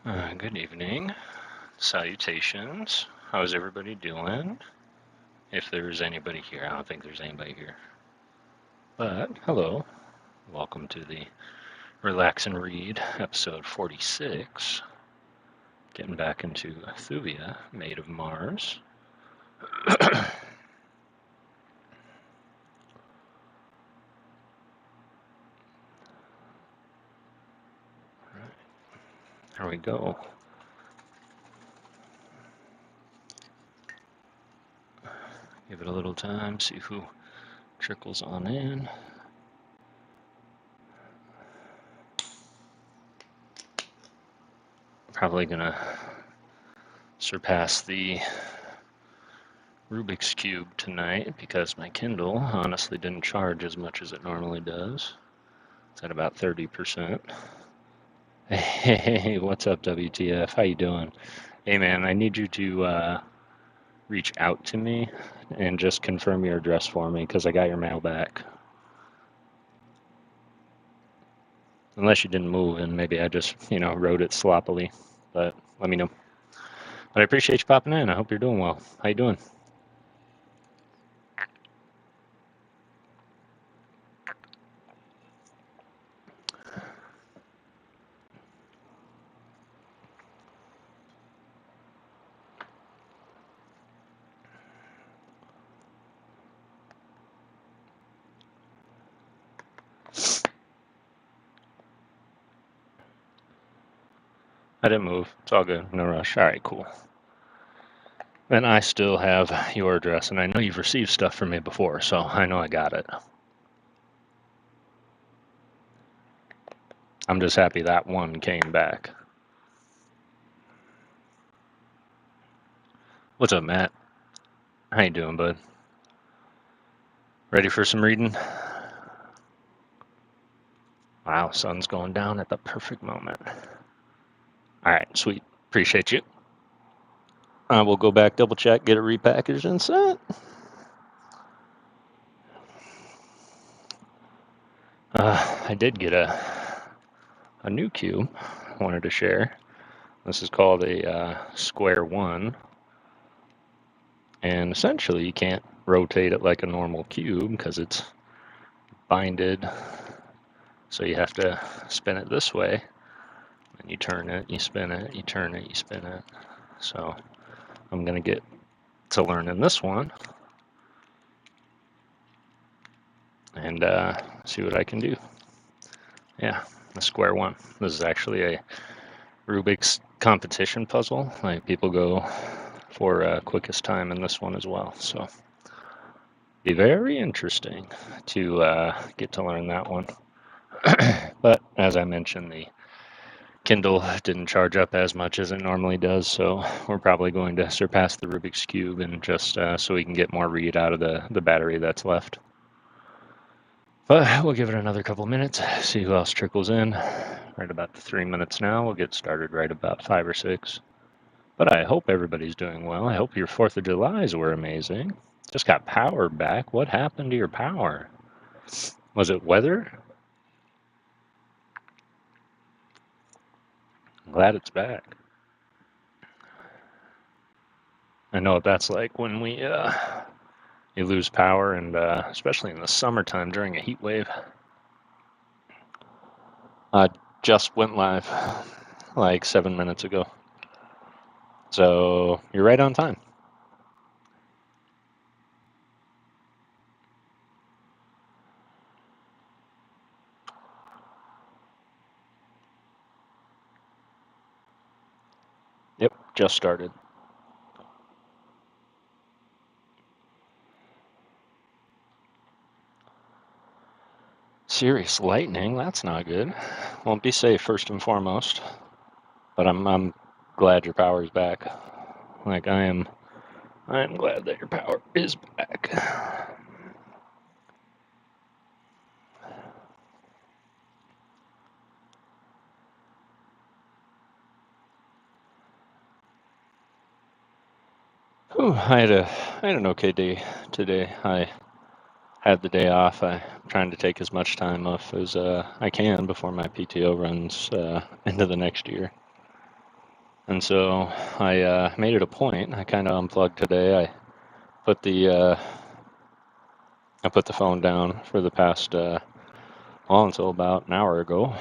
Good evening. Salutations. How's everybody doing? If there's anybody here, I don't think there's anybody here. But hello. Welcome to the Relax and Read, episode 46. Getting back into Thuvia, Maid of Mars. There we go. Give it a little time, see who trickles on in. Probably gonna surpass the Rubik's Cube tonight because my Kindle honestly didn't charge as much as it normally does. It's at about 30%. Hey, what's up, WTF? How you doing? Hey, man, I need you to reach out to me and just confirm your address for me because I got your mail back. Unless you didn't move and maybe I just, wrote it sloppily. But let me know. But I appreciate you popping in. I hope you're doing well. How you doing? I didn't move. It's all good. No rush. All right, cool. And I still have your address, and I know you've received stuff from me before, so I know I got it. I'm just happy that one came back. What's up, Matt? How you doing, bud? Ready for some reading? Wow, sun's going down at the perfect moment. All right, sweet. Appreciate you. We'll go back, double check, get it repackaged and sent. I did get a new cube I wanted to share. This is called a square one. And essentially, you can't rotate it like a normal cube because it's binded. So you have to spin it this way. And you turn it, you spin it, you turn it, you spin it. So I'm going to get to learning this one and see what I can do. Yeah, the square one. This is actually a Rubik's competition puzzle. Like people go for quickest time in this one as well. So be very interesting to get to learn that one. But as I mentioned, the Kindle didn't charge up as much as it normally does, so we're probably going to surpass the Rubik's Cube and just so we can get more read out of the battery that's left. But we'll give it another couple minutes, see who else trickles in. Right about 3 minutes now. We'll get started right about 5 or 6. But I hope everybody's doing well. I hope your 4th of Julys were amazing. Just got power back. What happened to your power? Was it weather? I'm glad it's back. I know what that's like when you lose power, and especially in the summertime during a heat wave. Just went live like 7 minutes ago. So you're right on time. Yep, just started. Serious lightning, that's not good. Won't be safe first and foremost. But I'm glad your power's back. Like I am glad that your power is back. Whew, I had an okay day today. I had the day off. I'm trying to take as much time off as I can before my PTO runs into the next year. And so I made it a point. I kind of unplugged today. Put the I put the phone down for the past well, until about an hour ago.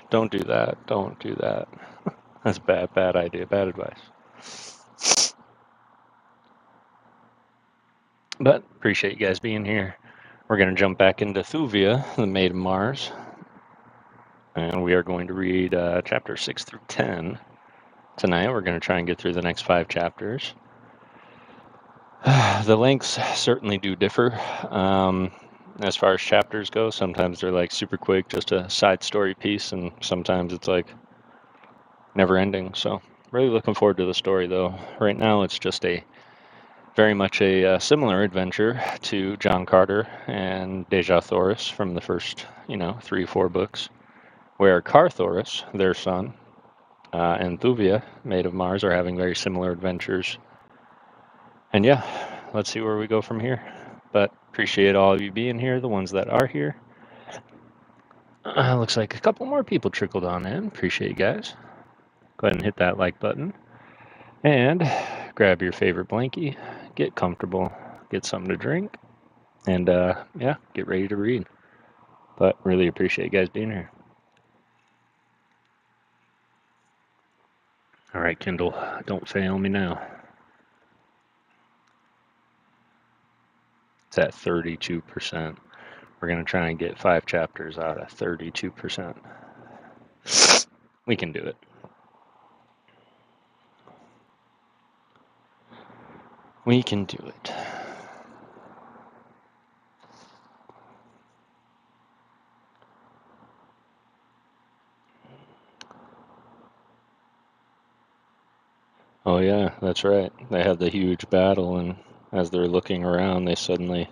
Don't do that. Don't do that. That's bad idea, bad advice. But appreciate you guys being here. We're going to jump back into Thuvia, the Maid of Mars, and we are going to read chapter 6 through 10 tonight. We're going to try and get through the next 5 chapters. The lengths certainly do differ. As far as chapters go, sometimes they're like super quick, just a side story piece, and sometimes it's like never ending. So, really looking forward to the story, though. Right now, it's just very much a similar adventure to John Carter and Deja Thoris from the first, 3 or 4 books, where Carthoris, their son, and Thuvia, Maid of Mars, are having very similar adventures. And yeah, let's see where we go from here. But appreciate all of you being here, the ones that are here. Looks like a couple more people trickled on in. Appreciate you guys. Go ahead and hit that like button. And grab your favorite blankie, get comfortable, get something to drink, and yeah, get ready to read. But really appreciate you guys being here. All right, Kindle, don't fail me now. It's at 32%. We're going to try and get 5 chapters out of 32%. We can do it. We can do it. Oh yeah, that's right. They had the huge battle, and as they're looking around, they suddenly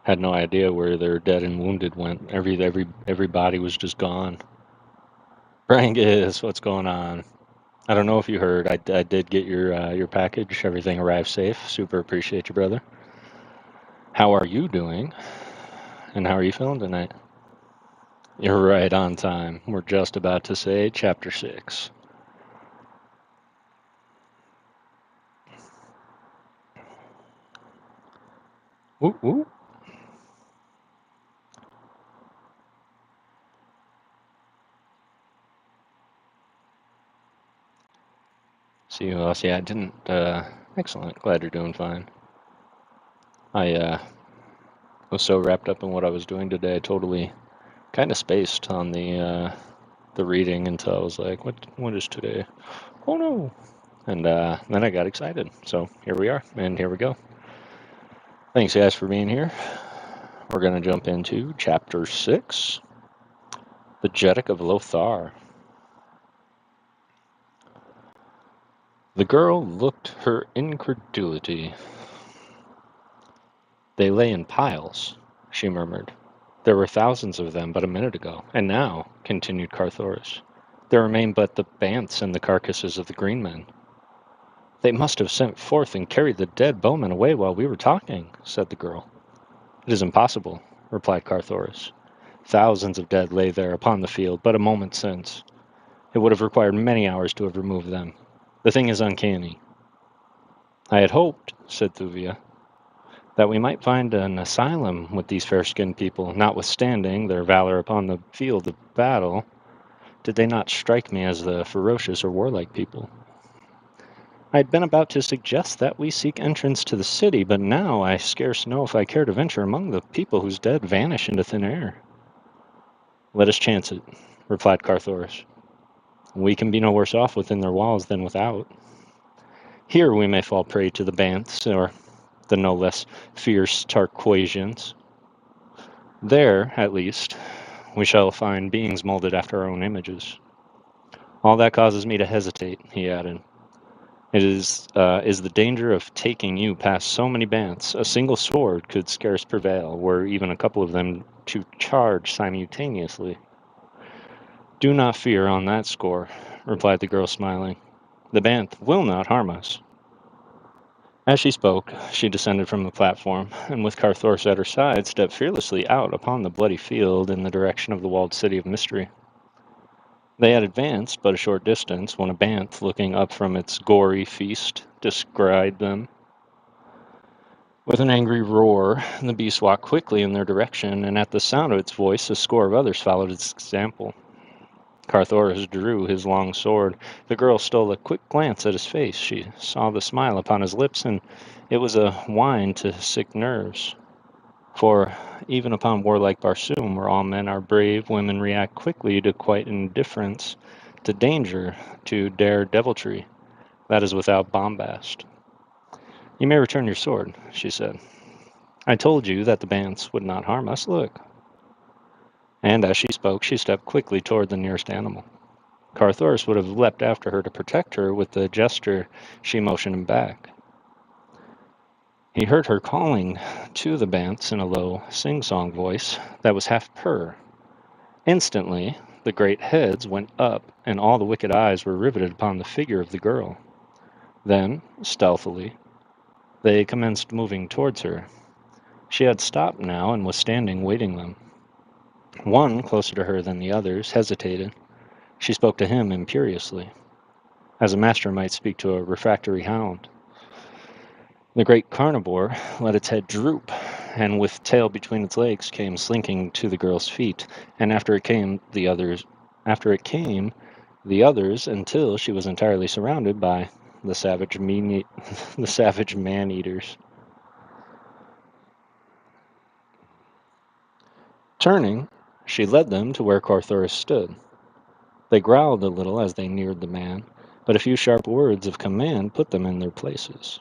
had no idea where their dead and wounded went. Every body was just gone. Brangus, what's going on? I don't know if you heard. I did get your package. Everything arrived safe. Super appreciate you, brother. How are you doing? And how are you feeling tonight? You're right on time. We're just about to say chapter 6. Whoop whoop. See you else. Yeah, I didn't. Excellent. Glad you're doing fine. I was so wrapped up in what I was doing today, I totally kind of spaced on the reading until I was like, what is today? Oh no! And then I got excited. So here we are, and here we go. Thanks, guys, for being here. We're going to jump into chapter 6, the Jeddak of Lothar. The girl looked her incredulity. They lay in piles, she murmured. There were thousands of them but a minute ago, and now, continued Carthoris, there remain but the banths and the carcasses of the green men. They must have sent forth and carried the dead bowmen away while we were talking, said the girl. It is impossible, replied Carthoris. Thousands of dead lay there upon the field but a moment since. It would have required many hours to have removed them. The thing is uncanny. I had hoped, said Thuvia, that we might find an asylum with these fair-skinned people, notwithstanding their valor upon the field of battle. Did they not strike me as the ferocious or warlike people? I had been about to suggest that we seek entrance to the city, but now I scarce know if I care to venture among the people whose dead vanish into thin air. Let us chance it, replied Carthoris. We can be no worse off within their walls than without. Here we may fall prey to the Banths, or the no less fierce Tarquasians. There, at least, we shall find beings molded after our own images. All that causes me to hesitate, he added. It is the danger of taking you past so many Banths. A single sword could scarce prevail, were even a couple of them to charge simultaneously. Do not fear on that score, replied the girl, smiling. The Banth will not harm us. As she spoke, she descended from the platform, and with Carthoris at her side, stepped fearlessly out upon the bloody field in the direction of the walled city of mystery. They had advanced but a short distance when a banth, looking up from its gory feast, descried them. With an angry roar, the beast walked quickly in their direction, and at the sound of its voice, a score of others followed its example. Carthoris drew his long sword. The girl stole a quick glance at his face. She saw the smile upon his lips, and it was a wine to sick nerves. For even upon warlike Barsoom, where all men are brave, women react quickly to quiet indifference, to danger, to dare deviltry. That is without bombast. You may return your sword, she said. I told you that the banths would not harm us. Look. And as she spoke, she stepped quickly toward the nearest animal. Carthoris would have leapt after her to protect her. With the gesture, she motioned him back. He heard her calling to the banths in a low, sing-song voice that was half purr. Instantly, the great heads went up, and all the wicked eyes were riveted upon the figure of the girl. Then, stealthily, they commenced moving towards her. She had stopped now and was standing waiting them. One, closer to her than the others, hesitated. She spoke to him imperiously, as a master might speak to a refractory hound. The great carnivore let its head droop, and with tail between its legs came slinking to the girl's feet, and after it came the others, until she was entirely surrounded by the savage man-eaters. Turning, she led them to where Carthoris stood. They growled a little as they neared the man, but a few sharp words of command put them in their places.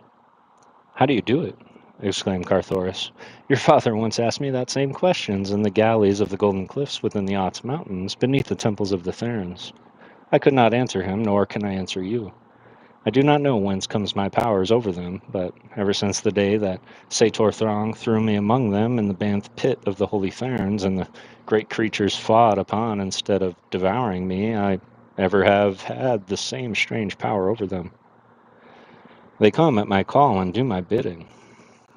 How do you do it? Exclaimed Carthoris. Your father once asked me that same questions in the galleys of the Golden Cliffs within the Ots Mountains, beneath the temples of the Therns. I could not answer him, nor can I answer you. I do not know whence comes my powers over them, but ever since the day that Sator Throng threw me among them in the banth pit of the Holy Therns, and the great creatures fought upon instead of devouring me, I ever have had the same strange power over them. They come at my call and do my bidding,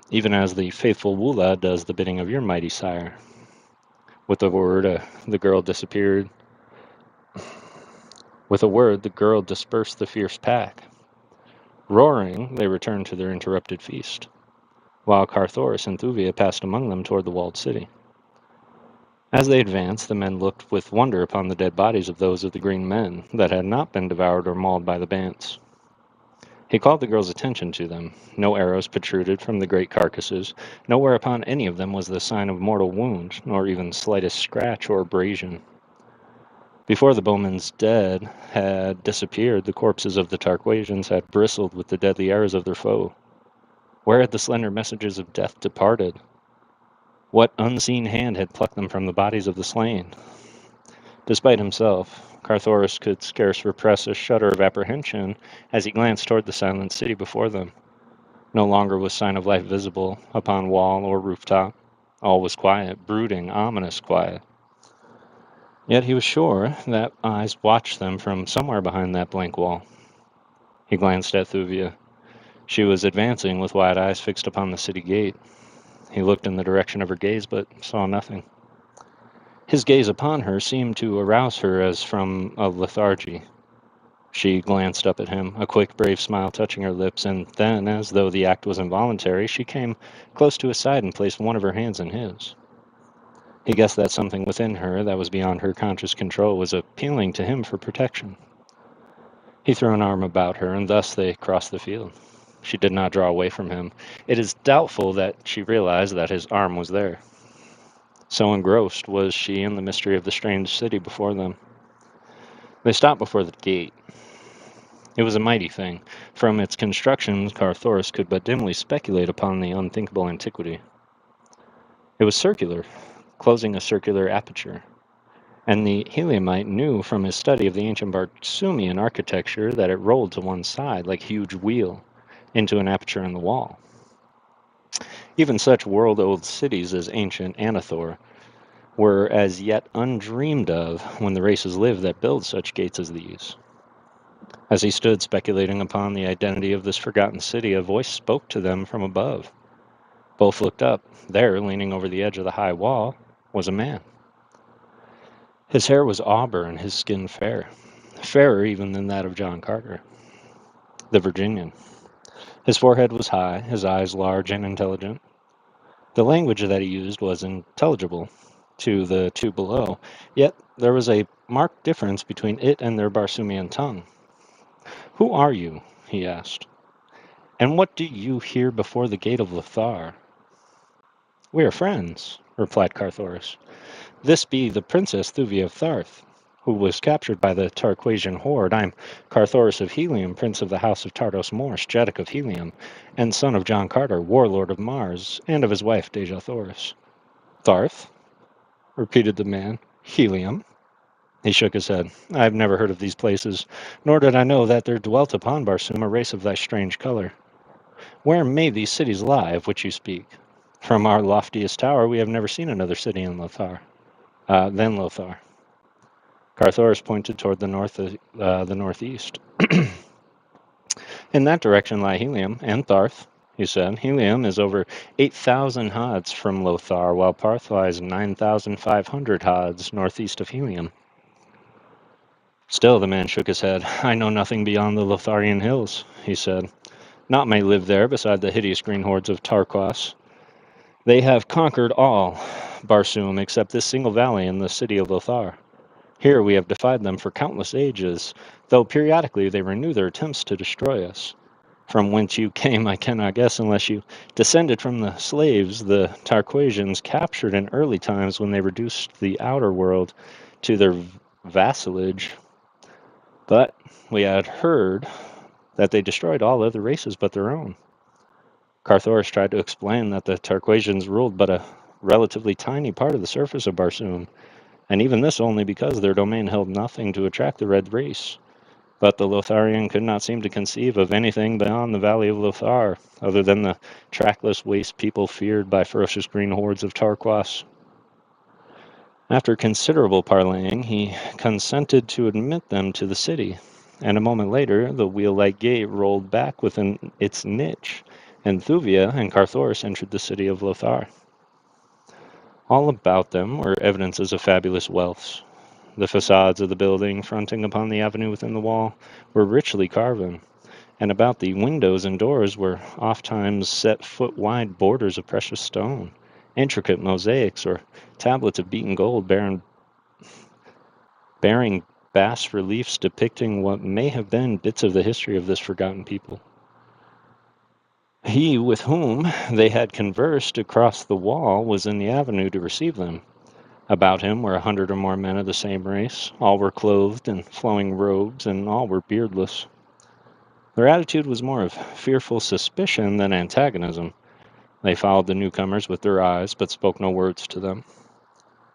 even as the faithful Wula does the bidding of your mighty sire. With a word, the girl disappeared. With a word, the girl dispersed the fierce pack. Roaring, they returned to their interrupted feast, while Carthoris and Thuvia passed among them toward the walled city. As they advanced, the men looked with wonder upon the dead bodies of those of the green men that had not been devoured or mauled by the banths. He called the girl's attention to them. No arrows protruded from the great carcasses. Nowhere upon any of them was the sign of mortal wound, nor even slightest scratch or abrasion. Before the bowmen's dead had disappeared, the corpses of the Tarquasians had bristled with the deadly arrows of their foe. Where had the slender messages of death departed? What unseen hand had plucked them from the bodies of the slain? Despite himself, Carthoris could scarce repress a shudder of apprehension as he glanced toward the silent city before them. No longer was sign of life visible upon wall or rooftop. All was quiet, brooding, ominous quiet. Yet he was sure that eyes watched them from somewhere behind that blank wall. He glanced at Thuvia. She was advancing with wide eyes fixed upon the city gate. He looked in the direction of her gaze, but saw nothing. His gaze upon her seemed to arouse her as from a lethargy. She glanced up at him, a quick, brave smile touching her lips, and then, as though the act was involuntary, she came close to his side and placed one of her hands in his. He guessed that something within her that was beyond her conscious control was appealing to him for protection. He threw an arm about her, and thus they crossed the field. She did not draw away from him. It is doubtful that she realized that his arm was there. So engrossed was she in the mystery of the strange city before them. They stopped before the gate. It was a mighty thing. From its construction, Carthoris could but dimly speculate upon the unthinkable antiquity. It was circular, closing a circular aperture, and the Heliumite knew from his study of the ancient Barsoomian architecture that it rolled to one side like a huge wheel into an aperture in the wall. Even such world-old cities as ancient Anathor were as yet undreamed of when the races lived that built such gates as these. As he stood speculating upon the identity of this forgotten city, a voice spoke to them from above. Both looked up. There, leaning over the edge of the high wall, was a man. His hair was auburn, his skin fair, fairer even than that of John Carter, the Virginian. His forehead was high, his eyes large and intelligent. The language that he used was intelligible to the two below, yet there was a marked difference between it and their Barsoomian tongue. "Who are you?" he asked. "And what do you here before the gate of Lothar?" "We are friends," replied Carthoris. "This be the Princess Thuvia of Tharth, who was captured by the Tarquasian horde. I am Carthoris of Helium, Prince of the House of Tardos Mors, Jeddak of Helium, and son of John Carter, warlord of Mars, and of his wife Deja Thoris." "Tharth?" repeated the man. "Helium?" He shook his head. "I have never heard of these places, nor did I know that there dwelt upon Barsoom a race of thy strange color. Where may these cities lie, of which you speak? From our loftiest tower we have never seen another city in Lothar. Then Lothar." Carthoris pointed toward the northeast. "In that direction lie Helium and Tharth," he said. "Helium is over 8,000 haads from Lothar, while Parth lies 9,500 haads northeast of Helium." Still the man shook his head. "I know nothing beyond the Lotharian hills," he said. "Naught may live there beside the hideous green hordes of Tarquas. They have conquered all Barsoom except this single valley in the city of Lothar. Here we have defied them for countless ages, though periodically they renew their attempts to destroy us. From whence you came I cannot guess, unless you descended from the slaves the Tarquasians captured in early times when they reduced the outer world to their vassalage. But we had heard that they destroyed all other races but their own." Carthoris tried to explain that the Tarquasians ruled but a relatively tiny part of the surface of Barsoom, and even this only because their domain held nothing to attract the red race. But the Lotharian could not seem to conceive of anything beyond the valley of Lothar, other than the trackless waste people feared by ferocious green hordes of Tarquas. After considerable parleying, he consented to admit them to the city, and a moment later the wheel-like gate rolled back within its niche, and Thuvia and Carthoris entered the city of Lothar. All about them were evidences of fabulous wealth. The facades of the building, fronting upon the avenue within the wall, were richly carven, and about the windows and doors were ofttimes set foot-wide borders of precious stone, intricate mosaics or tablets of beaten gold bearing bas-reliefs depicting what may have been bits of the history of this forgotten people. He with whom they had conversed across the wall was in the avenue to receive them. About him were 100 or more men of the same race. All were clothed in flowing robes, and all were beardless. Their attitude was more of fearful suspicion than antagonism. They followed the newcomers with their eyes, but spoke no words to them.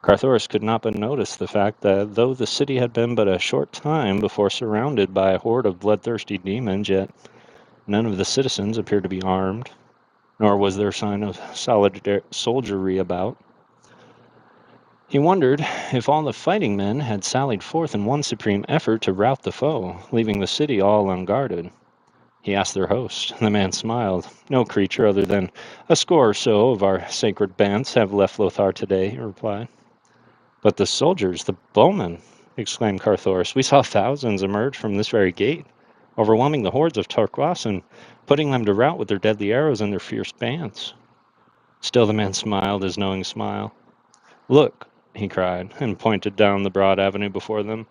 Carthoris could not but notice the fact that though the city had been but a short time before surrounded by a horde of bloodthirsty demons, yet none of the citizens appeared to be armed, nor was there sign of soldiery about. He wondered if all the fighting men had sallied forth in one supreme effort to rout the foe, leaving the city all unguarded. He asked their host. The man smiled. "No creature other than a score or so of our sacred bands have left Lothar today," he replied. "But the soldiers, the bowmen!" exclaimed Carthoris. "We saw thousands emerge from this very gate, overwhelming the hordes of Tarquas and putting them to rout with their deadly arrows and their fierce bands." Still the man smiled his knowing smile. "Look," he cried, and pointed down the broad avenue before them.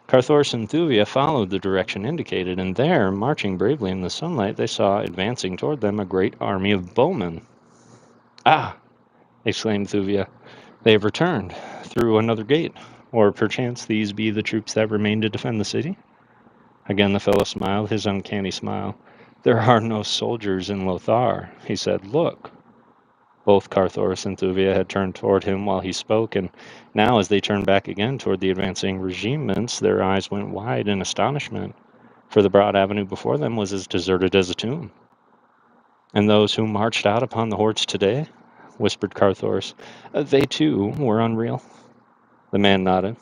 Carthoris and Thuvia followed the direction indicated, and there, marching bravely in the sunlight, they saw advancing toward them a great army of bowmen. "Ah!" exclaimed Thuvia. "They have returned through another gate. Or perchance these be the troops that remain to defend the city?" Again the fellow smiled his uncanny smile. "There are no soldiers in Lothar," he said. "Look." Both Carthoris and Thuvia had turned toward him while he spoke, and now as they turned back again toward the advancing regiments, their eyes went wide in astonishment, for the broad avenue before them was as deserted as a tomb. "And those who marched out upon the hordes today?" whispered Carthoris. "They, too, were unreal?" The man nodded.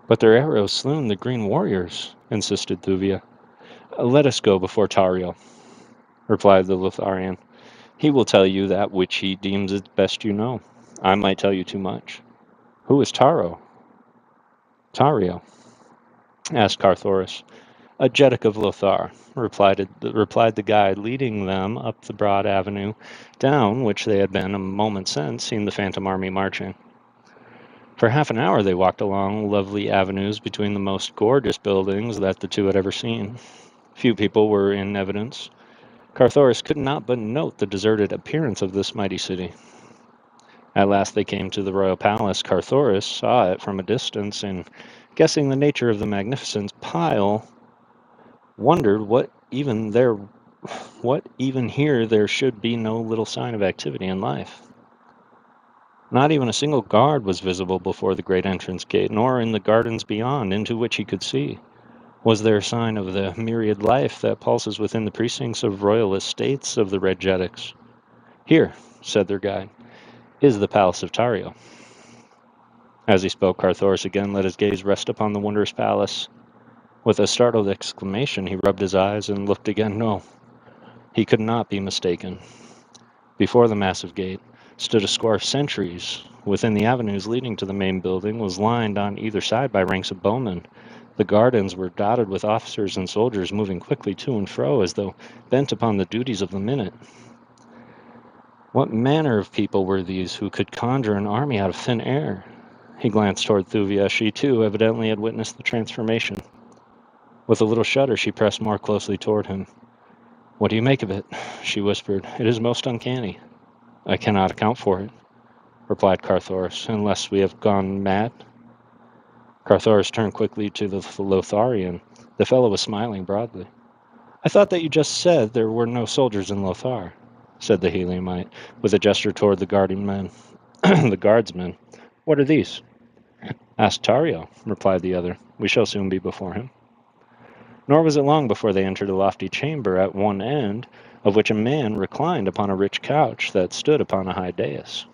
But their arrows slew the green warriors, insisted Thuvia. Let us go before Tario, replied the Lotharian. He will tell you that which he deems it best you know. I might tell you too much. Who is Tario? Asked Carthoris. A Jeddak of Lothar, replied the guide, leading them up the broad avenue, down which they had been a moment since seen the phantom army marching. For half an hour they walked along lovely avenues between the most gorgeous buildings that the two had ever seen. Few people were in evidence. Carthoris could not but note the deserted appearance of this mighty city. At last they came to the royal palace. Carthoris saw it from a distance, and, guessing the nature of the magnificent pile, wondered what even here there should be no little sign of activity and life. Not even a single guard was visible before the great entrance gate, nor in the gardens beyond, into which he could see. Was there a sign of the myriad life that pulses within the precincts of royal estates of the Red Jeddaks? Here, said their guide, is the palace of Tario. As he spoke, Carthoris again let his gaze rest upon the wondrous palace. With a startled exclamation, he rubbed his eyes and looked again. No, he could not be mistaken. Before the massive gate stood a score of sentries. Within the avenues leading to the main building was lined on either side by ranks of bowmen. The gardens were dotted with officers and soldiers moving quickly to and fro as though bent upon the duties of the minute. What manner of people were these who could conjure an army out of thin air? He glanced toward Thuvia. She, too, evidently had witnessed the transformation. With a little shudder, she pressed more closely toward him. What do you make of it? She whispered. It is most uncanny. I cannot account for it, replied Carthoris, unless we have gone mad. Carthoris turned quickly to the Lotharian. The fellow was smiling broadly. I thought that you just said there were no soldiers in Lothar, said the Heliumite, with a gesture toward the guarding men. The guardsmen. What are these? Ask Tario, replied the other. We shall soon be before him. Nor was it long before they entered a lofty chamber, at one end of which a man reclined upon a rich couch that stood upon a high dais.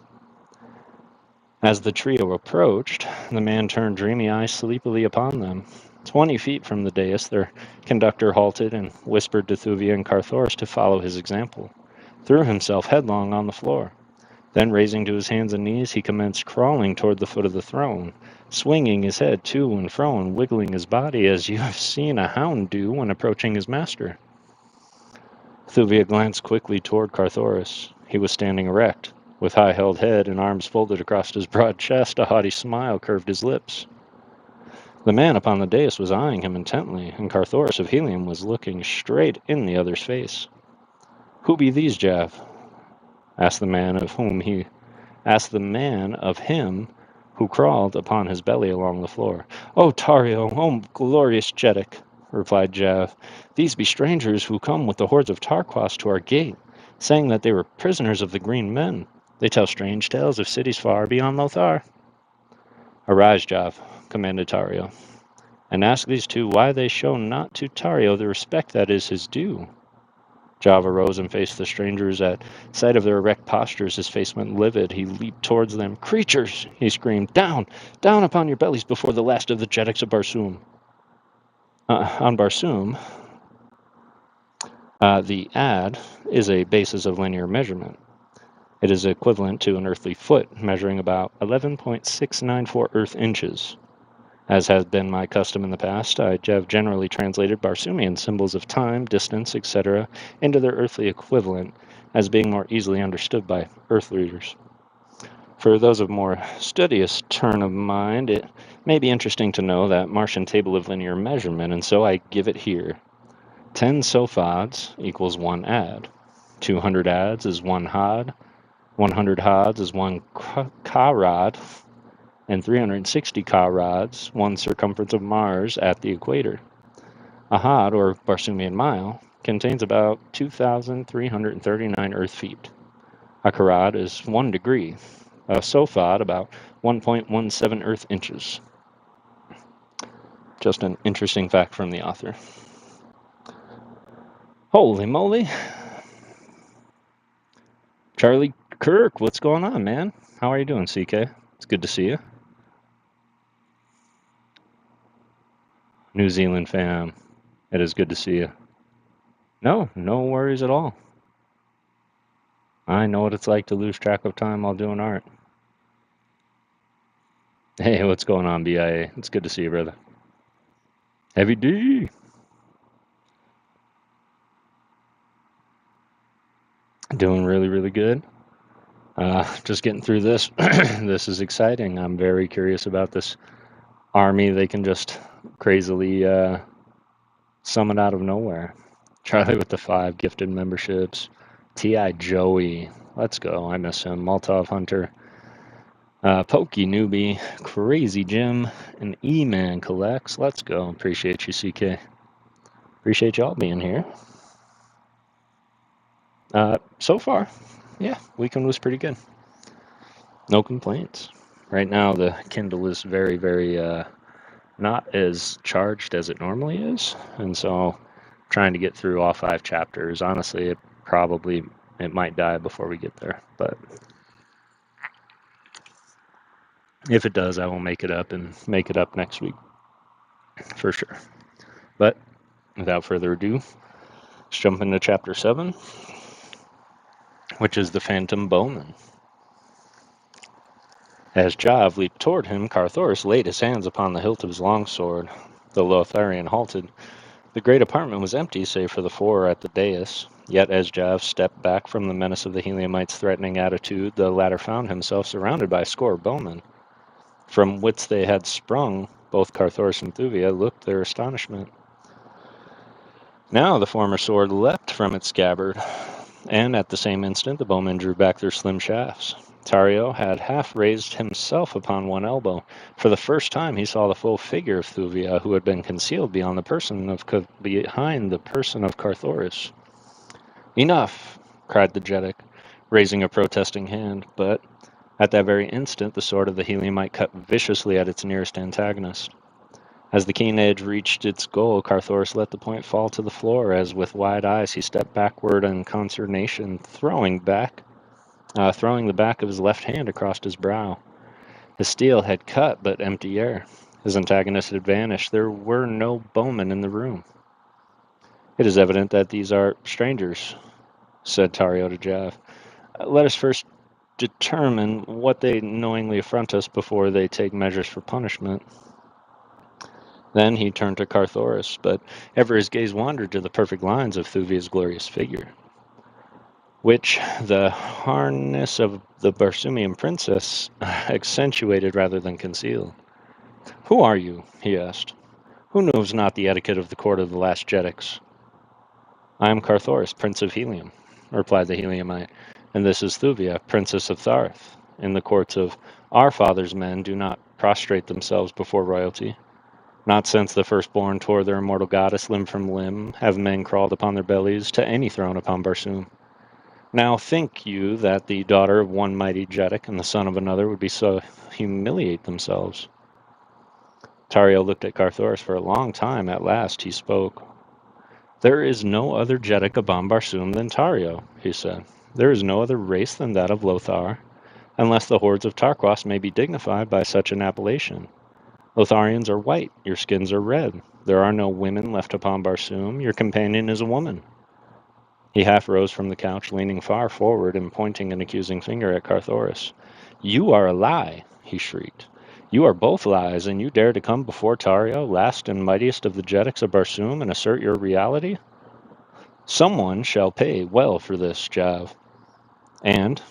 As the trio approached, the man turned dreamy eyes sleepily upon them. 20 feet from the dais, their conductor halted and whispered to Thuvia and Carthoris to follow his example, threw himself headlong on the floor. Then, raising to his hands and knees, he commenced crawling toward the foot of the throne, swinging his head to and fro and wiggling his body as you have seen a hound do when approaching his master. Thuvia glanced quickly toward Carthoris. He was standing erect, with high-held head and arms folded across his broad chest. A haughty smile curved his lips. The man upon the dais was eyeing him intently, and Carthoris of Helium was looking straight in the other's face. Who be these, Jav? asked the man of him who crawled upon his belly along the floor. O Tario, O glorious Jeddak, replied Jav. These be strangers who come with the hordes of Tarquas to our gate, saying that they were prisoners of the green men. They tell strange tales of cities far beyond Lothar. Arise, Jav, commanded Tario, and ask these two why they show not to Tario the respect that is his due. Jav arose and faced the strangers. At sight of their erect postures, his face went livid. He leaped towards them. Creatures, he screamed, down, down upon your bellies before the last of the Jeddaks of Barsoom. On Barsoom, the ad is a basis of linear measurement. It is equivalent to an earthly foot, measuring about 11.694 earth inches. As has been my custom in the past, I have generally translated Barsoomian symbols of time, distance, etc. into their earthly equivalent, as being more easily understood by earth readers. For those of more studious turn of mind, it may be interesting to know that Martian table of linear measurement, and so I give it here. 10 sophads equals 1 ad. 200 ads is 1 had. 100 hads is 1 karad, and 360 rods, 1 circumference of Mars at the equator. A had, or Barsoomian mile, contains about 2,339 Earth feet. A karad is 1 degree. A sophad about 1.17 Earth inches. Just an interesting fact from the author. Holy moly! Charlie Kirk, what's going on, man? How are you doing, CK? It's good to see you. New Zealand fam, it is good to see you. No worries at all. I know what it's like to lose track of time while doing art. Hey, what's going on, BIA? It's good to see you, brother. Heavy D. Doing really, really good. Just getting through this. This is exciting. I'm very curious about this army they can just crazily summon out of nowhere. Charlie with the 5 gifted memberships. T.I. Joey. Let's go. I miss him. Molotov Hunter. Pokey Newbie. Crazy Jim. And E-Man Collects. Let's go. Appreciate you, CK. Appreciate y'all being here. So far, yeah, weekend was pretty good. No complaints. Right now, the Kindle is very, very not as charged as it normally is, and so trying to get through all 5 chapters. Honestly, it might die before we get there, but if it does, I will make it up next week for sure. But without further ado, let's jump into chapter 7, which is the Phantom Bowman. As Jav leaped toward him, Carthoris laid his hands upon the hilt of his longsword. The Lotharian halted. The great apartment was empty save for the 4 at the dais. Yet as Jav stepped back from the menace of the Heliumite's threatening attitude, the latter found himself surrounded by a score of bowmen. From whence they had sprung, both Carthoris and Thuvia looked their astonishment. Now the former sword leapt from its scabbard, and at the same instant the bowmen drew back their slim shafts. Tario had half raised himself upon one elbow. For the first time he saw the full figure of Thuvia, who had been concealed behind the person of Carthoris. "Enough!" cried the Jeddak, raising a protesting hand, but at that very instant the sword of the Heliumite cut viciously at its nearest antagonist. As the keen edge reached its goal, Carthoris let the point fall to the floor, as with wide eyes he stepped backward in consternation, throwing the back of his left hand across his brow. His steel had cut, but empty air. His antagonist had vanished. There were no bowmen in the room. "It is evident that these are strangers," said Tario to Jav. "Let us first determine what they knowingly affront us before they take measures for punishment." Then he turned to Carthoris, but ever his gaze wandered to the perfect lines of Thuvia's glorious figure, which the harness of the Barsumian princess accentuated rather than concealed. "Who are you?" he asked. "Who knows not the etiquette of the court of the last Jeddaks?" "I am Carthoris, Prince of Helium," replied the Heliumite, "and this is Thuvia, Princess of Tharth. In the courts of our fathers' men do not prostrate themselves before royalty. Not since the firstborn tore their immortal goddess limb from limb have men crawled upon their bellies to any throne upon Barsoom. Now think you that the daughter of one mighty Jeddak and the son of another would be so humiliate themselves?" Tario looked at Carthoris for a long time. At last he spoke. "There is no other Jeddak upon Barsoom than Tario," he said. "There is no other race than that of Lothar, unless the hordes of Tarquas may be dignified by such an appellation. Lotharians are white, your skins are red. There are no women left upon Barsoom. Your companion is a woman." He half rose from the couch, leaning far forward and pointing an accusing finger at Carthoris. "You are a lie," he shrieked. "You are both lies, and you dare to come before Tario, last and mightiest of the Jeddaks of Barsoom, and assert your reality? Someone shall pay well for this, Jav. And,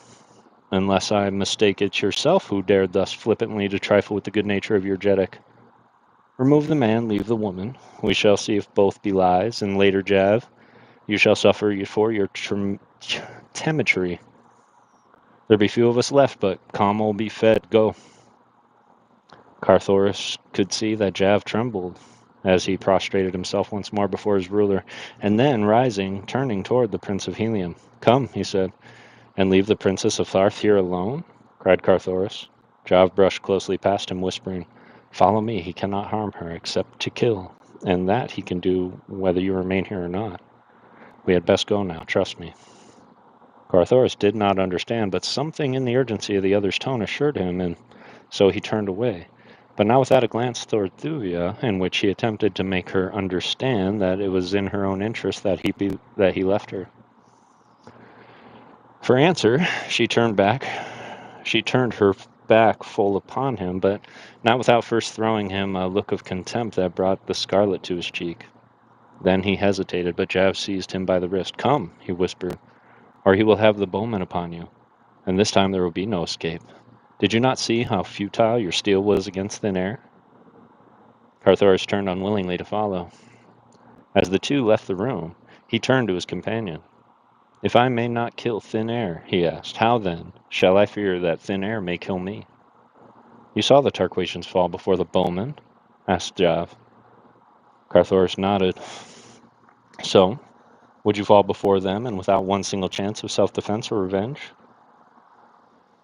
unless I mistake, it's yourself who dared thus flippantly to trifle with the good nature of your Jeddak. Remove the man, leave the woman. We shall see if both be lies, and later, Jav, you shall suffer for your temetry. There be few of us left, but calm will be fed. Go." Carthoris could see that Jav trembled as he prostrated himself once more before his ruler, and then, rising, turning toward the Prince of Helium. "Come," he said. "And leave the Princess of Tharth here alone?" cried Carthoris. Jav brushed closely past him, whispering, "Follow me. He cannot harm her, except to kill, and that he can do whether you remain here or not. We had best go now, trust me." Carthoris did not understand, but something in the urgency of the other's tone assured him, and so he turned away. but not without a glance toward Thuvia, in which he attempted to make her understand that it was in her own interest that he left her. For answer, she turned her back full upon him, but not without first throwing him a look of contempt that brought the scarlet to his cheek. Then he hesitated, but Jav seized him by the wrist. "Come," he whispered, "or he will have the bowman upon you, and this time there will be no escape. Did you not see how futile your steel was against thin air?" Carthoris turned unwillingly to follow. As the two left the room, he turned to his companion. "If I may not kill thin air," he asked, "how then shall I fear that thin air may kill me?" "You saw the Tarquatians fall before the bowmen?" asked Jav. Carthoris nodded. "So, would you fall before them and without one single chance of self-defense or revenge?"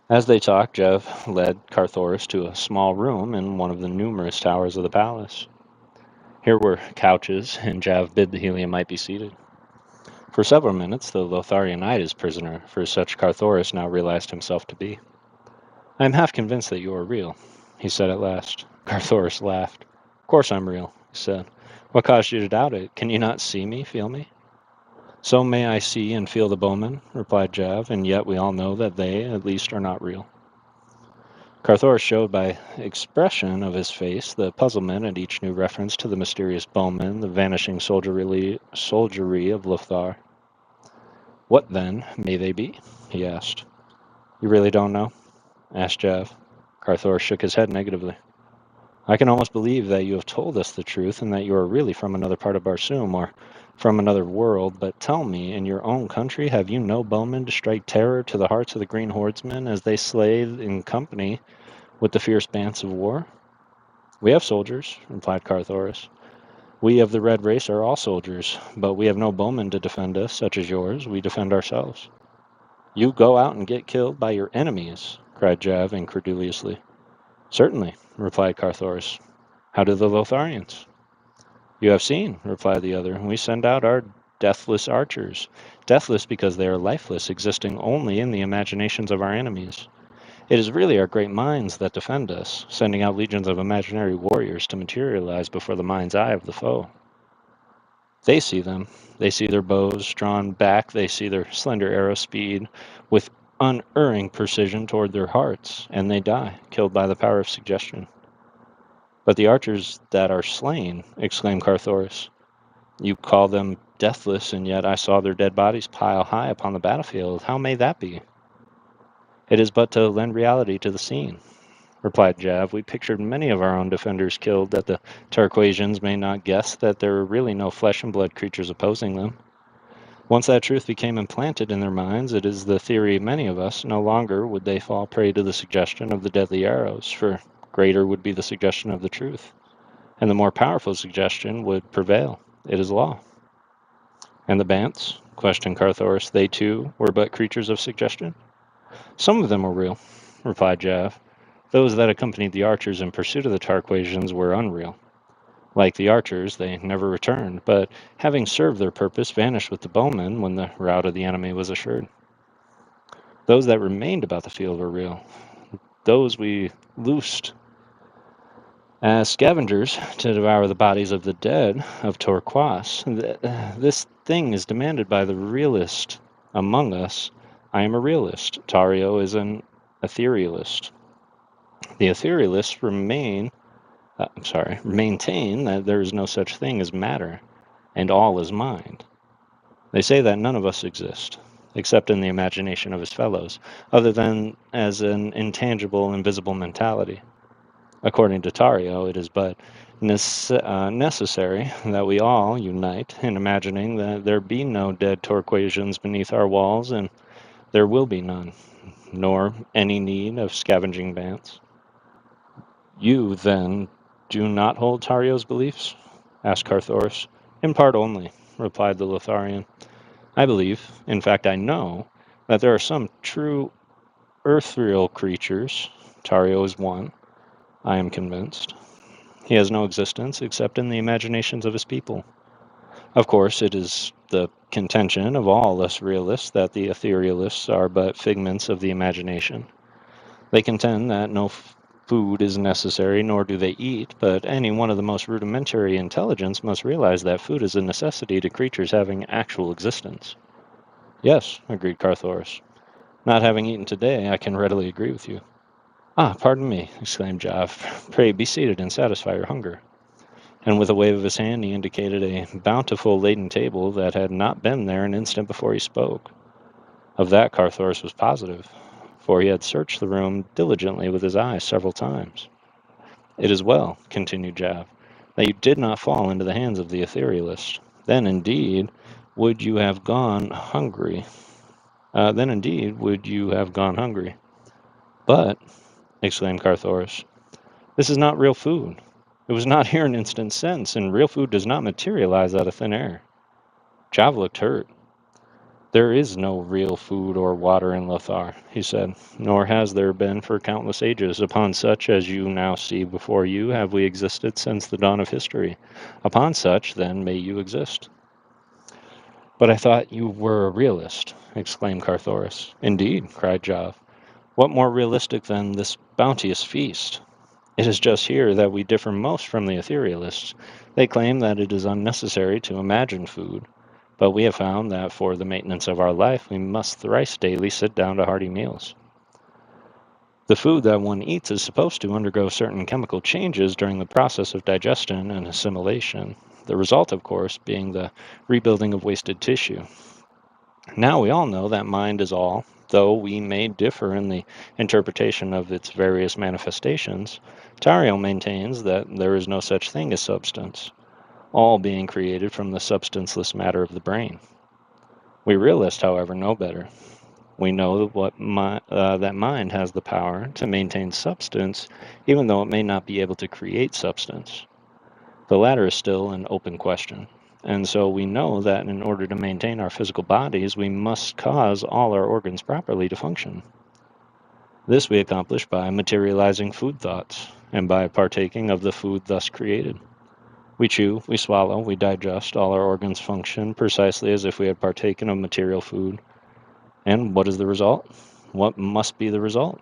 As they talked, Jav led Carthoris to a small room in one of the numerous towers of the palace. Here were couches, and Jav bid the Heliumite be seated. For several minutes the Lotharian eyed his prisoner, for such Carthoris now realized himself to be. "I am half convinced that you are real," he said at last. Carthoris laughed. "Of course I'm real," he said. "What caused you to doubt it? Can you not see me, feel me?" "So may I see and feel the bowmen," replied Jav, "and yet we all know that they, at least, are not real." Carthoris showed by expression of his face the puzzlement at each new reference to the mysterious bowmen, the vanishing soldiery of Lothar. "What, then, may they be?" he asked. "You really don't know?" asked Jav. Carthoris shook his head negatively. "I can almost believe that you have told us the truth and that you are really from another part of Barsoom, or from another world, but tell me, in your own country have you no bowmen to strike terror to the hearts of the green hordemen as they slay in company with the fierce bands of war?" "We have soldiers," replied Carthoris. "We of the red race are all soldiers, but we have no bowmen to defend us, such as yours. We defend ourselves." "You go out and get killed by your enemies?" cried Jav incredulously. "Certainly," replied Carthoris. "How do the Lotharians?" "You have seen," replied the other. "We send out our deathless archers, deathless because they are lifeless, existing only in the imaginations of our enemies. It is really our great minds that defend us, sending out legions of imaginary warriors to materialize before the mind's eye of the foe. They see them. They see their bows drawn back. They see their slender arrow speed with unerring precision toward their hearts, and they die, killed by the power of suggestion." "But the archers that are slain," exclaimed Carthoris. "You call them deathless, and yet I saw their dead bodies pile high upon the battlefield. How may that be?" "It is but to lend reality to the scene," replied Jav. "We pictured many of our own defenders killed, that the Tarquatians may not guess that there were really no flesh and blood creatures opposing them. Once that truth became implanted in their minds, it is the theory of many of us, no longer would they fall prey to the suggestion of the deadly arrows, for greater would be the suggestion of the truth, and the more powerful suggestion would prevail. It is law." "And the Bants?" questioned Carthoris. "They too were but creatures of suggestion?" "Some of them were real," replied Jav. "Those that accompanied the archers in pursuit of the Tarquatians were unreal. Like the archers, they never returned, but having served their purpose, vanished with the bowmen when the rout of the enemy was assured. Those that remained about the field were real. Those we loosed as scavengers to devour the bodies of the dead of Torquas. This thing is demanded by the realist among us. I am a realist. Tario is an etherealist. The etherealists maintain that there is no such thing as matter, and all is mind. They say that none of us exist, except in the imagination of his fellows, other than as an intangible, invisible mentality. According to Tario, it is but necessary that we all unite in imagining that there be no dead Torquasians beneath our walls, and there will be none, nor any need of scavenging bands." "You, then, do not hold Tario's beliefs?" asked Carthoris. "In part only," replied the Lotharian. "I believe, in fact I know, that there are some true earthreal creatures. Tario is one, I am convinced. He has no existence except in the imaginations of his people. Of course, it is the contention of all us realists that the etherealists are but figments of the imagination. They contend that no food is necessary, nor do they eat, but any one of the most rudimentary intelligence must realize that food is a necessity to creatures having actual existence. Yes, agreed Carthoris. Not having eaten today, I can readily agree with you. Ah, pardon me, exclaimed Jav. Pray be seated and satisfy your hunger. And with a wave of his hand he indicated a bountiful laden table that had not been there an instant before he spoke. Of that Carthoris was positive, for he had searched the room diligently with his eyes several times. It is well, continued Jav, that you did not fall into the hands of the etherealist. Then indeed would you have gone hungry. But, exclaimed Carthoris, this is not real food. It was not here an instant since, and real food does not materialize out of thin air. Jav looked hurt. There is no real food or water in Lothar, he said, nor has there been for countless ages. Upon such as you now see before you have we existed since the dawn of history. Upon such, then, may you exist. But I thought you were a realist, exclaimed Carthoris. Indeed, cried Jav. What more realistic than this bounteous feast? It is just here that we differ most from the etherealists. They claim that it is unnecessary to imagine food, but we have found that for the maintenance of our life we must thrice daily sit down to hearty meals. The food that one eats is supposed to undergo certain chemical changes during the process of digestion and assimilation, the result, of course, being the rebuilding of wasted tissue. Now we all know that mind is all, though we may differ in the interpretation of its various manifestations. Tario maintains that there is no such thing as substance, all being created from the substanceless matter of the brain. We realists, however, know better. We know that mind has the power to maintain substance, even though it may not be able to create substance. The latter is still an open question. And so we know that in order to maintain our physical bodies, we must cause all our organs properly to function. This we accomplish by materializing food thoughts, and by partaking of the food thus created. We chew, we swallow, we digest, all our organs function precisely as if we had partaken of material food. And what is the result? What must be the result?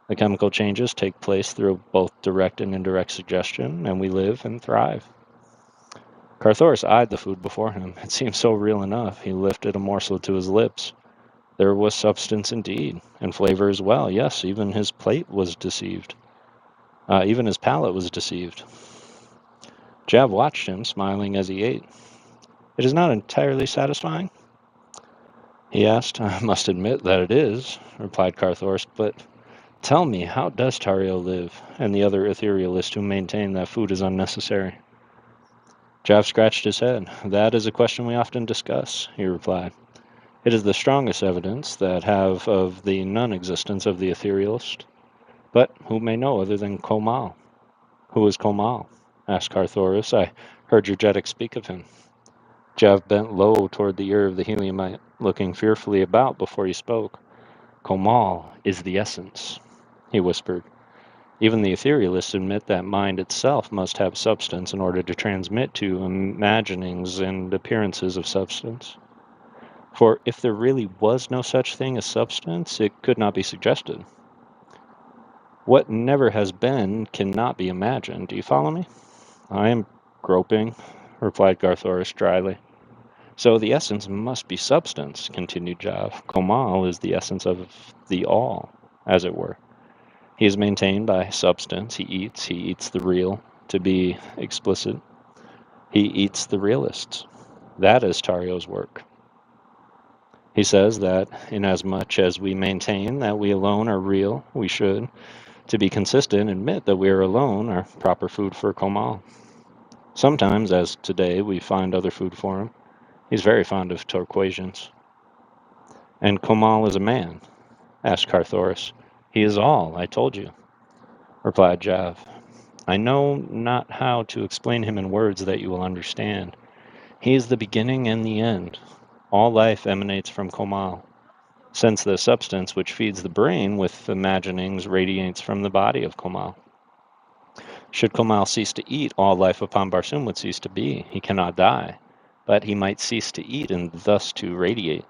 The chemical changes take place through both direct and indirect suggestion, and we live and thrive. Carthoris eyed the food before him. It seemed so real enough. He lifted a morsel to his lips. There was substance indeed, and flavor as well. Yes, even his plate was deceived. Even his palate was deceived. Jav watched him, smiling as he ate. It is not entirely satisfying? He asked. I must admit that it is, replied Carthoris, but tell me, how does Tario live, and the other etherealists who maintain that food is unnecessary? Jav scratched his head. That is a question we often discuss, he replied. It is the strongest evidence that have of the non-existence of the etherealist. But who may know other than Komal? Who is Komal? Asked Carthoris. I heard Jegetic speak of him. Jav bent low toward the ear of the Heliumite, looking fearfully about before he spoke. Komal is the essence, he whispered. Even the etherealists admit that mind itself must have substance in order to transmit to imaginings and appearances of substance. For if there really was no such thing as substance, it could not be suggested. What never has been cannot be imagined. Do you follow me? I am groping, replied Carthoris dryly. So the essence must be substance, continued Jav. Komal is the essence of the all, as it were. He is maintained by substance. He eats the real. To be explicit, he eats the realists. That is Tario's work. He says that inasmuch as we maintain that we alone are real, we should, to be consistent, admit that we are alone are proper food for Komal. Sometimes, as today, we find other food for him. He's very fond of Torquasians. And Komal is a man? Asked Carthoris. He is all, I told you, replied Jav. I know not how to explain him in words that you will understand. He is the beginning and the end. All life emanates from Komal, since the substance which feeds the brain with imaginings radiates from the body of Komal. Should Komal cease to eat, all life upon Barsoom would cease to be. He cannot die, but he might cease to eat and thus to radiate.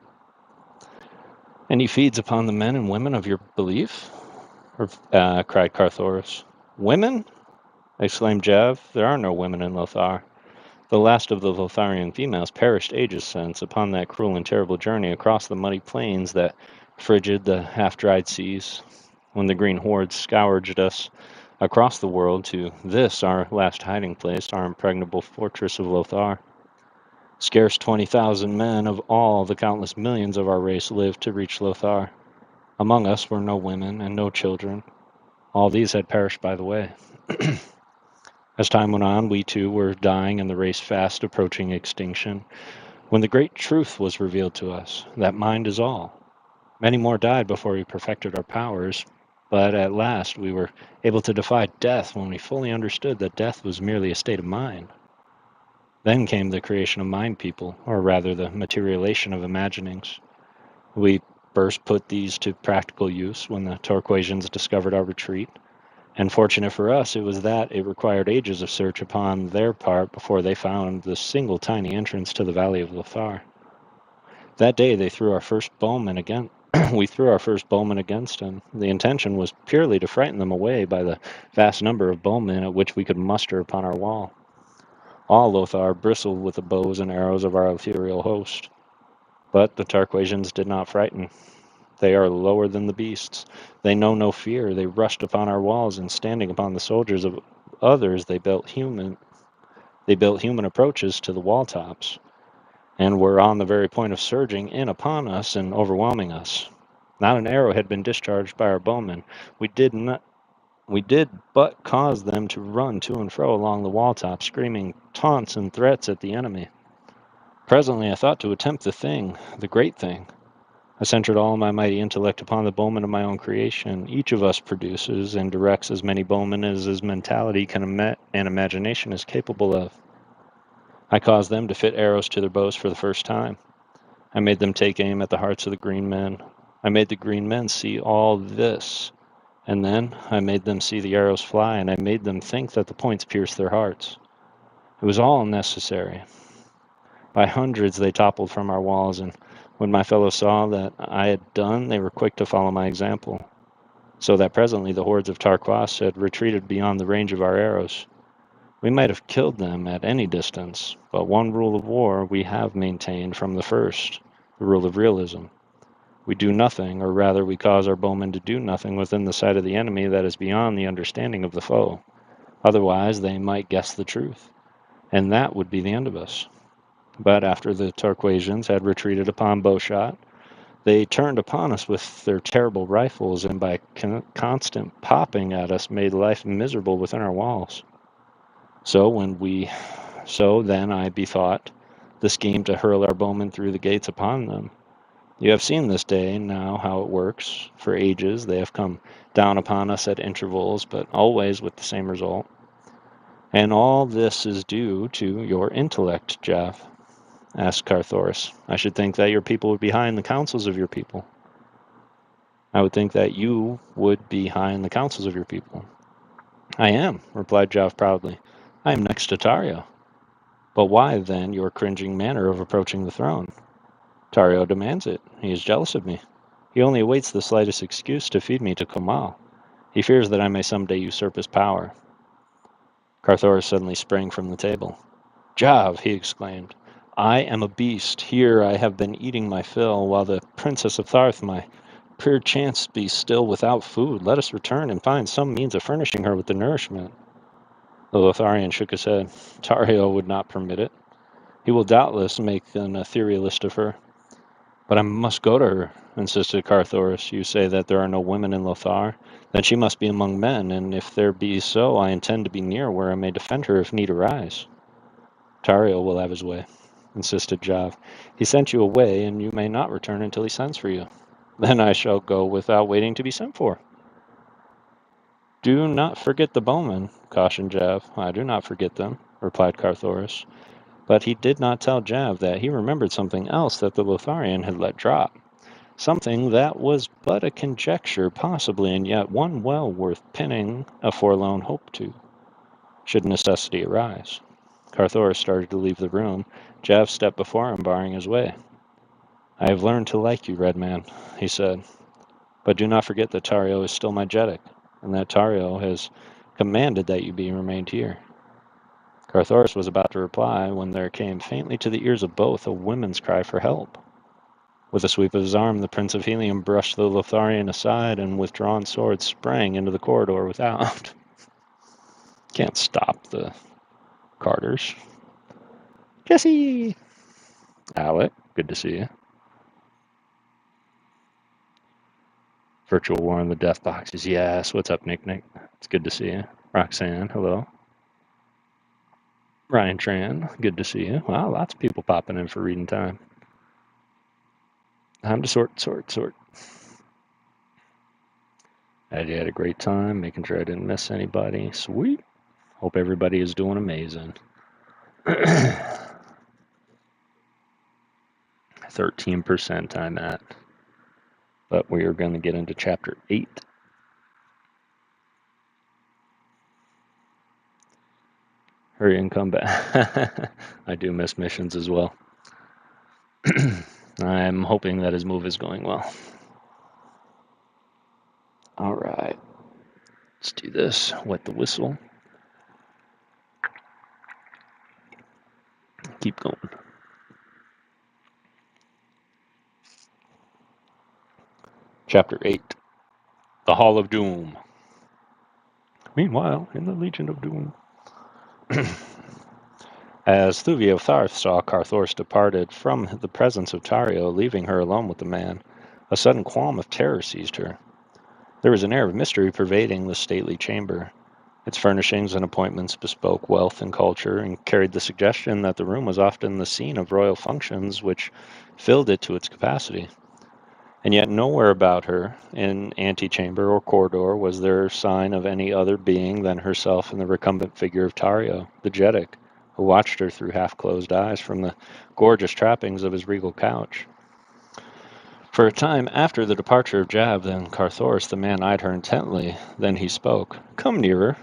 And he feeds upon the men and women of your belief? Cried Carthoris. Women? Exclaimed Jav. There are no women in Lothar. The last of the Lotharian females perished ages since upon that cruel and terrible journey across the muddy plains, that frigid, the half-dried seas, when the green hordes scourged us across the world to this, our last hiding place, our impregnable fortress of Lothar. Scarce 20,000 men of all the countless millions of our race lived to reach Lothar. Among us were no women and no children. All these had perished by the way. As time went on, we too were dying and the race fast approaching extinction, when the great truth was revealed to us, that mind is all. Many more died before we perfected our powers, but at last we were able to defy death when we fully understood that death was merely a state of mind. Then came the creation of mind people, or rather the materialization of imaginings. We first put these to practical use when the Torquasians discovered our retreat, and fortunate for us it was that it required ages of search upon their part before they found the single tiny entrance to the valley of Lothar. That day they threw our first bowmen again. We threw our first bowmen against them. The intention was purely to frighten them away by the vast number of bowmen at which we could muster upon our wall. All Lothar bristled with the bows and arrows of our ethereal host. But the Tarquasians did not frighten. They are lower than the beasts. They know no fear. They rushed upon our walls, and standing upon the soldiers of others, they built human approaches to the wall tops, and were on the very point of surging in upon us and overwhelming us. Not an arrow had been discharged by our bowmen. We did but cause them to run to and fro along the wall top, screaming taunts and threats at the enemy. Presently I thought to attempt the great thing. I centered all my mighty intellect upon the bowmen of my own creation. Each of us produces and directs as many bowmen as his mentality and imagination is capable of. I caused them to fit arrows to their bows for the first time. I made them take aim at the hearts of the green men. I made the green men see all this, and then I made them see the arrows fly, and I made them think that the points pierced their hearts. It was all necessary. By hundreds they toppled from our walls, and when my fellows saw that I had done, they were quick to follow my example, so that presently the hordes of Tarquas had retreated beyond the range of our arrows. We might have killed them at any distance, but one rule of war we have maintained from the first, the rule of realism. We do nothing, or rather we cause our bowmen to do nothing within the sight of the enemy that is beyond the understanding of the foe. Otherwise they might guess the truth, and that would be the end of us. But after the Torquasians had retreated upon bowshot, they turned upon us with their terrible rifles, and by constant popping at us made life miserable within our walls. So then I bethought the scheme to hurl our bowmen through the gates upon them. You have seen this day now how it works. For ages they have come down upon us at intervals, but always with the same result. And all this is due to your intellect, Jav, asked Carthoris. I should think that your people would be high in the councils of your people. I would think that you would be high in the councils of your people. I am, replied Jav proudly. I am next to Tario. But why, then, your cringing manner of approaching the throne? Tario demands it. He is jealous of me. He only awaits the slightest excuse to feed me to Komal. He fears that I may someday usurp his power. Carthoris suddenly sprang from the table. Jav, he exclaimed, I am a beast. Here I have been eating my fill, while the Princess of Tharth, my perchance, be still without food. Let us return and find some means of furnishing her with the nourishment. The Lotharian shook his head. Tario would not permit it. He will doubtless make an etherealist of her. But I must go to her, insisted Carthoris. You say that there are no women in Lothar? Then she must be among men, and if there be so, I intend to be near where I may defend her if need arise. Tario will have his way, insisted Jav. He sent you away, and you may not return until he sends for you. Then I shall go without waiting to be sent for. Do not forget the bowmen, cautioned Jav. I do not forget them, replied Carthoris. But he did not tell Jav that he remembered something else that the Lotharian had let drop. Something that was but a conjecture, possibly, and yet one well worth pinning a forlorn hope to, should necessity arise. Carthoris started to leave the room. Jav stepped before him, barring his way. I have learned to like you, Red Man, he said. But do not forget that Tario is still my Jeddak, and that Tario has commanded that you be remained here." Carthoris was about to reply when there came faintly to the ears of both a woman's cry for help. With a sweep of his arm, the Prince of Helium brushed the Lotharian aside and with drawn sword sprang into the corridor without. Can't stop the Carters. Jesse! Alec, good to see you. Virtual War in the Death Boxes. Yes, what's up, Nick? It's good to see you. Roxanne, hello. Ryan Tran, good to see you. Wow, lots of people popping in for reading time. Time to sort. I had a great time, making sure I didn't miss anybody. Sweet. Hope everybody is doing amazing. 13% I'm at. But we are going to get into chapter 8. Hurry and come back. I do miss missions as well. I'm hoping that his move is going well. All right. Let's do this. Wet the whistle. Keep going. Chapter 8. The Hall of Doom. Meanwhile, in the Legion of Doom. As Thuvia of Tharth saw Carthoris departed from the presence of Tario, leaving her alone with the man, a sudden qualm of terror seized her. There was an air of mystery pervading the stately chamber. Its furnishings and appointments bespoke wealth and culture, and carried the suggestion that the room was often the scene of royal functions which filled it to its capacity. And yet nowhere about her, in antechamber or corridor, was there sign of any other being than herself and the recumbent figure of Tario, the Jeddak, who watched her through half-closed eyes from the gorgeous trappings of his regal couch. For a time after the departure of Jav and Carthoris, the man eyed her intently. Then he spoke. "Come nearer,"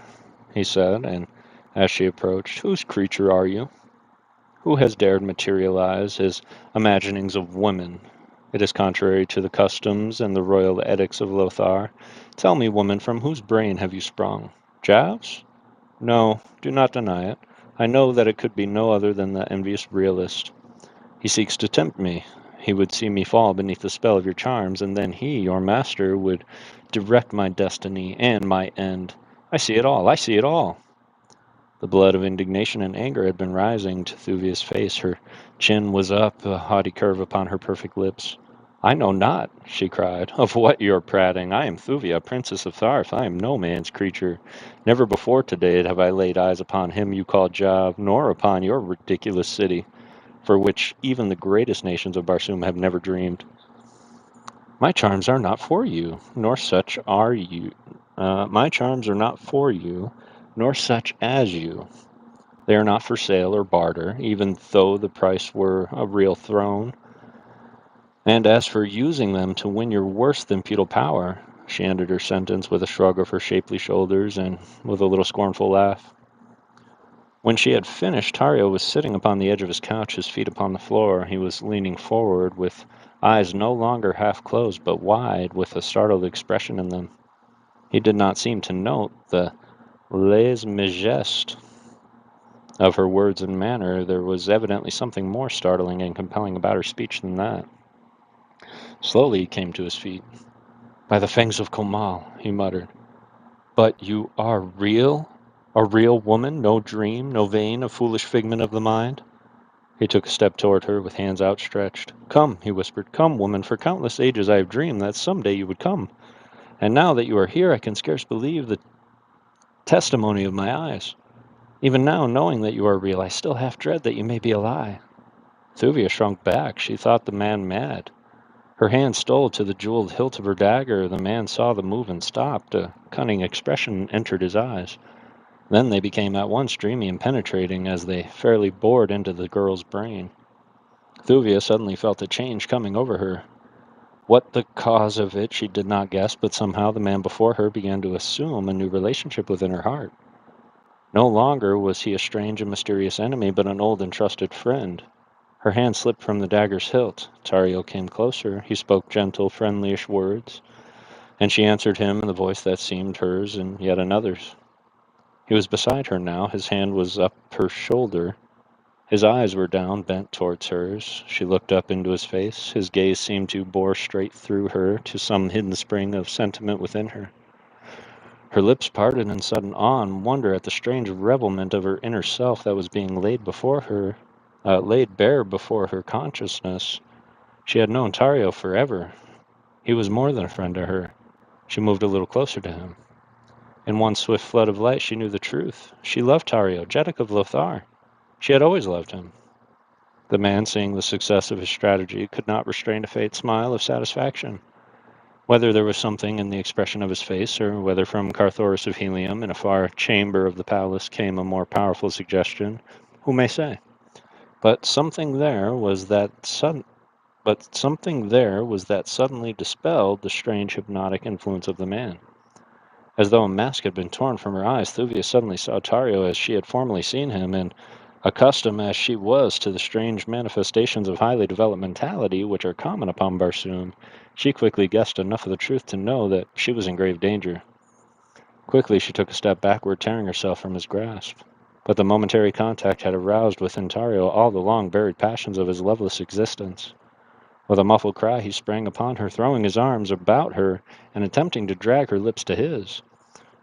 he said, and as she approached, "Whose creature are you? Who has dared materialize his imaginings of women? It is contrary to the customs and the royal edicts of Lothar. Tell me, woman, from whose brain have you sprung? Jav's? No, do not deny it. I know that it could be no other than the envious realist. He seeks to tempt me. He would see me fall beneath the spell of your charms, and then he, your master, would direct my destiny and my end. I see it all. I see it all." The blood of indignation and anger had been rising to Thuvia's face. Her chin was up, a haughty curve upon her perfect lips. "I know not," she cried, "of what you are prating. I am Thuvia, Princess of Tharth. I am no man's creature. Never before today have I laid eyes upon him you call Jav, nor upon your ridiculous city, for which even the greatest nations of Barsoom have never dreamed. My charms are not for you, nor such are you. My charms are not for you, nor such as you. They are not for sale or barter, even though the price were a real throne. And as for using them to win your worse than feudal power," she ended her sentence with a shrug of her shapely shoulders and with a little scornful laugh. When she had finished, Tario was sitting upon the edge of his couch, his feet upon the floor. He was leaning forward, with eyes no longer half closed, but wide, with a startled expression in them. He did not seem to note the lèse-majesté of her words and manner. There was evidently something more startling and compelling about her speech than that. Slowly he came to his feet. "By the fangs of Komal," he muttered. "But you are real? A real woman? No dream, no vain, a foolish figment of the mind?" He took a step toward her with hands outstretched. "Come," he whispered. "Come, woman, for countless ages I have dreamed that some day you would come. And now that you are here, I can scarce believe the testimony of my eyes. Even now, knowing that you are real, I still half dread that you may be a lie." Thuvia shrunk back. She thought the man mad. Her hand stole to the jeweled hilt of her dagger. The man saw the move and stopped. A cunning expression entered his eyes. Then they became at once dreamy and penetrating as they fairly bored into the girl's brain. Thuvia suddenly felt a change coming over her. What the cause of it she did not guess, but somehow the man before her began to assume a new relationship within her heart. No longer was he a strange and mysterious enemy, but an old and trusted friend. Her hand slipped from the dagger's hilt. Tario came closer. He spoke gentle, friendlyish words, and she answered him in the voice that seemed hers and yet another's. He was beside her now. His hand was up her shoulder. His eyes were down, bent towards hers. She looked up into his face. His gaze seemed to bore straight through her to some hidden spring of sentiment within her. Her lips parted in sudden awe and wonder at the strange revealment of her inner self that was being laid bare before her consciousness. She had known Tario forever. He was more than a friend to her. She moved a little closer to him. In one swift flood of light she knew the truth. She loved Tario, Jeddak of Lothar. She had always loved him. The man, seeing the success of his strategy, could not restrain a faint smile of satisfaction. Whether there was something in the expression of his face, or whether from Carthoris of Helium in a far chamber of the palace came a more powerful suggestion, who may say? But something there was that suddenly dispelled the strange hypnotic influence of the man. As though a mask had been torn from her eyes, Thuvia suddenly saw Tario as she had formerly seen him, and accustomed as she was to the strange manifestations of highly developed mentality which are common upon Barsoom, she quickly guessed enough of the truth to know that she was in grave danger. Quickly she took a step backward, tearing herself from his grasp. But the momentary contact had aroused within Tario all the long-buried passions of his loveless existence. With a muffled cry he sprang upon her, throwing his arms about her and attempting to drag her lips to his.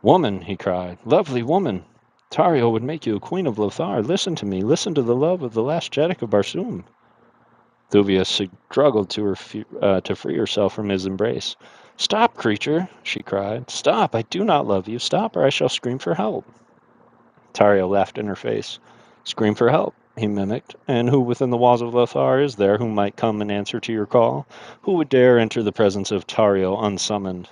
"Woman," he cried, "lovely woman! Tario would make you a queen of Lothar. Listen to me. Listen to the love of the last Jeddak of Barsoom." Thuvia struggled to free herself from his embrace. "Stop, creature!" she cried. "Stop! I do not love you. Stop, or I shall scream for help." Tario laughed in her face. "Scream for help," he mimicked. "And who within the walls of Lothar is there who might come and answer to your call? Who would dare enter the presence of Tario unsummoned?"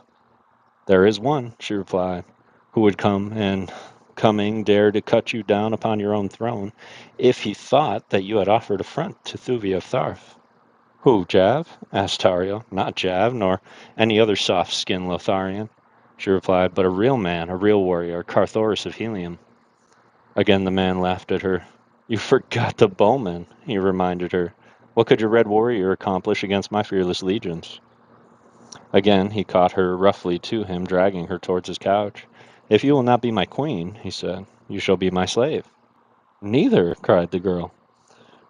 "There is one," she replied, "who would come, and coming dare to cut you down upon your own throne, if he thought that you had offered affront to Thuvia of Tharth." "Who, Jav?" asked Tario. "Not Jav, nor any other soft-skinned Lotharian," she replied, "but a real man, a real warrior, Carthoris of Helium." Again the man laughed at her. "You forgot the bowman," he reminded her. "What could your red warrior accomplish against my fearless legions?" Again he caught her roughly to him, dragging her towards his couch. "If you will not be my queen," he said, "you shall be my slave." "Neither!" cried the girl.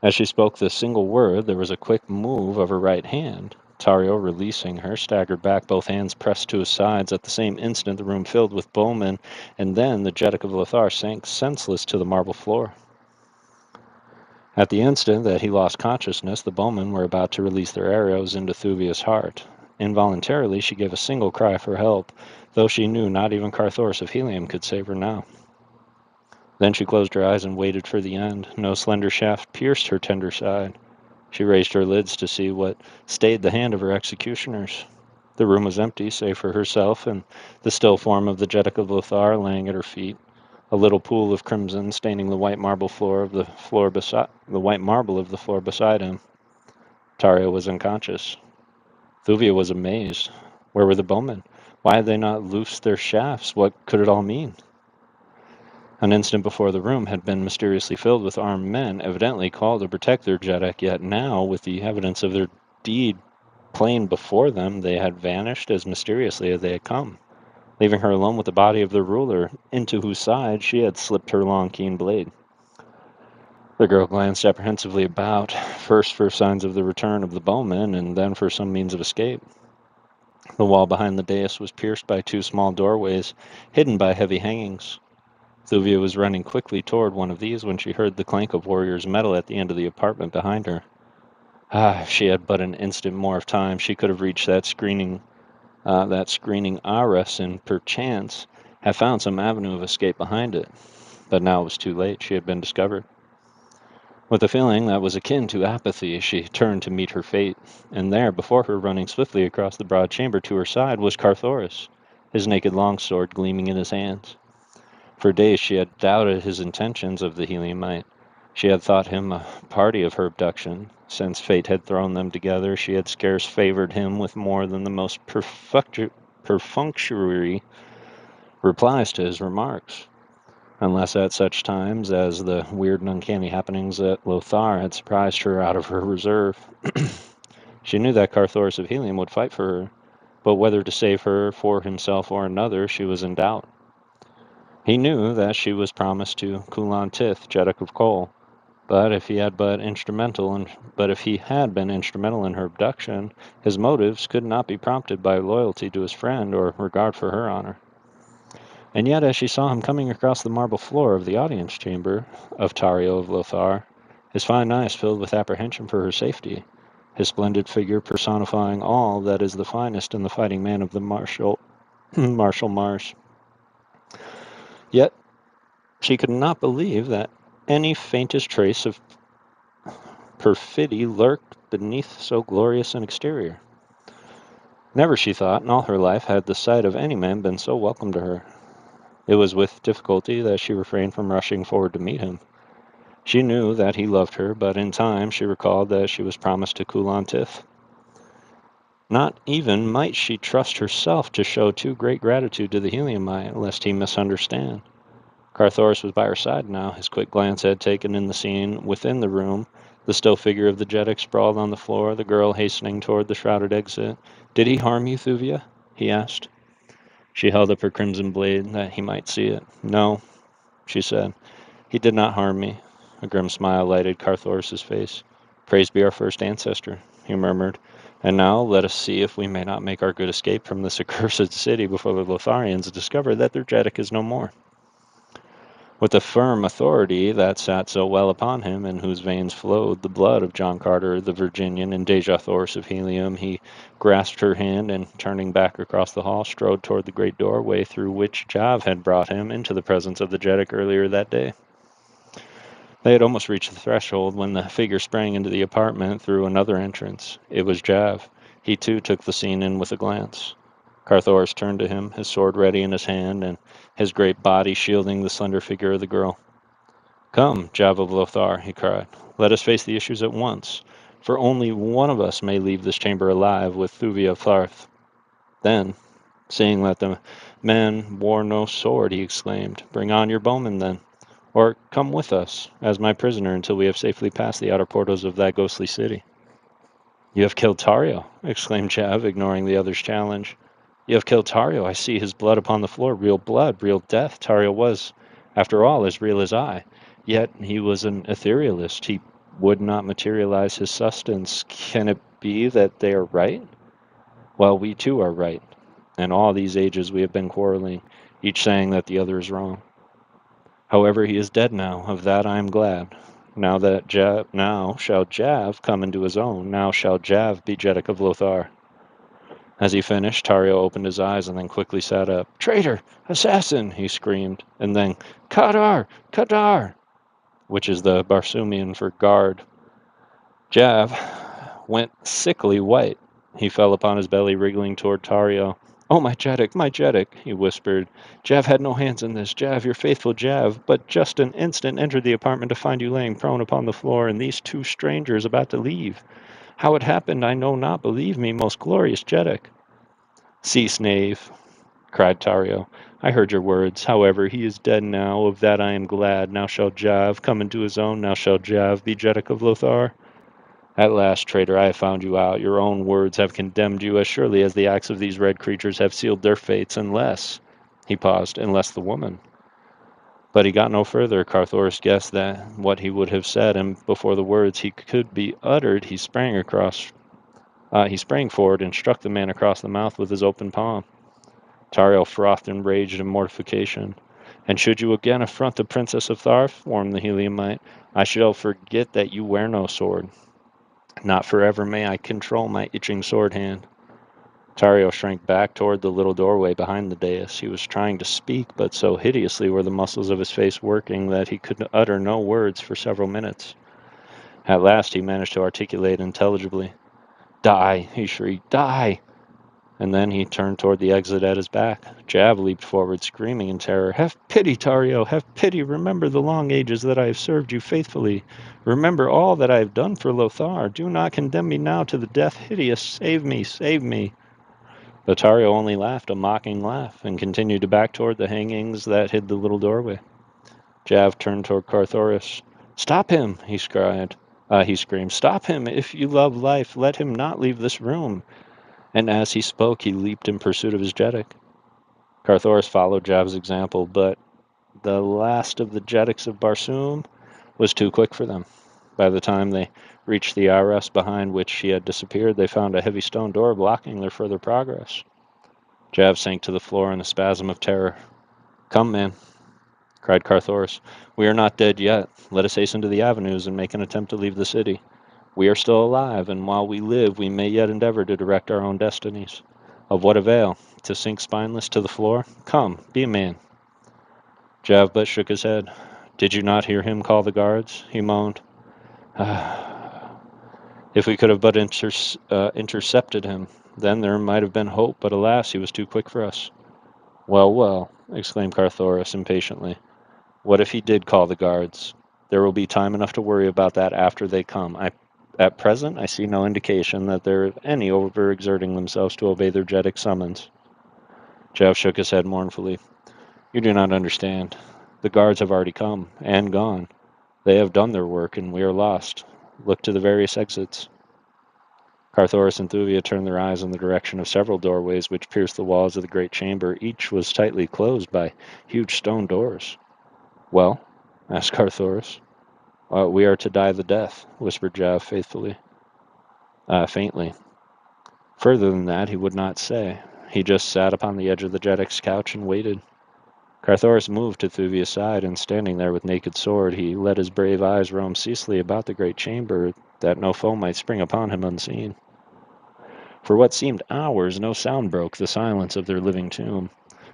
As she spoke this single word, there was a quick move of her right hand. Tario, releasing her, staggered back, both hands pressed to his sides. At the same instant, the room filled with bowmen, and then the Jeddak of Lothar sank senseless to the marble floor. At the instant that he lost consciousness, the bowmen were about to release their arrows into Thuvia's heart. Involuntarily, she gave a single cry for help, though she knew not even Carthoris of Helium could save her now. Then she closed her eyes and waited for the end. No slender shaft pierced her tender side. She raised her lids to see what stayed the hand of her executioners. The room was empty, save for herself and the still form of the Jeddak of Lothar laying at her feet. A little pool of crimson staining the white marble of the floor beside him. Tario was unconscious. Thuvia was amazed. Where were the bowmen? Why had they not loosed their shafts? What could it all mean? An instant before the room had been mysteriously filled with armed men, evidently called to protect their Jeddak, yet now, with the evidence of their deed plain before them, they had vanished as mysteriously as they had come, leaving her alone with the body of their ruler, into whose side she had slipped her long, keen blade. The girl glanced apprehensively about, first for signs of the return of the bowmen, and then for some means of escape. The wall behind the dais was pierced by two small doorways, hidden by heavy hangings. Thuvia was running quickly toward one of these when she heard the clank of warriors' metal at the end of the apartment behind her. If she had but an instant more of time, she could have reached that screening arras and perchance have found some avenue of escape behind it. But now it was too late. She had been discovered. With a feeling that was akin to apathy, she turned to meet her fate, and there, before her, running swiftly across the broad chamber to her side, was Carthoris, his naked longsword gleaming in his hands. For days she had doubted his intentions of the Heliumite. She had thought him a party of her abduction. Since fate had thrown them together, she had scarce favored him with more than the most perfunctory replies to his remarks, unless at such times as the weird and uncanny happenings at Lothar had surprised her out of her reserve. She knew that Carthoris of Helium would fight for her, but whether to save her for himself or another, she was in doubt. He knew that she was promised to Kulan Tith, Jeddak of Kol, but if he had been instrumental in her abduction, his motives could not be prompted by loyalty to his friend or regard for her honor. And yet, as she saw him coming across the marble floor of the audience chamber of Tario of Lothar, his fine eyes filled with apprehension for her safety, his splendid figure personifying all that is the finest in the fighting man of the martial Mars. Yet, she could not believe that any faintest trace of perfidy lurked beneath so glorious an exterior. Never, she thought, in all her life had the sight of any man been so welcome to her. It was with difficulty that she refrained from rushing forward to meet him. She knew that he loved her, but in time she recalled that she was promised to Kulan Tith. Not even might she trust herself to show too great gratitude to the Heliumite, lest he misunderstand. Carthoris was by her side now. His quick glance had taken in the scene within the room. The still figure of the Jeddak sprawled on the floor, the girl hastening toward the shrouded exit. "Did he harm you, Thuvia?" he asked. She held up her crimson blade that he might see it. "No," she said. "He did not harm me." A grim smile lighted Carthoris's face. "Praise be our first ancestor," he murmured. "And now let us see if we may not make our good escape from this accursed city before the Lotharians discover that their Jeddak is no more." With the firm authority that sat so well upon him, in whose veins flowed the blood of John Carter, the Virginian, and Deja Thors of Helium, he grasped her hand and, turning back across the hall, strode toward the great doorway through which Jav had brought him into the presence of the Jeddak earlier that day. They had almost reached the threshold when the figure sprang into the apartment through another entrance. It was Jav. He too took the scene in with a glance. Carthoris turned to him, his sword ready in his hand, and his great body shielding the slender figure of the girl. "Come, Jav of Lothar," he cried. "Let us face the issues at once, for only one of us may leave this chamber alive with Thuvia of Tharth." Then, seeing that the man wore no sword, he exclaimed, "Bring on your bowman, then. Or come with us, as my prisoner, until we have safely passed the outer portals of that ghostly city." "You have killed Tario," exclaimed Jav, ignoring the other's challenge. "You have killed Tario. I see his blood upon the floor. Real blood, real death. Tario was, after all, as real as I. Yet he was an etherealist. He would not materialize his substance. Can it be that they are right? Well, we too are right. And all these ages we have been quarreling, each saying that the other is wrong. However, he is dead now. Of that I am glad. Now shall Jav come into his own. Now shall Jav be Jeddak of Lothar." As he finished, Tario opened his eyes and then quickly sat up. "Traitor! Assassin!" he screamed, and then, "Kadar! Kadar!" which is the Barsumian for guard. Jav went sickly white. He fell upon his belly, wriggling toward Tario. "Oh, my Jeddak," he whispered. "Jav had no hands in this. Jav, your faithful Jav, but just an instant entered the apartment to find you laying prone upon the floor, and these two strangers about to leave. How it happened I know not, believe me, most glorious Jeddak." "Cease, knave," cried Tario. "I heard your words. However, he is dead now. Of that I am glad. Now shall Jav come into his own. Now shall Jav be Jeddak of Lothar. At last, traitor, I have found you out. Your own words have condemned you as surely as the acts of these red creatures have sealed their fates, unless—" He paused, "unless the woman—" But he got no further. Carthoris guessed that what he would have said, and before the words he could be uttered, he sprang forward and struck the man across the mouth with his open palm. Tario frothed in rage and mortification. "And should you again affront the Princess of Tharf," warned the Heliumite, "I shall forget that you wear no sword. Not forever may I control my itching sword hand." Tario shrank back toward the little doorway behind the dais. He was trying to speak, but so hideously were the muscles of his face working that he could utter no words for several minutes. At last he managed to articulate intelligibly. "Die!" he shrieked. "Die!" And then he turned toward the exit at his back. Jav leaped forward, screaming in terror. "Have pity, Tario! Have pity! Remember the long ages that I have served you faithfully. Remember all that I have done for Lothar. Do not condemn me now to the death hideous. Save me! Save me!" But Tario only laughed a mocking laugh, and continued to back toward the hangings that hid the little doorway. Jav turned toward Carthoris. "Stop him!" he screamed. "Stop him! If you love life, let him not leave this room." And as he spoke, he leaped in pursuit of his Jeddak. Carthoris followed Jav's example, but the last of the Jetics of Barsoom was too quick for them. By the time they reached the arras behind which she had disappeared, they found a heavy stone door blocking their further progress. Jav sank to the floor in a spasm of terror. "Come, man," cried Carthoris. "We are not dead yet. Let us hasten to the avenues and make an attempt to leave the city. We are still alive, and while we live, we may yet endeavor to direct our own destinies. Of what avail? To sink spineless to the floor? Come, be a man." Jav but shook his head. "Did you not hear him call the guards?" he moaned. "If we could have but intercepted him, then there might have been hope, but alas, he was too quick for us." "Well, well," exclaimed Carthoris impatiently. "What if he did call the guards? There will be time enough to worry about that after they come. At present, I see no indication that there are any overexerting themselves to obey their Jetic summons." Jav shook his head mournfully. "You do not understand. The guards have already come, and gone. They have done their work, and we are lost. Look to the various exits." Carthoris and Thuvia turned their eyes in the direction of several doorways which pierced the walls of the great chamber. Each was tightly closed by huge stone doors. "Well?" asked Carthoris. "We are to die the death," whispered Jav faintly. Further than that he would not say. He just sat upon the edge of the Jetic's couch and waited. Carthoris moved to Thuvia's side, and standing there with naked sword, he let his brave eyes roam ceaselessly about the great chamber, that no foe might spring upon him unseen. For what seemed hours, no sound broke the silence of their living tomb.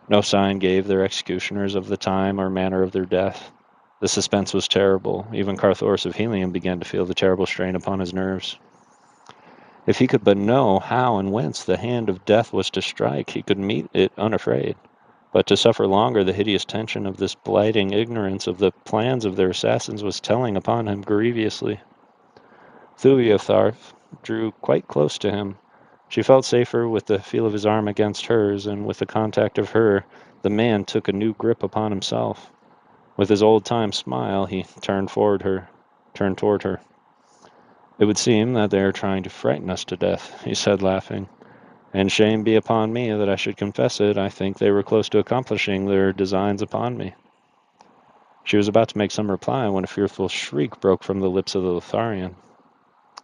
No sign gave their executioners of the time or manner of their death. The suspense was terrible. Even Carthoris of Helium began to feel the terrible strain upon his nerves. If he could but know how and whence the hand of death was to strike, he could meet it unafraid. But to suffer longer the hideous tension of this blighting ignorance of the plans of their assassins was telling upon him grievously. Thuvia Tharf drew quite close to him. She felt safer with the feel of his arm against hers, and with the contact of her, the man took a new grip upon himself. With his old-time smile, he turned toward her. "It would seem that they are trying to frighten us to death," he said, laughing. "And shame be upon me that I should confess it. I think they were close to accomplishing their designs upon me." She was about to make some reply when a fearful shriek broke from the lips of the Lotharian.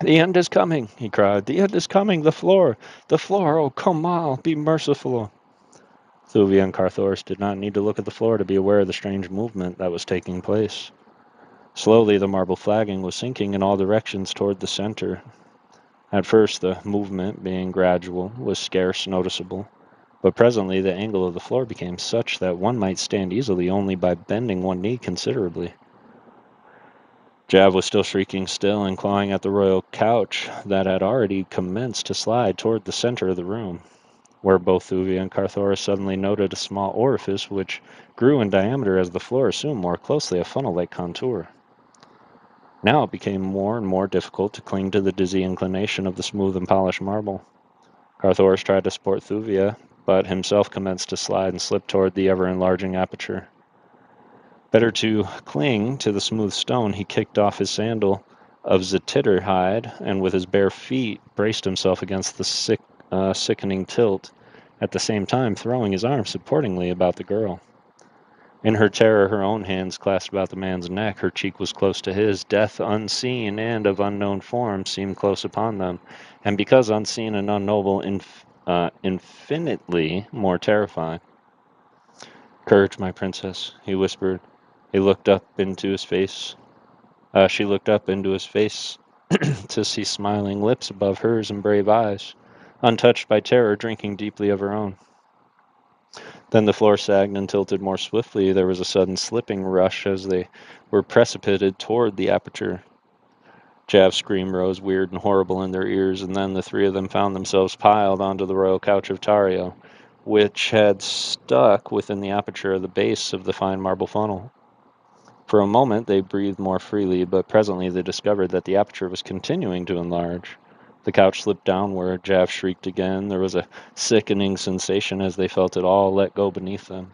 "The end is coming," he cried. "The end is coming! The floor! The floor! Oh, Komal, be merciful!" Thuvia and Carthoris did not need to look at the floor to be aware of the strange movement that was taking place. Slowly the marble flagging was sinking in all directions toward the center. At first the movement, being gradual, was scarce noticeable, but presently the angle of the floor became such that one might stand easily only by bending one knee considerably. Jav was still shrieking still and clawing at the royal couch that had already commenced to slide toward the center of the room, where both Thuvia and Carthoris suddenly noted a small orifice which grew in diameter as the floor assumed more closely a funnel-like contour. Now it became more and more difficult to cling to the dizzy inclination of the smooth and polished marble. Carthoris tried to support Thuvia, but himself commenced to slide and slip toward the ever-enlarging aperture. Better to cling to the smooth stone, he kicked off his sandal of zetitter hide, and with his bare feet braced himself against the sickening tilt, at the same time throwing his arms supportingly about the girl. In her terror, her own hands clasped about the man's neck. Her cheek was close to his. Death, unseen and of unknown form, seemed close upon them, and because unseen and unknowable, infinitely more terrifying. "Courage, my princess," he whispered. He looked up into his face. She looked up into his face to see smiling lips above hers and brave eyes, untouched by terror, drinking deeply of her own. Then the floor sagged and tilted more swiftly. There was a sudden slipping rush as they were precipitated toward the aperture. Jav's scream rose weird and horrible in their ears, and then the three of them found themselves piled onto the royal couch of Tario, which had stuck within the aperture of the base of the fine marble funnel. For a moment they breathed more freely, but presently they discovered that the aperture was continuing to enlarge. The couch slipped downward. Jav shrieked again. There was a sickening sensation as they felt it all let go beneath them,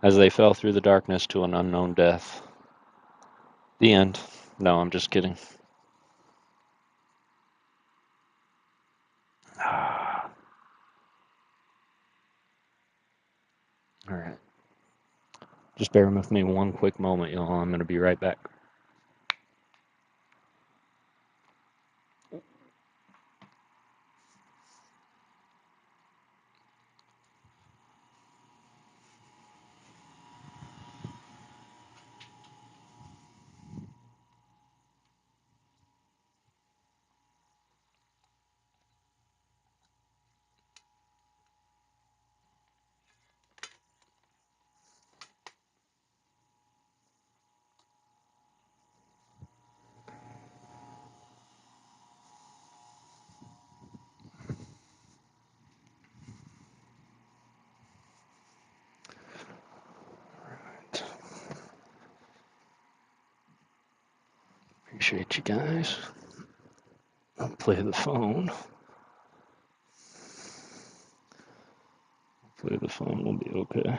as they fell through the darkness to an unknown death. The end. No, I'm just kidding. All right. Just bear with me one quick moment, y'all. I'm going to be right back. Appreciate you guys. I'll play the phone. Hopefully the phone will be okay.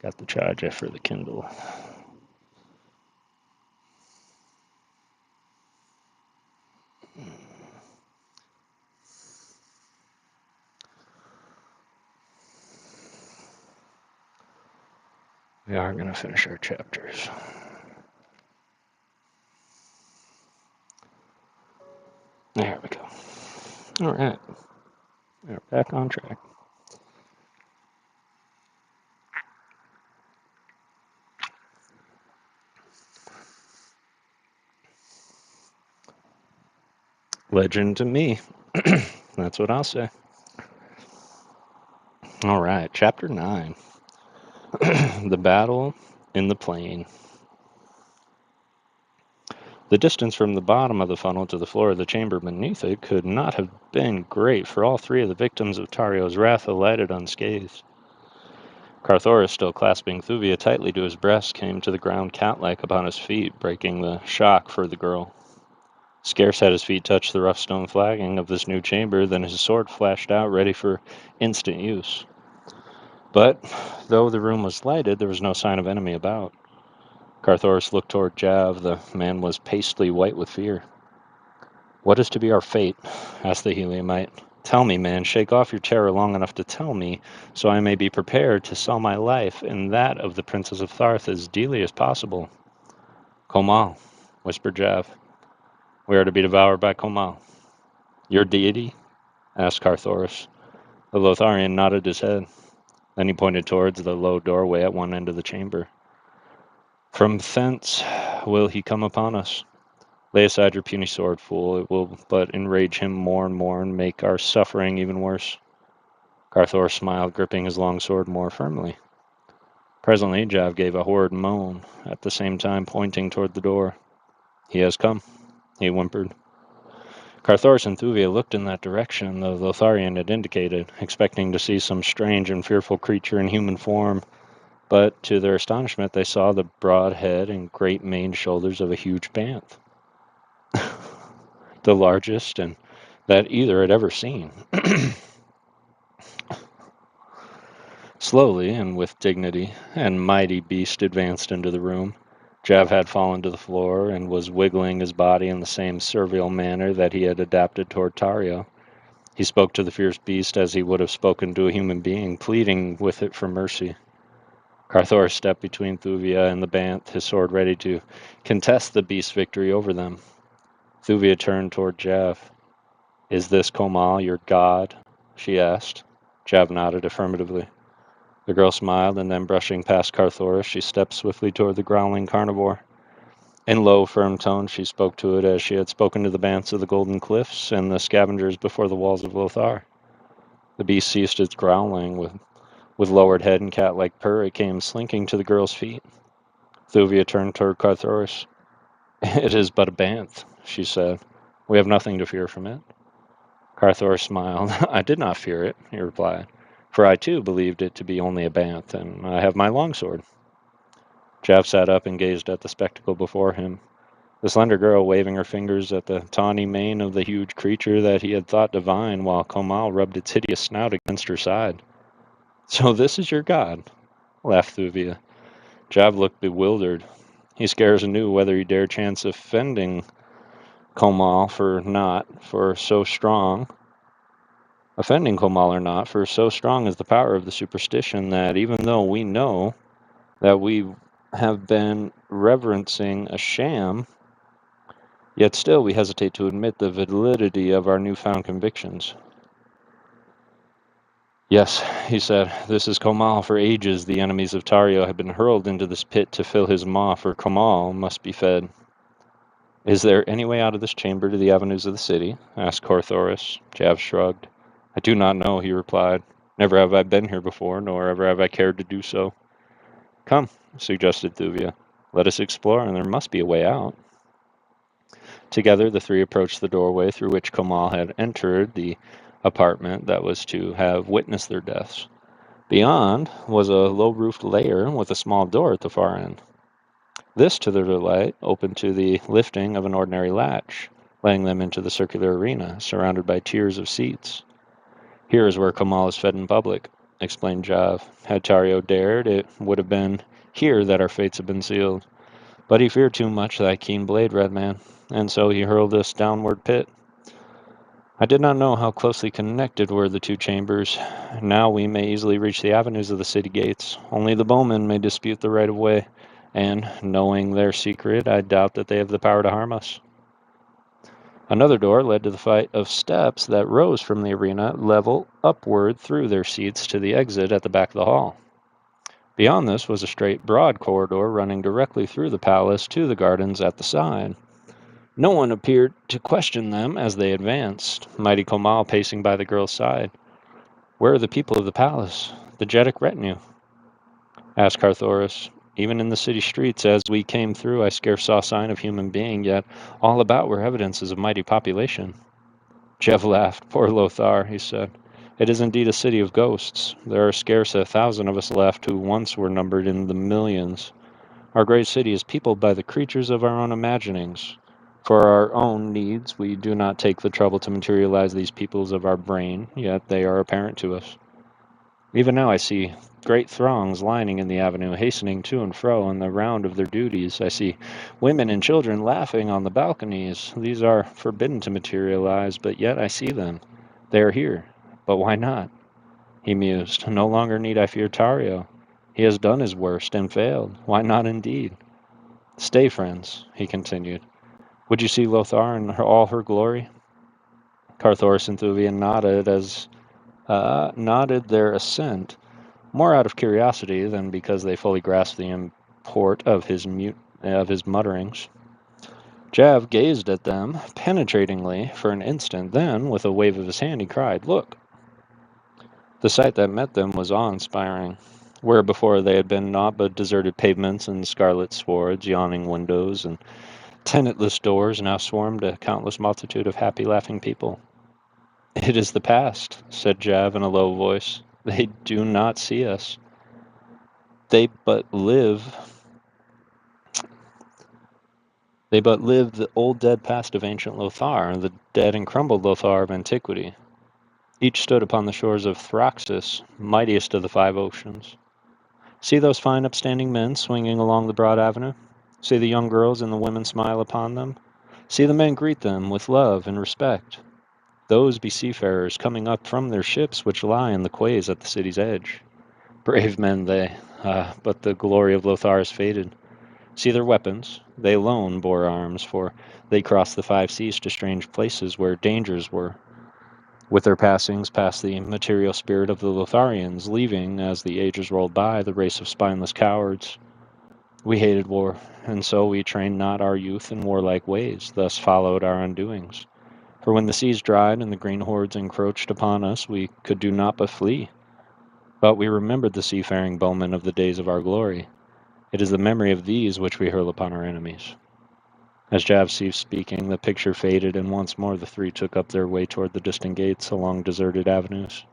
Got the charger for the Kindle. We are going to finish our chapters. There we go. All right. We're back on track. Legend to me. That's what I'll say. All right. Chapter 9. The Battle in the Plain. The distance from the bottom of the funnel to the floor of the chamber beneath it could not have been great, for all three of the victims of Tario's wrath alighted unscathed. Carthoris, still clasping Thuvia tightly to his breast, came to the ground cat-like upon his feet, breaking the shock for the girl. Scarce had his feet touched the rough stone flagging of this new chamber than his sword flashed out, ready for instant use. But, though the room was lighted, there was no sign of enemy about. Carthoris looked toward Jav. The man was pastely white with fear. "What is to be our fate?" asked the Heliumite. "Tell me, man, shake off your terror long enough to tell me, so I may be prepared to sell my life and that of the Princess of Tharth as dearly as possible." "Komal," whispered Jav. "We are to be devoured by Komal." "Your deity?" asked Carthoris. The Lotharian nodded his head. Then he pointed towards the low doorway at one end of the chamber. "From thence will he come upon us. Lay aside your puny sword, fool. It will but enrage him more and make our suffering even worse." Carthor smiled, gripping his long sword more firmly. Presently, Jav gave a horrid moan, at the same time pointing toward the door. "He has come," he whimpered. Carthoris and Thuvia looked in that direction the Lotharian had indicated, expecting to see some strange and fearful creature in human form, but to their astonishment they saw the broad head and great maned shoulders of a huge banth. The largest and that either had ever seen. Slowly and with dignity, and mighty beast advanced into the room. Jav had fallen to the floor and was wiggling his body in the same servile manner that he had adapted toward Tario. He spoke to the fierce beast as he would have spoken to a human being, pleading with it for mercy. Carthor stepped between Thuvia and the Banth, his sword ready to contest the beast's victory over them. Thuvia turned toward Jav. "Is this Komal, your god?" she asked. Jav nodded affirmatively. The girl smiled, and then brushing past Carthoris, she stepped swiftly toward the growling carnivore. In low, firm tones, she spoke to it as she had spoken to the banths of the Golden Cliffs and the scavengers before the walls of Lothar. The beast ceased its growling. With lowered head and cat-like purr, it came slinking to the girl's feet. Thuvia turned toward Carthoris. "It is but a banth," she said. "We have nothing to fear from it." Carthoris smiled. "I did not fear it," he replied, "for I too believed it to be only a banth, and I have my longsword." Jav sat up and gazed at the spectacle before him. The slender girl waving her fingers at the tawny mane of the huge creature that he had thought divine, while Komal rubbed its hideous snout against her side. "So this is your god?" laughed Thuvia. Jav looked bewildered. He scarce knew whether he dared chance offending Komal for so strong offending Komal or not, for so strong is the power of the superstition that even though we know that we have been reverencing a sham, yet still we hesitate to admit the validity of our newfound convictions. Yes, he said, this is Komal. For ages the enemies of Tario have been hurled into this pit to fill his maw, for Komal must be fed. Is there any way out of this chamber to the avenues of the city? Asked Carthoris. Jav shrugged. I do not know, he replied. Never have I been here before, nor ever have I cared to do so. Come, suggested Thuvia. Let us explore, and there must be a way out. Together the three approached the doorway through which Komal had entered the apartment that was to have witnessed their deaths. Beyond was a low-roofed lair with a small door at the far end. This, to their delight, opened to the lifting of an ordinary latch, letting them into the circular arena, surrounded by tiers of seats. Here is where Komal is fed in public, explained Jav. Had Tario dared, it would have been here that our fates had been sealed. But he feared too much thy keen blade, red man, and so he hurled us downward pit. I did not know how closely connected were the two chambers. Now we may easily reach the avenues of the city gates. Only the bowmen may dispute the right of way, and, knowing their secret, I doubt that they have the power to harm us. Another door led to the flight of steps that rose from the arena level upward through their seats to the exit at the back of the hall. Beyond this was a straight, broad corridor running directly through the palace to the gardens at the side. No one appeared to question them as they advanced, mighty Komal pacing by the girl's side. Where are the people of the palace, the Jetic retinue? Asked Carthoris. Even in the city streets, as we came through, I scarce saw sign of human being, yet all about were evidences of mighty population. Jev laughed. Poor Lothar, he said. It is indeed a city of ghosts. There are scarce 1,000 of us left who once were numbered in the millions. Our great city is peopled by the creatures of our own imaginings. For our own needs, we do not take the trouble to materialize these peoples of our brain, yet they are apparent to us. Even now I see great throngs lining in the avenue, hastening to and fro in the round of their duties. I see women and children laughing on the balconies. These are forbidden to materialize, but yet I see them. They are here. But why not? He mused. No longer need I fear Tario. He has done his worst and failed. Why not indeed? Stay, friends, he continued. Would you see Lothar in all her glory? Carthoris and Thuvia nodded their assent, more out of curiosity than because they fully grasped the import of his mutterings. Jav gazed at them penetratingly for an instant, then, with a wave of his hand, he cried, Look! The sight that met them was awe-inspiring. Where before they had been naught but deserted pavements and scarlet swords, yawning windows, and tenantless doors, now swarmed a countless multitude of happy, laughing people. It is the past, said Jav in a low voice. They do not see us. They but live the old dead past of ancient Lothar, the dead and crumbled Lothar of antiquity. Each stood upon the shores of Thraxis, mightiest of the 5 oceans. See those fine upstanding men swinging along the broad avenue? See the young girls and the women smile upon them? See the men greet them with love and respect? Those be seafarers coming up from their ships which lie in the quays at the city's edge. Brave men they, but the glory of Lothar is faded. See their weapons. They alone bore arms, for they crossed the 5 seas to strange places where dangers were. With their passings passed the material spirit of the Lotharians, leaving, as the ages rolled by, the race of spineless cowards. We hated war, and so we trained not our youth in warlike ways, thus followed our undoings. For when the seas dried and the green hordes encroached upon us, we could do naught but flee. But we remembered the seafaring bowmen of the days of our glory. It is the memory of these which we hurl upon our enemies. As Jav ceased speaking, the picture faded, and once more the 3 took up their way toward the distant gates along deserted avenues.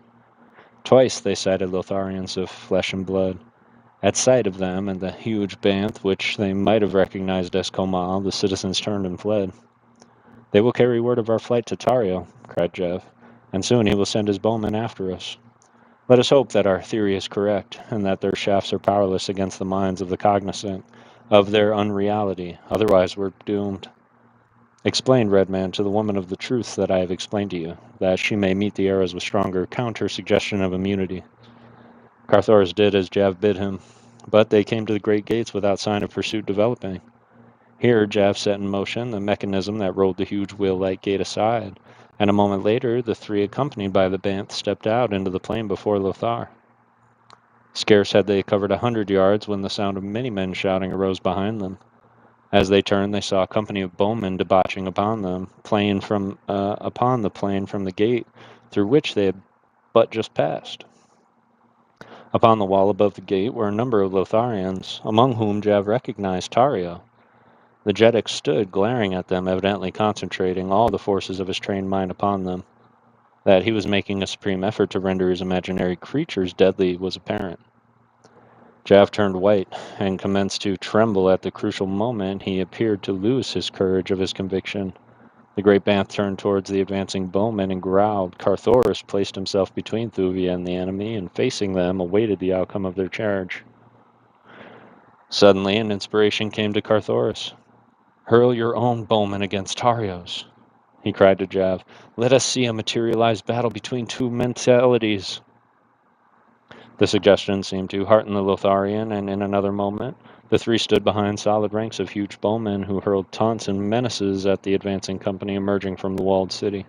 Twice they sighted Lotharians of flesh and blood. At sight of them and the huge band which they might have recognized as Komal, the citizens turned and fled. They will carry word of our flight to Tario, cried Jev, and soon he will send his bowmen after us. Let us hope that our theory is correct, and that their shafts are powerless against the minds of the cognizant of their unreality. Otherwise we're doomed. Explain, Red Man, to the woman of the truth that I have explained to you, that she may meet the arrows with stronger counter-suggestion of immunity. Carthoris did as Jav bid him, but they came to the great gates without sign of pursuit developing. Here, Jav set in motion the mechanism that rolled the huge wheel-like gate aside, and a moment later the three accompanied by the Banth stepped out into the plain before Lothar. Scarce had they covered 100 yards when the sound of many men shouting arose behind them. As they turned, they saw a company of bowmen debauching upon them, upon the plain from the gate through which they had but just passed. Upon the wall above the gate were a number of Lotharians, among whom Jav recognized Tario. The Jetic stood glaring at them, evidently concentrating all the forces of his trained mind upon them. That he was making a supreme effort to render his imaginary creatures deadly was apparent. Jav turned white and commenced to tremble at the crucial moment he appeared to lose his courage of his conviction. The great Banth turned towards the advancing bowmen and growled. Carthoris placed himself between Thuvia and the enemy, and facing them, awaited the outcome of their charge. Suddenly, an inspiration came to Carthoris. "Hurl your own bowmen against Tario's," he cried to Jav. "Let us see a materialized battle between two mentalities." The suggestion seemed to hearten the Lotharian, and in another moment the three stood behind solid ranks of huge bowmen who hurled taunts and menaces at the advancing company emerging from the walled city.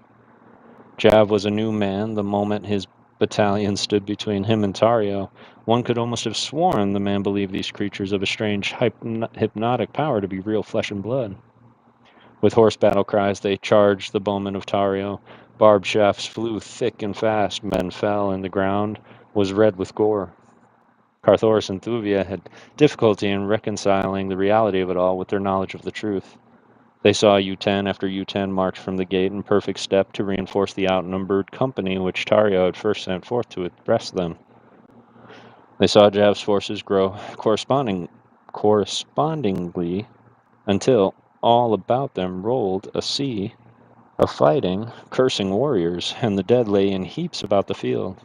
Jav was a new man the moment his battalion stood between him and Tario. One could almost have sworn the man believed these creatures of a strange hypnotic power to be real flesh and blood. With hoarse battle cries they charged the bowmen of Tario. Barbed shafts flew thick and fast. Men fell, and the ground was red with gore. Carthoris and Thuvia had difficulty in reconciling the reality of it all with their knowledge of the truth. They saw U-10 after U-10 march from the gate in perfect step to reinforce the outnumbered company which Tario had first sent forth to arrest them. They saw Jav's forces grow correspondingly until all about them rolled a sea of fighting, cursing warriors, and the dead lay in heaps about the field.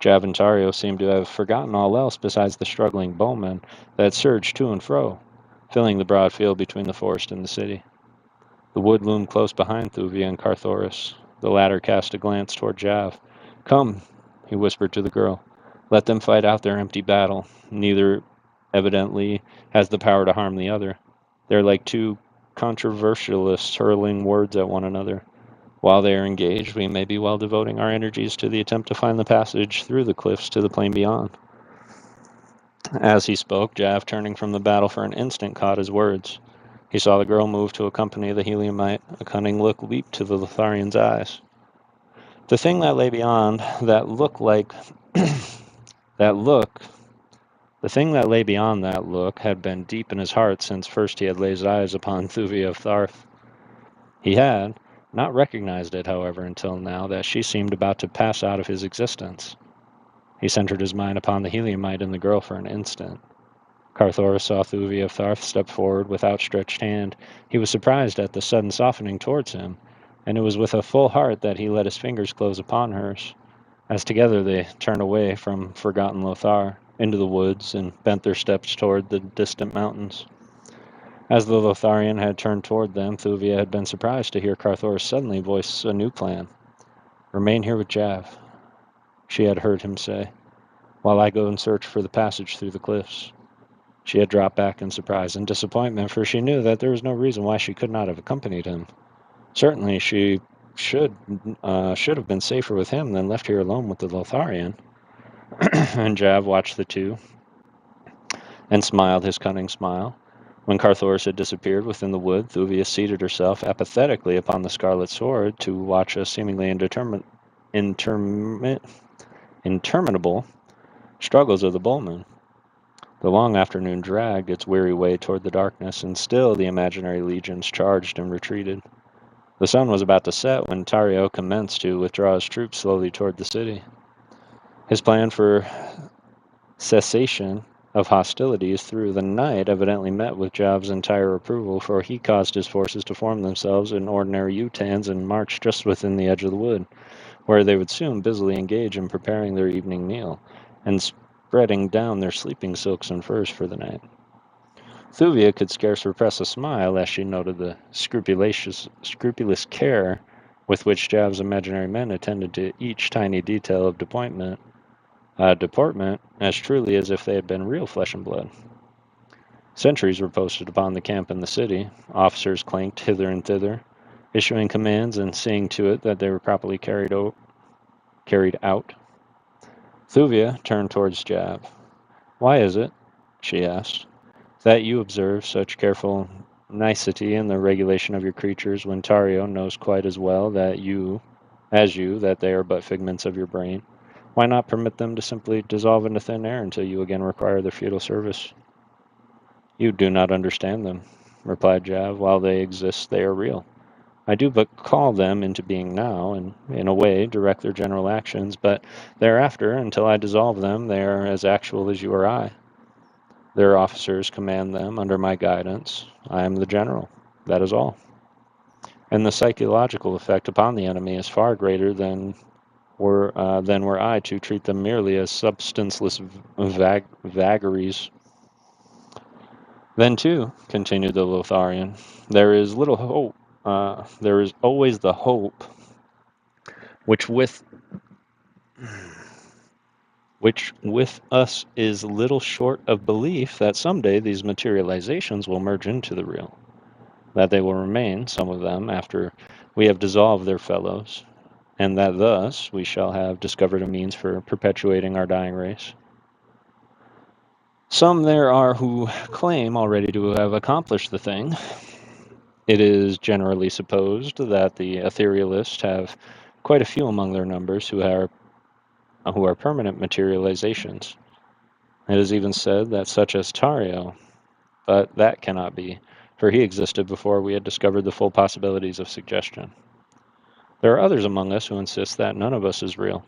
Jav and Tario seemed to have forgotten all else besides the struggling bowmen that surged to and fro, filling the broad field between the forest and the city. The wood loomed close behind Thuvia and Carthoris. The latter cast a glance toward Jav. "Come," he whispered to the girl. "Let them fight out their empty battle. Neither, evidently, has the power to harm the other. They're like two controversialists hurling words at one another. While they are engaged, we may be well devoting our energies to the attempt to find the passage through the cliffs to the plain beyond." As he spoke, Jav, turning from the battle for an instant, caught his words. He saw the girl move to accompany the Heliumite. A cunning look leaped to the Lotharian's eyes. The thing that lay beyond that look the thing that lay beyond that look had been deep in his heart since first he had laid his eyes upon Thuvia of Tharth. He had not recognized it, however, until now that she seemed about to pass out of his existence. He centered his mind upon the Heliumite and the girl for an instant. Carthoris saw Thuvia of Tharth step forward with outstretched hand. He was surprised at the sudden softening towards him, and it was with a full heart that he let his fingers close upon hers, as together they turned away from forgotten Lothar, into the woods, and bent their steps toward the distant mountains. As the Lotharian had turned toward them, Thuvia had been surprised to hear Carthoris suddenly voice a new plan. "Remain here with Jav," she had heard him say, "while I go and search for the passage through the cliffs." She had dropped back in surprise and disappointment, for she knew that there was no reason why she could not have accompanied him. Certainly she should have been safer with him than left here alone with the Lotharian. And Jav watched the two and smiled his cunning smile. When Carthoris had disappeared within the wood, Thuvia seated herself apathetically upon the scarlet sword to watch a seemingly interminable struggles of the bowmen. The long afternoon dragged its weary way toward the darkness, and still the imaginary legions charged and retreated. The sun was about to set when Tario commenced to withdraw his troops slowly toward the city. His plan for cessation of hostilities through the night evidently met with Jav's entire approval, for he caused his forces to form themselves in ordinary U-tans and march just within the edge of the wood, where they would soon busily engage in preparing their evening meal, and spreading down their sleeping silks and furs for the night. Thuvia could scarce repress a smile as she noted the scrupulous care with which Jav's imaginary men attended to each tiny detail of deportment as truly as if they had been real flesh and blood. Sentries were posted upon the camp in the city. Officers clanked hither and thither, issuing commands and seeing to it that they were properly carried out. Thuvia turned towards Jav. "Why is it," she asked, "that you observe such careful nicety in the regulation of your creatures when Tario knows quite as well that that they are but figments of your brain? Why not permit them to simply dissolve into thin air until you again require their feudal service?" "You do not understand them," replied Jav. "While they exist, they are real. I do but call them into being now, and, in a way, direct their general actions, but thereafter, until I dissolve them, they are as actual as you or I. Their officers command them under my guidance. I am the general. That is all. And the psychological effect upon the enemy is far greater than were I to treat them merely as substanceless vagaries. Then, too," continued the Lotharian, "there is little hope. There is always the hope which with us is little short of belief that someday these materializations will merge into the real, that they will remain, some of them, after we have dissolved their fellows, and that thus we shall have discovered a means for perpetuating our dying race. Some there are who claim already to have accomplished the thing. It is generally supposed that the etherealists have quite a few among their numbers who are permanent materializations. It is even said that such as Tario, but that cannot be, for he existed before we had discovered the full possibilities of suggestion. There are others among us who insist that none of us is real,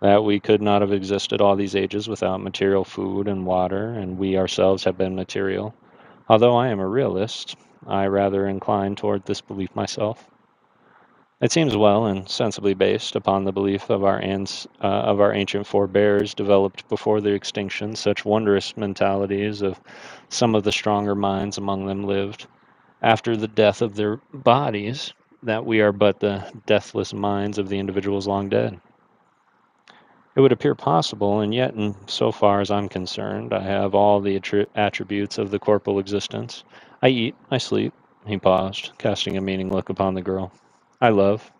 that we could not have existed all these ages without material food and water, and we ourselves have been material. Although I am a realist, I rather incline toward this belief myself. It seems well and sensibly based upon the belief of our ancient forebears developed before their extinction. Such wondrous mentalities of some of the stronger minds among them lived after the death of their bodies, that we are but the deathless minds of the individuals long dead. It would appear possible, and yet, in so far as I'm concerned, I have all the attributes of the corporal existence. I eat, I sleep." He paused, casting a meaning look upon the girl. "I love."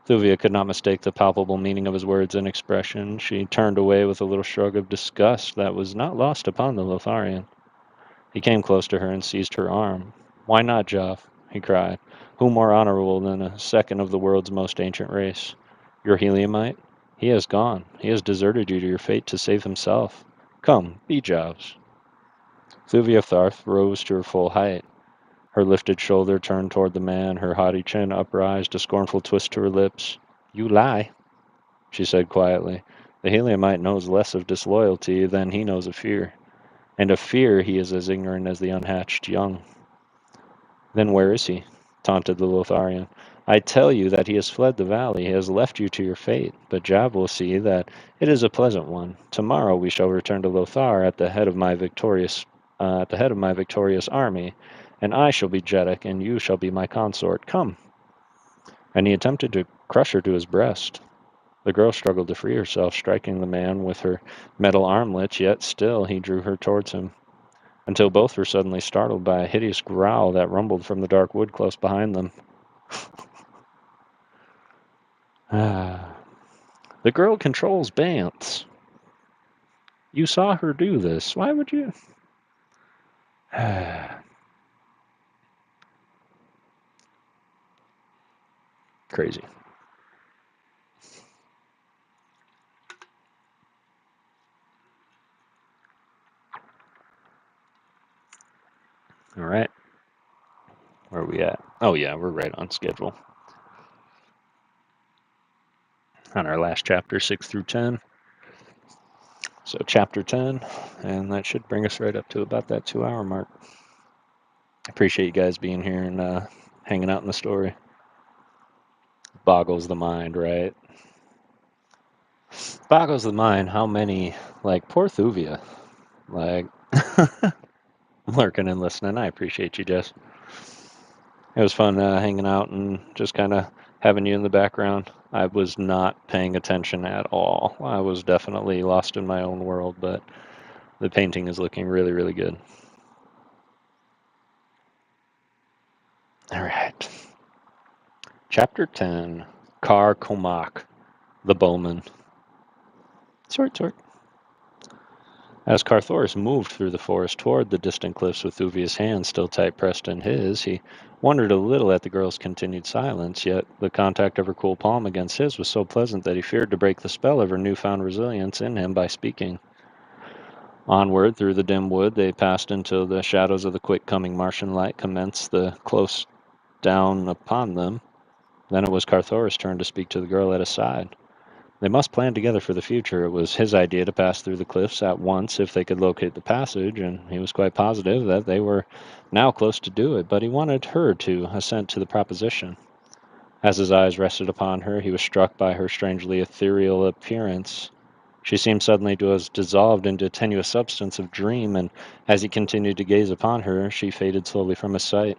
Thuvia could not mistake the palpable meaning of his words and expression. She turned away with a little shrug of disgust that was not lost upon the Lotharian. He came close to her and seized her arm. "Why not, Joff?" he cried. "Who more honorable than a second of the world's most ancient race? Your Heliumite? He has gone. He has deserted you to your fate to save himself. Come, be Jobs." Thuvia Tharth rose to her full height. Her lifted shoulder turned toward the man, her haughty chin upraised, a scornful twist to her lips. "You lie," she said quietly. "The Heliumite knows less of disloyalty than he knows of fear, and of fear he is as ignorant as the unhatched young." "Then where is he?" taunted the Lotharian. "I tell you that he has fled the valley. He has left you to your fate, but Jab will see that it is a pleasant one. Tomorrow we shall return to Lothar at the head of my victorious army, and I shall be Jeddak, and you shall be my consort. Come." And he attempted to crush her to his breast. The girl struggled to free herself, striking the man with her metal armlets, yet still he drew her towards him, until both were suddenly startled by a hideous growl that rumbled from the dark wood close behind them. The girl controls Bantz. You saw her do this. Why would you? Crazy. All right. Where are we at? Oh, yeah, we're right on schedule. On our last chapter, 6 through 10. So, chapter 10, and that should bring us right up to about that 2-hour mark. I appreciate you guys being here and hanging out in the story. Boggles the mind, right? Boggles the mind how many, like, poor Thuvia. Like, lurking and listening. I appreciate you, Jess. It was fun hanging out and just kind of having you in the background. I was not paying attention at all. I was definitely lost in my own world, but the painting is looking really, really good. All right. Chapter 10, Kar Komak, the Bowman. Sort. As Carthoris moved through the forest toward the distant cliffs with Thuvia's hand still tight pressed in his, he wondered a little at the girl's continued silence, yet the contact of her cool palm against his was so pleasant that he feared to break the spell of her newfound resilience in him by speaking. Onward through the dim wood they passed until the shadows of the quick-coming Martian light commenced the close down upon them. Then it was Carthoris' turn to speak to the girl at his side. They must plan together for the future. It was his idea to pass through the cliffs at once if they could locate the passage, and he was quite positive that they were now close to do it, but he wanted her to assent to the proposition. As his eyes rested upon her, he was struck by her strangely ethereal appearance. She seemed suddenly to have dissolved into a tenuous substance of dream, and as he continued to gaze upon her, she faded slowly from his sight.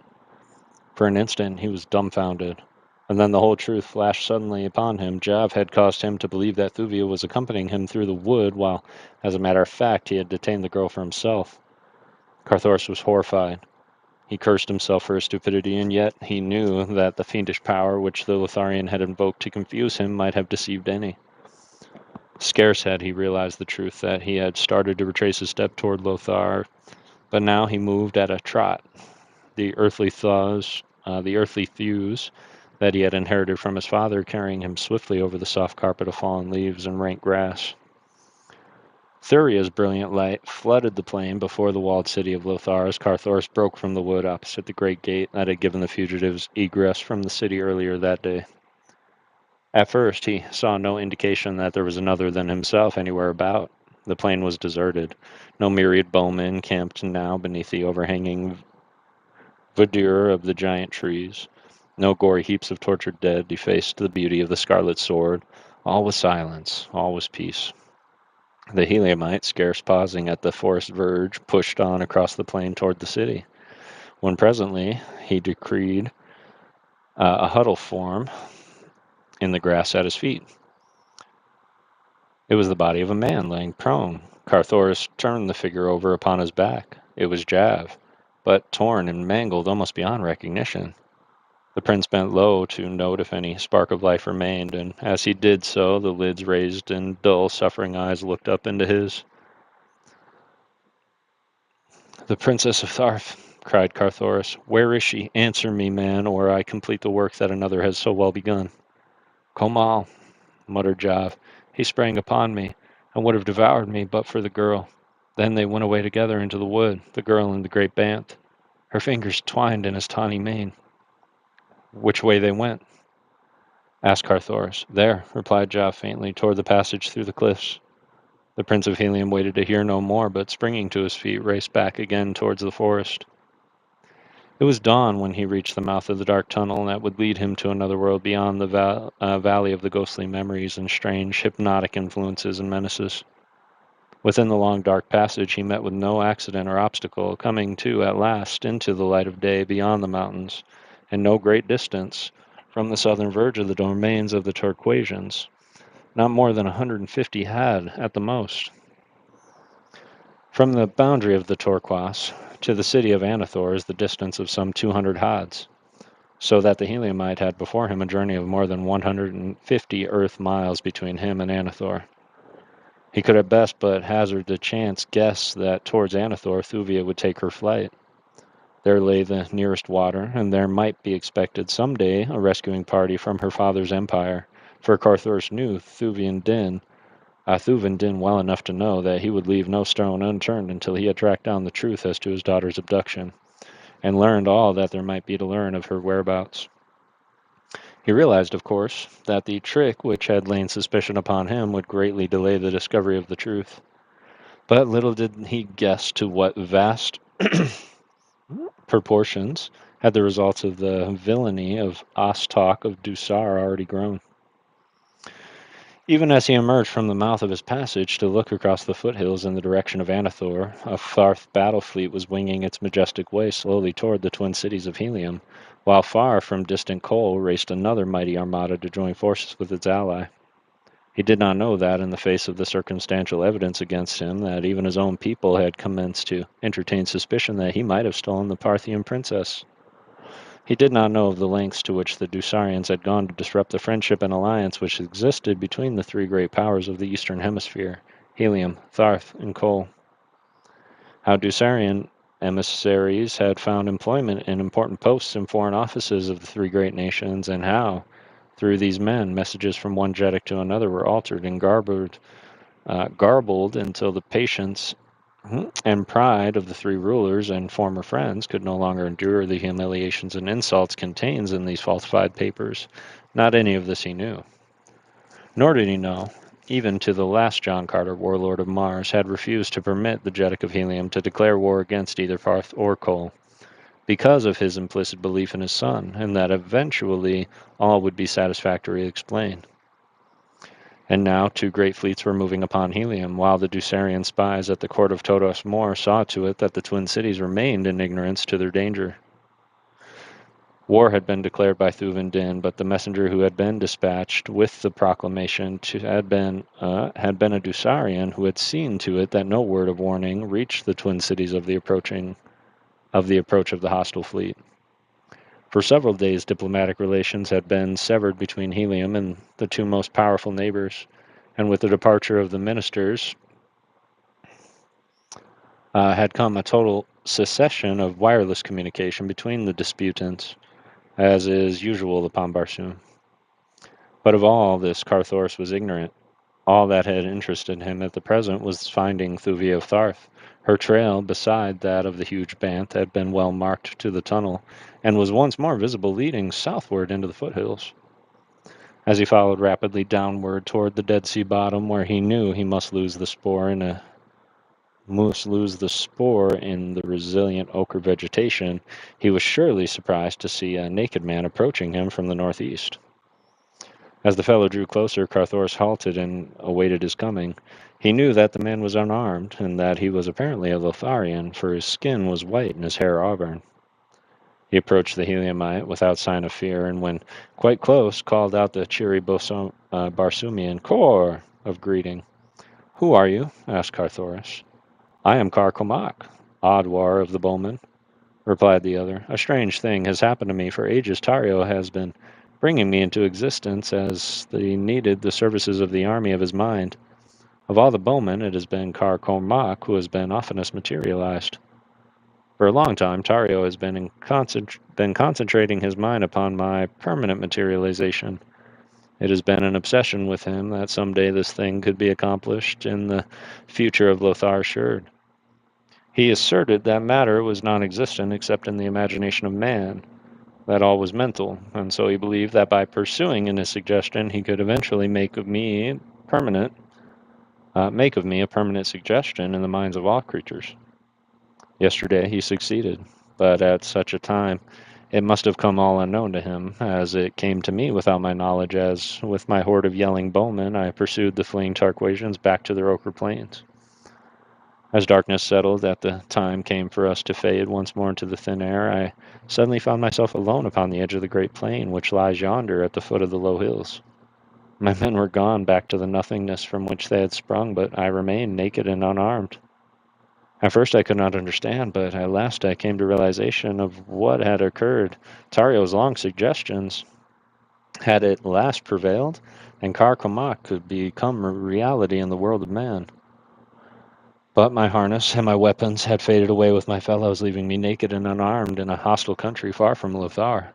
For an instant he was dumbfounded, and then the whole truth flashed suddenly upon him. Jav had caused him to believe that Thuvia was accompanying him through the wood, while, as a matter of fact, he had detained the girl for himself. Carthoris was horrified. He cursed himself for his stupidity, and yet he knew that the fiendish power which the Lotharian had invoked to confuse him might have deceived any. Scarce had he realized the truth that he had started to retrace his step toward Lothar, but now he moved at a trot. The earthly thews that he had inherited from his father, carrying him swiftly over the soft carpet of fallen leaves and rank grass. Thuvia's brilliant light flooded the plain before the walled city of Lothar as Carthoris broke from the wood opposite the great gate that had given the fugitives egress from the city earlier that day. At first he saw no indication that there was another than himself anywhere about. The plain was deserted. No myriad bowmen camped now beneath the overhanging verdure of the giant trees. No gory heaps of tortured dead defaced the beauty of the scarlet sword. All was silence, all was peace. The Heliumite, scarce pausing at the forest verge, pushed on across the plain toward the city, when presently he descried a huddled form in the grass at his feet. It was the body of a man lying prone. Carthoris turned the figure over upon his back. It was Jav, but torn and mangled almost beyond recognition. The prince bent low to note if any spark of life remained, and as he did so, the lids raised and dull, suffering eyes looked up into his. "The Princess of Tharth," cried Carthoris. "Where is she? Answer me, man, or I complete the work that another has so well begun." "Komal," muttered Jav. "He sprang upon me, and would have devoured me but for the girl. Then they went away together into the wood, the girl and the great Banth, her fingers twined in his tawny mane." "Which way they went?" asked Carthoris. "There," replied Jav faintly, "toward the passage through the cliffs." The Prince of Helium waited to hear no more, but springing to his feet, raced back again towards the forest. It was dawn when he reached the mouth of the dark tunnel that would lead him to another world beyond the valley of the ghostly memories and strange, hypnotic influences and menaces. Within the long, dark passage he met with no accident or obstacle, coming to at last into the light of day beyond the mountains, and no great distance from the southern verge of the domains of the Turquasians. Not more than 150 had, at the most. From the boundary of the Torquas to the city of Anathor is the distance of some 200 haads, so that the Heliumite had before him a journey of more than 150 earth miles between him and Anathor. He could at best but hazard a chance guess that towards Anathor Thuvia would take her flight. There lay the nearest water, and there might be expected some day a rescuing party from her father's empire, for Carthoris knew Thuvin Din well enough to know that he would leave no stone unturned until he had tracked down the truth as to his daughter's abduction, and learned all that there might be to learn of her whereabouts. He realized, of course, that the trick which had lain suspicion upon him would greatly delay the discovery of the truth. But little did he guess to what vast proportions had the results of the villainy of Ostok of Dusar already grown. Even as he emerged from the mouth of his passage to look across the foothills in the direction of Anathor, a Tharth battle fleet was winging its majestic way slowly toward the twin cities of Helium, while far from distant Kol raced another mighty armada to join forces with its ally. He did not know that, in the face of the circumstantial evidence against him, that even his own people had commenced to entertain suspicion that he might have stolen the Parthian princess. He did not know of the lengths to which the Dusarians had gone to disrupt the friendship and alliance which existed between the three great powers of the Eastern Hemisphere, Helium, Tharth, and Kol. How Dusarian emissaries had found employment in important posts in foreign offices of the three great nations, and how, through these men, messages from one Jeddak to another were altered and garbled until the patience and pride of the three rulers and former friends could no longer endure the humiliations and insults contained in these falsified papers. Not any of this he knew. Nor did he know, even to the last John Carter, warlord of Mars, had refused to permit the Jeddak of Helium to declare war against either Tharth or Kol, because of his implicit belief in his son, and that eventually all would be satisfactorily explained. And now two great fleets were moving upon Helium, while the Dusarian spies at the court of Todos Mor saw to it that the twin cities remained in ignorance to their danger. War had been declared by Thuvin Din, but the messenger who had been dispatched with the proclamation had been a Dusarian who had seen to it that no word of warning reached the twin cities of the approach of the hostile fleet. For several days, diplomatic relations had been severed between Helium and the two most powerful neighbors, and with the departure of the ministers had come a total cessation of wireless communication between the disputants, as is usual upon Barsoom. But of all this Carthoris was ignorant. All that had interested him at the present was finding Thuvia of Tharth. Her trail, beside that of the huge band, had been well marked to the tunnel, and was once more visible leading southward into the foothills. As he followed rapidly downward toward the Dead Sea bottom, where he knew he must lose the spore in the resilient ochre vegetation, he was surely surprised to see a naked man approaching him from the northeast. As the fellow drew closer, Carthoris halted and awaited his coming. He knew that the man was unarmed, and that he was apparently a Lotharian, for his skin was white and his hair auburn. He approached the Heliumite without sign of fear, and when quite close, called out the cheery Barsumian "Kor" of greeting. "Who are you?" asked Carthoris. "I am Kar Komak, Adwar of the Bowmen," replied the other. "A strange thing has happened to me. For ages Tario has been bringing me into existence as he needed the services of the army of his mind. Of all the bowmen, it has been Kar Komak who has been oftenest materialized. For a long time, Tario has been concentrating his mind upon my permanent materialization. It has been an obsession with him that someday this thing could be accomplished and the future of Lothar assured. He asserted that matter was non-existent except in the imagination of man, that all was mental, and so he believed that by pursuing in his suggestion he could eventually make of me a permanent suggestion in the minds of all creatures. Yesterday he succeeded, but at such a time it must have come all unknown to him, as it came to me without my knowledge, as, with my horde of yelling bowmen, I pursued the fleeing Tarquasians back to their ochre plains. As darkness settled, at the time came for us to fade once more into the thin air, I suddenly found myself alone upon the edge of the great plain which lies yonder at the foot of the low hills. My men were gone back to the nothingness from which they had sprung, but I remained naked and unarmed. At first I could not understand, but at last I came to realization of what had occurred. Tario's long suggestions had at last prevailed, and Kar Komak could become a reality in the world of man. But my harness and my weapons had faded away with my fellows, leaving me naked and unarmed in a hostile country far from Lothar.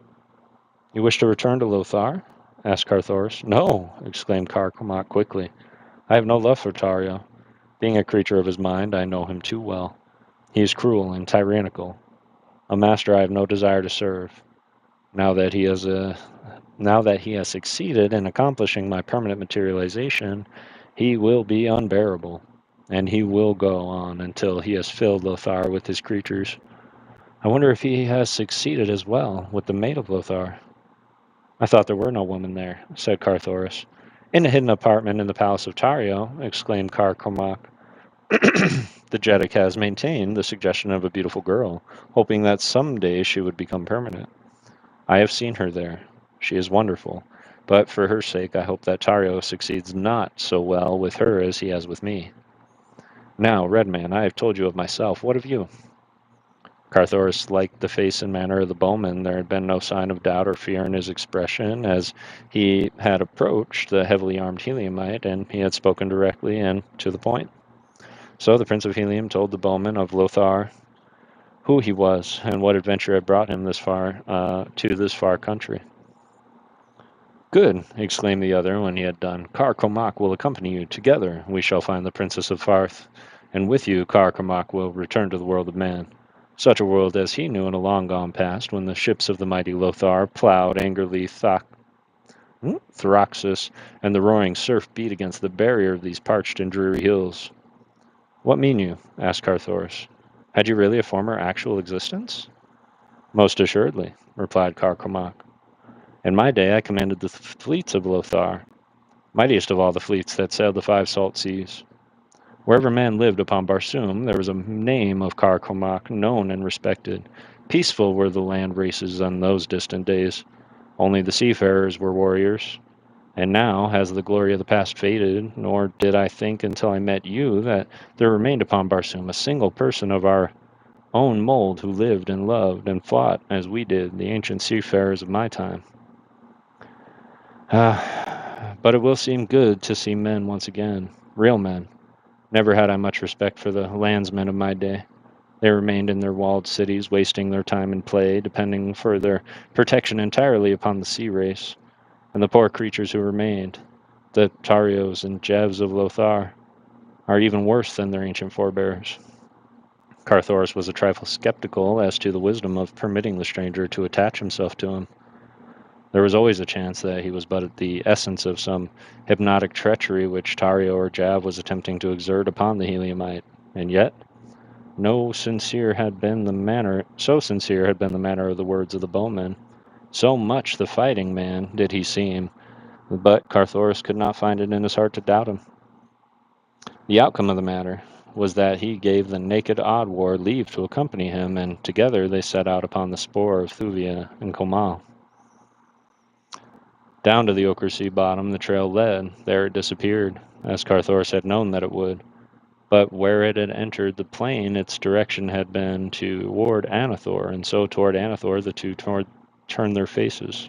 "You wish to return to Lothar?" asked Carthoris. "No," exclaimed Kar Komak quickly. "I have no love for Tario. Being a creature of his mind, I know him too well. He is cruel and tyrannical, a master I have no desire to serve. Now that he has succeeded in accomplishing my permanent materialization, he will be unbearable, and he will go on until he has filled Lothar with his creatures. I wonder if he has succeeded as well with the Maid of Lothar." "I thought there were no women there," said Carthoris. In a hidden apartment in the palace of Tario, exclaimed Kar Kormak, the Jeddak has maintained the suggestion of a beautiful girl, hoping that someday she would become permanent. I have seen her there. She is wonderful, but for her sake I hope that Tario succeeds not so well with her as he has with me. Now, Redman, I have told you of myself. What of you? Carthoris liked the face and manner of the bowman. There had been no sign of doubt or fear in his expression as he had approached the heavily armed Heliumite, and he had spoken directly and to the point. So the Prince of Helium told the bowman of Lothar who he was and what adventure had brought him to this far country. Good, exclaimed the other when he had done. Kar Kormak will accompany you. Together we shall find the Princess of Farth, and with you Kar Kormak will return to the world of man. Such a world as he knew in a long gone past, when the ships of the mighty Lothar plowed angrily Thraxus, and the roaring surf beat against the barrier of these parched and dreary hills. What mean you? Asked Carthoris. Had you really a former actual existence? Most assuredly, replied Kar Kormak. In my day I commanded the fleets of Lothar, mightiest of all the fleets that sailed the 5 salt seas. Wherever man lived upon Barsoom, there was a name of Kar Kormak known and respected. Peaceful were the land races on those distant days. Only the seafarers were warriors. And now has the glory of the past faded, nor did I think until I met you that there remained upon Barsoom a single person of our own mold who lived and loved and fought as we did, the ancient seafarers of my time. But it will seem good to see men once again, real men. Never had I much respect for the landsmen of my day. They remained in their walled cities, wasting their time in play, depending for their protection entirely upon the sea race. And the poor creatures who remained, the Tarios and Jevs of Lothar, are even worse than their ancient forebears. Carthoris was a trifle skeptical as to the wisdom of permitting the stranger to attach himself to him. There was always a chance that he was but the essence of some hypnotic treachery which Tario or Jav was attempting to exert upon the Heliumite, and yet so sincere had been the manner of the words of the bowman, so much the fighting man did he seem, but Carthoris could not find it in his heart to doubt him. The outcome of the matter was that he gave the naked Oddwar leave to accompany him, and together they set out upon the spoor of Thuvia and Komal. Down to the Ochre Sea bottom the trail led. There it disappeared, as Carthoris had known that it would. But where it had entered the plain, its direction had been toward Anathor, and so toward Anathor the two turned their faces.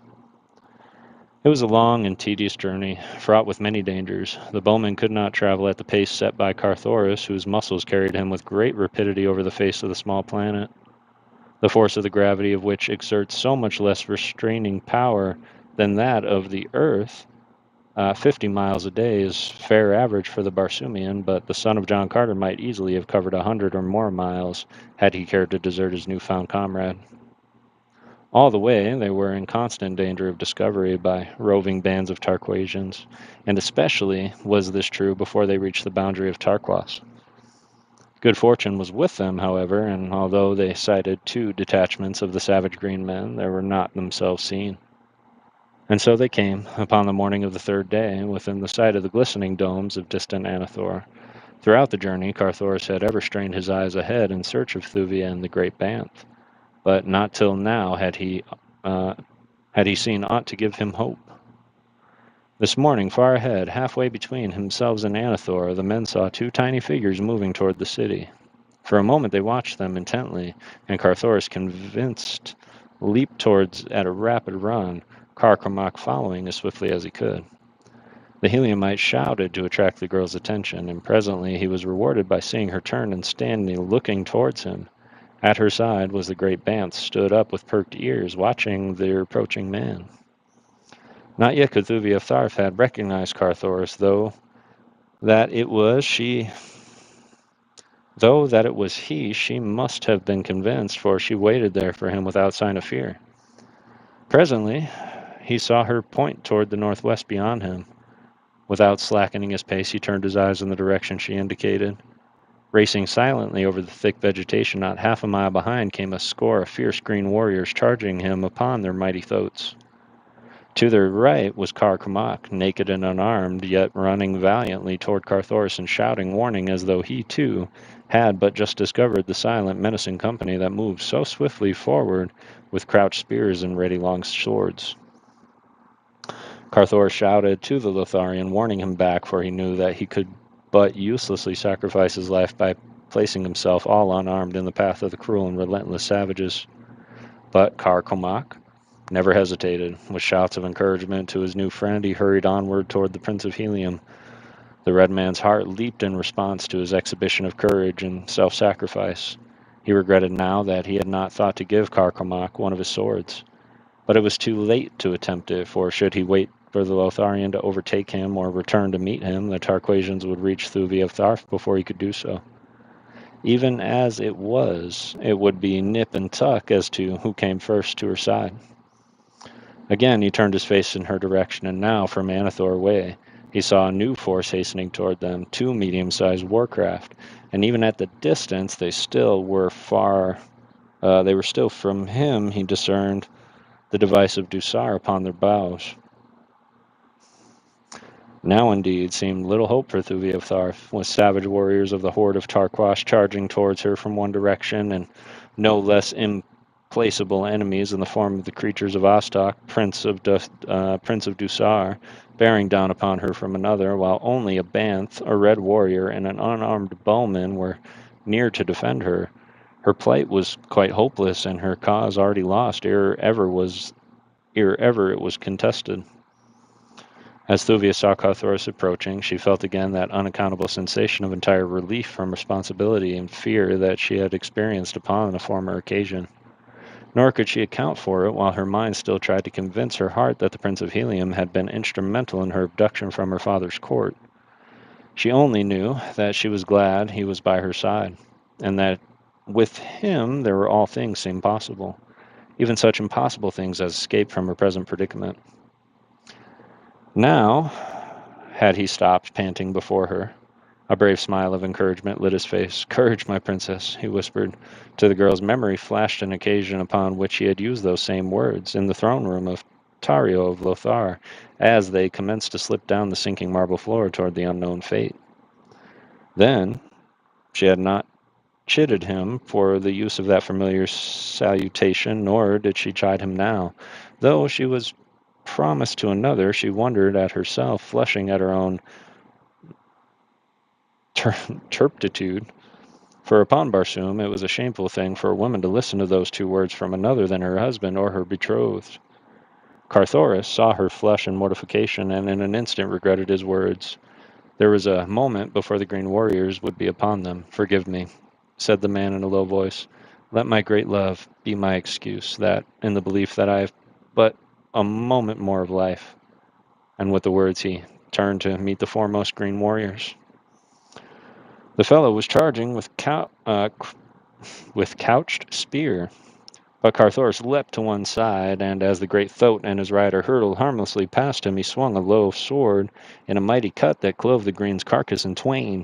It was a long and tedious journey, fraught with many dangers. The bowman could not travel at the pace set by Carthoris, whose muscles carried him with great rapidity over the face of the small planet, the force of the gravity of which exerts so much less restraining power than that of the Earth. 50 miles a day is fair average for the Barsoomian, but the son of John Carter might easily have covered 100 or more miles had he cared to desert his newfound comrade. All the way, they were in constant danger of discovery by roving bands of Tarquasians, and especially was this true before they reached the boundary of Tarquas. Good fortune was with them, however, and although they sighted 2 detachments of the savage green men, they were not themselves seen. And so they came, upon the morning of the 3rd day, within the sight of the glistening domes of distant Anathor. Throughout the journey, Carthoris had ever strained his eyes ahead in search of Thuvia and the great Banth, but not till now had he seen aught to give him hope. This morning, far ahead, halfway between themselves and Anathor, the men saw 2 tiny figures moving toward the city. For a moment they watched them intently, and Carthoris, convinced, leaped towards at a rapid run, Kar Kormak following as swiftly as he could. The Heliumite shouted to attract the girl's attention, and presently he was rewarded by seeing her turn and standing looking towards him. At her side was the great Banth, stood up with perked ears, watching the approaching man. Not yet could Thuvia of Tharth had recognized Carthoris, though that it was he, she must have been convinced, for she waited there for him without sign of fear. Presently, he saw her point toward the northwest beyond him. Without slackening his pace, he turned his eyes in the direction she indicated. Racing silently over the thick vegetation, not half a mile behind, came a score of fierce green warriors charging him upon their mighty thoats. To their right was Karkamak, naked and unarmed, yet running valiantly toward Carthoris and shouting warning as though he, too, had but just discovered the silent, menacing company that moved so swiftly forward with crouched spears and ready long swords. Carthoris shouted to the Lotharian, warning him back, for he knew that he could but uselessly sacrifice his life by placing himself all unarmed in the path of the cruel and relentless savages. But Karkamak never hesitated. With shouts of encouragement to his new friend, he hurried onward toward the Prince of Helium. The red man's heart leaped in response to his exhibition of courage and self-sacrifice. He regretted now that he had not thought to give Karkamak one of his swords. But it was too late to attempt it, for should he wait for the Lotharian to overtake him or return to meet him, the Tarquasians would reach Thuvia of Tharf before he could do so. Even as it was, it would be nip and tuck as to who came first to her side. Again he turned his face in her direction, and now, from Anathor way, he saw a new force hastening toward them, 2 medium-sized warcraft, and even at the distance they still were far. They were still from him. He discerned the device of Dusar upon their bows. Now indeed seemed little hope for Thuvia of Tharf, with savage warriors of the horde of Tarquash charging towards her from one direction, and no less implacable enemies in the form of the creatures of Ostok, Prince of Dusar, bearing down upon her from another, while only a Banth, a red warrior, and an unarmed bowman were near to defend her. Her plight was quite hopeless, and her cause already lost ere ever it was contested. As Thuvia saw Carthoris approaching, she felt again that unaccountable sensation of entire relief from responsibility and fear that she had experienced upon a former occasion. Nor could she account for it while her mind still tried to convince her heart that the Prince of Helium had been instrumental in her abduction from her father's court. She only knew that she was glad he was by her side, and that with him there were all things seemed possible, even such impossible things as escape from her present predicament. Now, had he stopped, panting before her. A brave smile of encouragement lit his face. "Courage, my princess," he whispered. To the girl's memory flashed an occasion upon which he had used those same words, in the throne room of Tario of Lothar, as they commenced to slip down the sinking marble floor toward the unknown fate. Then she had not chided him for the use of that familiar salutation, nor did she chide him now. Though she was promised to another, she wondered at herself, flushing at her own turpitude. For upon Barsoom it was a shameful thing for a woman to listen to those 2 words from another than her husband or her betrothed. Carthoris saw her flush in mortification, and in an instant regretted his words. There was a moment before the green warriors would be upon them. "Forgive me," said the man in a low voice. "Let my great love be my excuse, that, in the belief that I have but a moment more of life." And with the words he turned to meet the foremost green warriors. The fellow was charging with couched spear, but Carthoris leapt to one side, and as the great Thoat and his rider hurtled harmlessly past him, he swung a low sword in a mighty cut that clove the green's carcass in twain.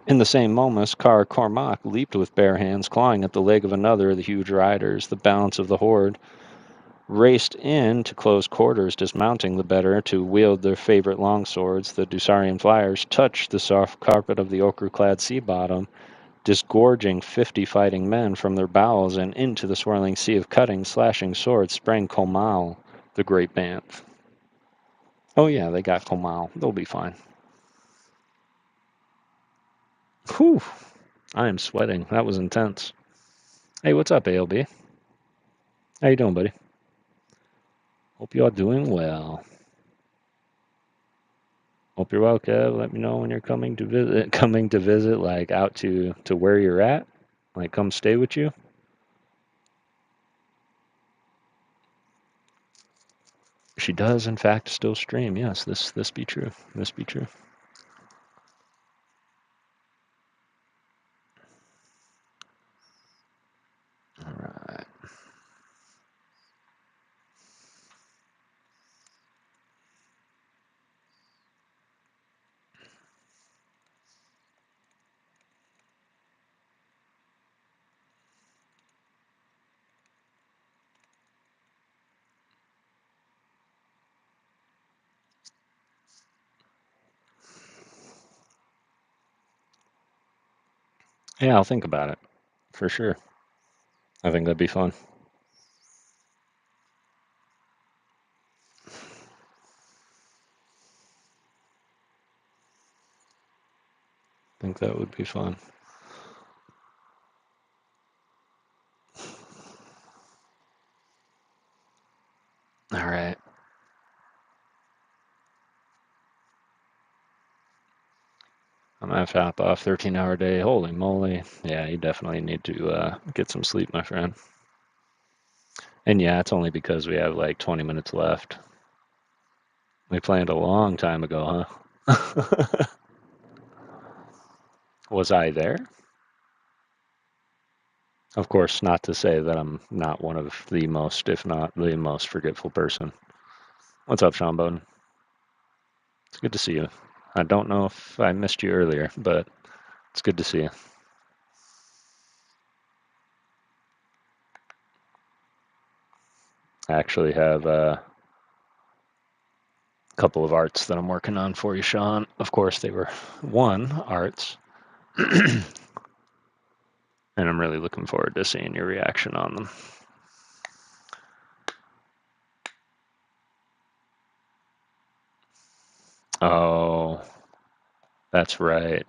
In the same moment, Cormac leaped with bare hands, clawing at the leg of another of the huge riders. The balance of the horde raced in to close quarters, dismounting the better to wield their favorite longswords. The Dusarian flyers touched the soft carpet of the ochre-clad sea bottom, disgorging 50 fighting men from their bowels, and into the swirling sea of cutting, slashing swords sprang Komal, the great Banth. Oh yeah, they got Komal. They'll be fine. Whew. I am sweating. That was intense. Hey, what's up, ALB? How you doing, buddy? Hope you are doing well. Hope you're well, Kev. Let me know when you're coming to visit. Like out to where you're at. Like come stay with you. She does, in fact, still stream. Yes, this be true. This be true. All right. Yeah, I'll think about it for sure. I think that'd be fun. I think that would be fun. All right. I'm gonna have to hop off 13-hour day. Holy moly. Yeah, you definitely need to get some sleep, my friend. And yeah, it's only because we have like 20 minutes left. We planned a long time ago, huh? Was I there? Of course, not to say that I'm not one of the most, if not the most forgetful person. What's up, Sean Bowden? It's good to see you. I don't know if I missed you earlier, but it's good to see you. I actually have a couple of arts that I'm working on for you, Sean. Of course, they were one arts, and I'm really looking forward to seeing your reaction on them. Oh, that's right.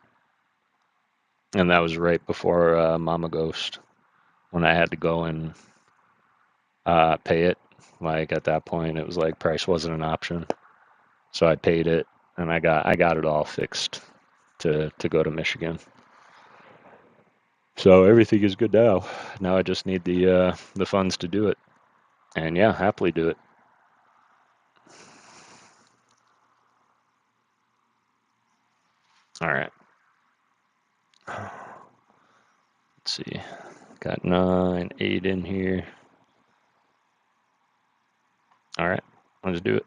And that was right before Mama Ghost, when I had to go and pay it. Like at that point, it was like price wasn't an option, so I paid it, and I got it all fixed to go to Michigan. So everything is good now. Now I just need the funds to do it, and yeah, happily do it. All right. Let's see. Got 9, 8 in here. All right. Let's do it.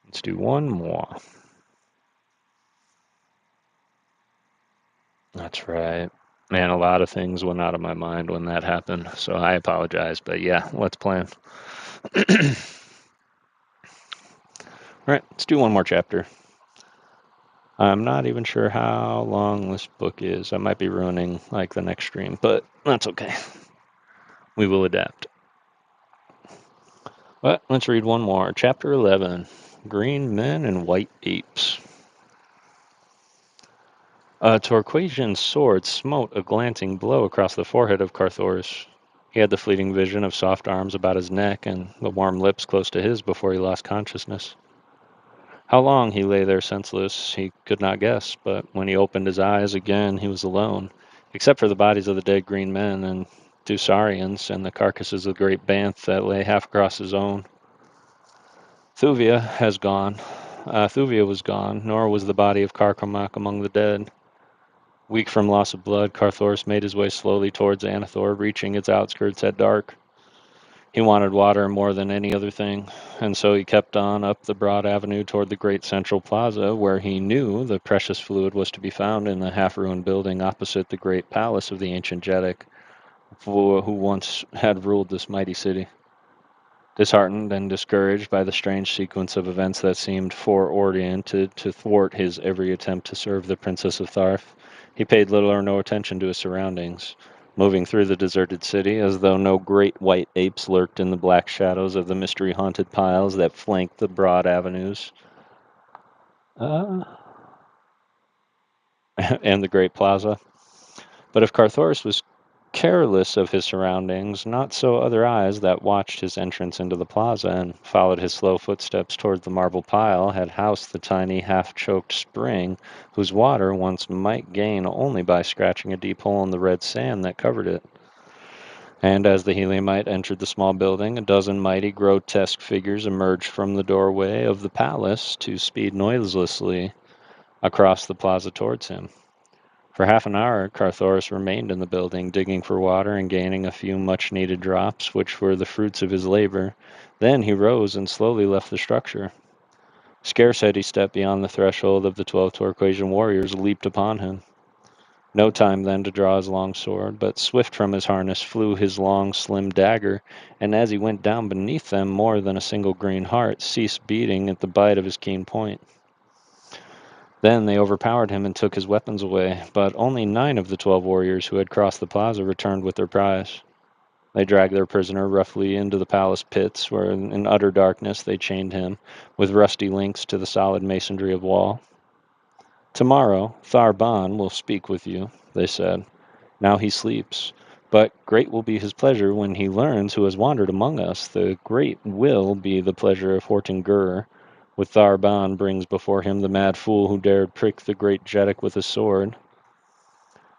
Let's do one more. That's right. Man, a lot of things went out of my mind when that happened, so I apologize. But yeah, let's plan. All right, let's do one more chapter. I'm not even sure how long this book is. I might be ruining like the next stream, but that's okay. We will adapt. But let's read one more. Chapter 11, Green Men and White Apes. A Torquasian sword smote a glancing blow across the forehead of Carthoris. He had the fleeting vision of soft arms about his neck and the warm lips close to his before he lost consciousness. How long he lay there senseless, he could not guess, but when he opened his eyes again, he was alone, except for the bodies of the dead green men and Dusarians and the carcasses of the great banth that lay half across his own. Thuvia has gone. Thuvia was gone, nor was the body of Carcomac among the dead. Weak from loss of blood, Carthoris made his way slowly towards Anathor, reaching its outskirts at dark. He wanted water more than any other thing, and so he kept on up the broad avenue toward the great central plaza, where he knew the precious fluid was to be found in the half-ruined building opposite the great palace of the ancient Jeddak, who once had ruled this mighty city. Disheartened and discouraged by the strange sequence of events that seemed foreoriented to thwart his every attempt to serve the Princess of Tharf, he paid little or no attention to his surroundings, moving through the deserted city as though no great white apes lurked in the black shadows of the mystery-haunted piles that flanked the broad avenues and the great plaza. But if Carthoris was careless of his surroundings, not so other eyes that watched his entrance into the plaza and followed his slow footsteps toward the marble pile had housed the tiny half-choked spring whose water once might gain only by scratching a deep hole in the red sand that covered it. And as the Heliumite entered the small building, a dozen mighty, grotesque figures emerged from the doorway of the palace to speed noiselessly across the plaza towards him. For half an hour, Carthoris remained in the building, digging for water and gaining a few much-needed drops, which were the fruits of his labor. Then he rose and slowly left the structure. Scarce had he stepped beyond the threshold of the 12 Torquasian warriors leaped upon him. No time then to draw his long sword, but swift from his harness flew his long, slim dagger, and as he went down beneath them, more than a single green heart ceased beating at the bite of his keen point. Then they overpowered him and took his weapons away, but only 9 of the 12 warriors who had crossed the plaza returned with their prize. They dragged their prisoner roughly into the palace pits, where in utter darkness they chained him with rusty links to the solid masonry of wall. "Tomorrow Tharban will speak with you," they said. "Now he sleeps. But great will be his pleasure when he learns who has wandered among us. The great will be the pleasure of Horton Gur, with Tharban brings before him the mad fool who dared prick the great Jeddak with his sword."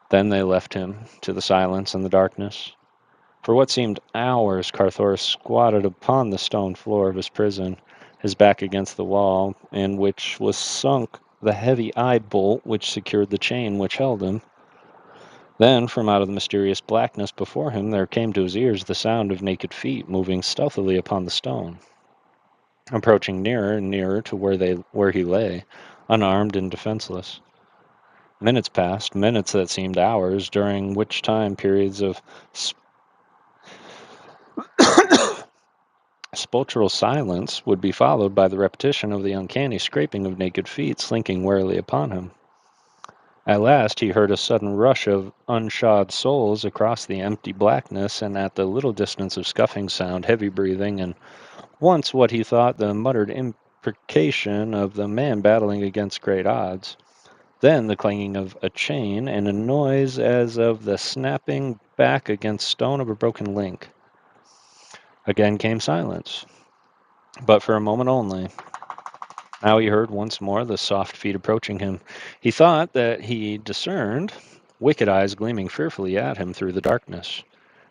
Then they left him to the silence and the darkness. For what seemed hours Carthoris squatted upon the stone floor of his prison, his back against the wall, in which was sunk the heavy eye bolt which secured the chain which held him. Then, from out of the mysterious blackness before him, there came to his ears the sound of naked feet moving stealthily upon the stone, approaching nearer and nearer to where he lay, unarmed and defenseless. Minutes passed, minutes that seemed hours, during which time periods of sepulchral silence would be followed by the repetition of the uncanny scraping of naked feet slinking warily upon him. At last he heard a sudden rush of unshod soles across the empty blackness, and at the little distance of scuffing sound, heavy breathing, and once what he thought the muttered imprecation of the man battling against great odds. Then the clanging of a chain, and a noise as of the snapping back against stone of a broken link. Again came silence, but for a moment only. Now he heard once more the soft feet approaching him. He thought that he discerned wicked eyes gleaming fearfully at him through the darkness.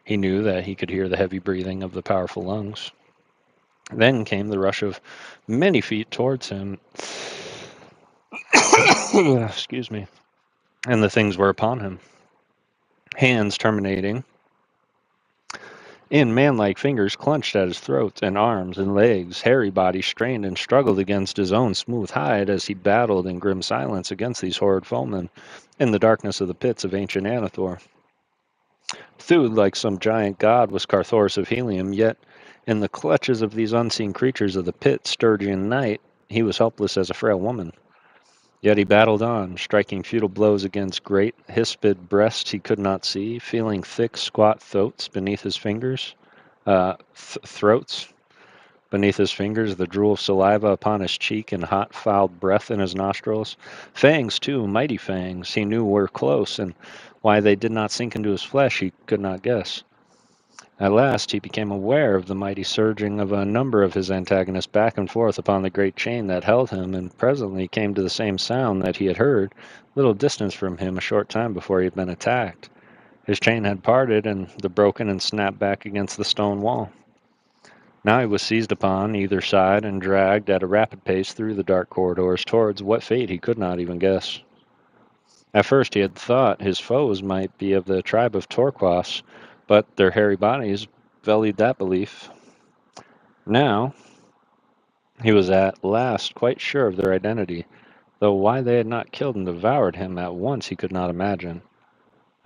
He knew that he could hear the heavy breathing of the powerful lungs. Then came the rush of many feet towards him. Excuse me. And the things were upon him. Hands terminating in man-like fingers clenched at his throat, and arms and legs, hairy body strained and struggled against his own smooth hide as he battled in grim silence against these horrid foemen in the darkness of the pits of ancient Anathor. Thud, like some giant god, was Carthoris of Helium, yet in the clutches of these unseen creatures of the pit, Sturgian night, he was helpless as a frail woman. Yet he battled on, striking futile blows against great, hispid breasts he could not see, feeling thick, squat throats beneath his fingers. Throats beneath his fingers, the drool of saliva upon his cheek, and hot, foul breath in his nostrils. Fangs, too, mighty fangs, he knew were close, and why they did not sink into his flesh he could not guess. At last he became aware of the mighty surging of a number of his antagonists back and forth upon the great chain that held him, and presently came to the same sound that he had heard, little distance from him a short time before he had been attacked. His chain had parted, and the broken and snapped back against the stone wall. Now he was seized upon either side and dragged at a rapid pace through the dark corridors towards what fate he could not even guess. At first he had thought his foes might be of the tribe of Torquas, but their hairy bodies belied that belief. Now he was at last quite sure of their identity, though why they had not killed and devoured him at once he could not imagine.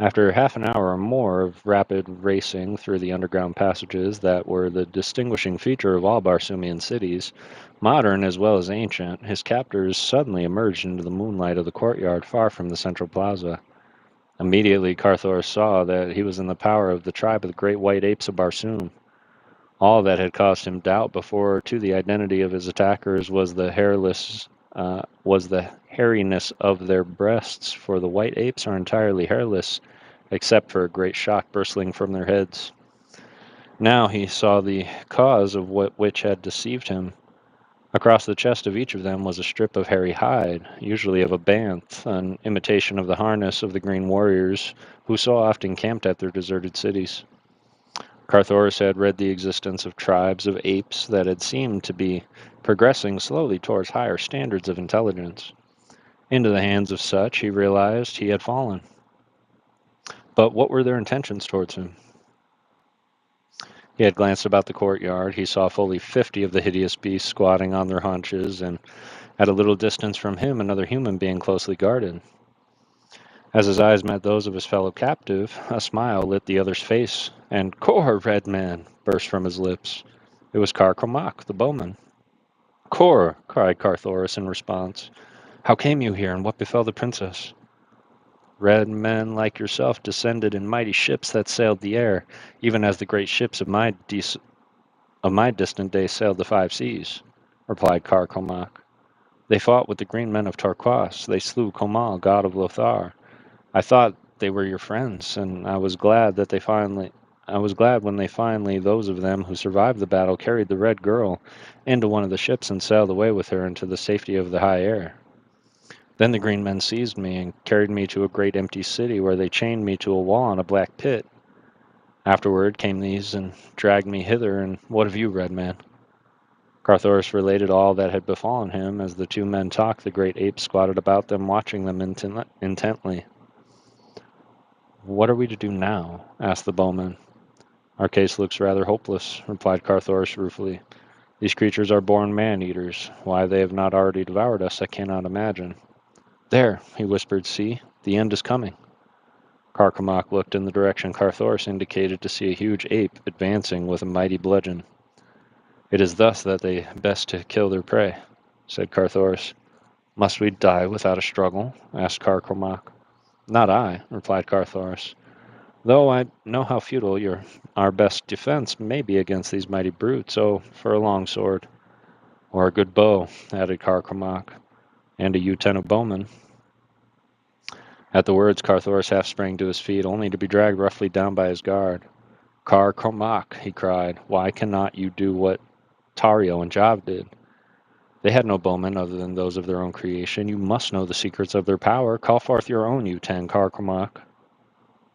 After half an hour or more of rapid racing through the underground passages that were the distinguishing feature of all Barsumian cities, modern as well as ancient, his captors suddenly emerged into the moonlight of the courtyard far from the central plaza. Immediately Carthor saw that he was in the power of the tribe of the great white apes of Barsum. All that had caused him doubt before to the identity of his attackers was the hairiness of their breasts, for the white apes are entirely hairless, except for a great shock bristling from their heads. Now he saw the cause of what which had deceived him. Across the chest of each of them was a strip of hairy hide, usually of a banth, an imitation of the harness of the green warriors who so often camped at their deserted cities. Carthoris had read the existence of tribes of apes that had seemed to be progressing slowly towards higher standards of intelligence. Into the hands of such, he realized, he had fallen. But what were their intentions towards him? He had glanced about the courtyard. He saw fully 50 of the hideous beasts squatting on their haunches, and at a little distance from him another human being closely guarded. As his eyes met those of his fellow captive, a smile lit the other's face, and "Kor, red man!" burst from his lips. It was Kar Komak, the bowman. "Kor!" cried Carthoris in response. How came you here, and what befell the princess? Red men like yourself descended in mighty ships that sailed the air, even as the great ships of my distant day sailed the five seas, replied Carcomac. They fought with the green men of Torquas. They slew Comal, god of Lothar. I thought they were your friends, and I was glad when they finally, those of them who survived the battle, carried the red girl into one of the ships and sailed away with her into the safety of the high air. Then the green men seized me and carried me to a great empty city where they chained me to a wall in a black pit. Afterward came these and dragged me hither, and what of you, red man? Carthoris related all that had befallen him. As the two men talked, the great ape squatted about them, watching them intently. What are we to do now? Asked the bowman. Our case looks rather hopeless, replied Carthoris ruefully. These creatures are born man-eaters. Why they have not already devoured us, I cannot imagine. There, he whispered, see, the end is coming. Carcomac looked in the direction Carthoris indicated to see a huge ape advancing with a mighty bludgeon. It is thus that they best to kill their prey, said Carthoris. Must we die without a struggle? Asked Carcomac. Not I, replied Carthoris. Though I know how futile our best defense may be against these mighty brutes, oh, for a long sword. Or a good bow, added Carcomac, and a U-10 of bowmen. At the words, Carthoris half sprang to his feet, only to be dragged roughly down by his guard. Carcomac, he cried, why cannot you do what Tario and Jav did? They had no bowmen other than those of their own creation. You must know the secrets of their power. Call forth your own U-10, Carcomac.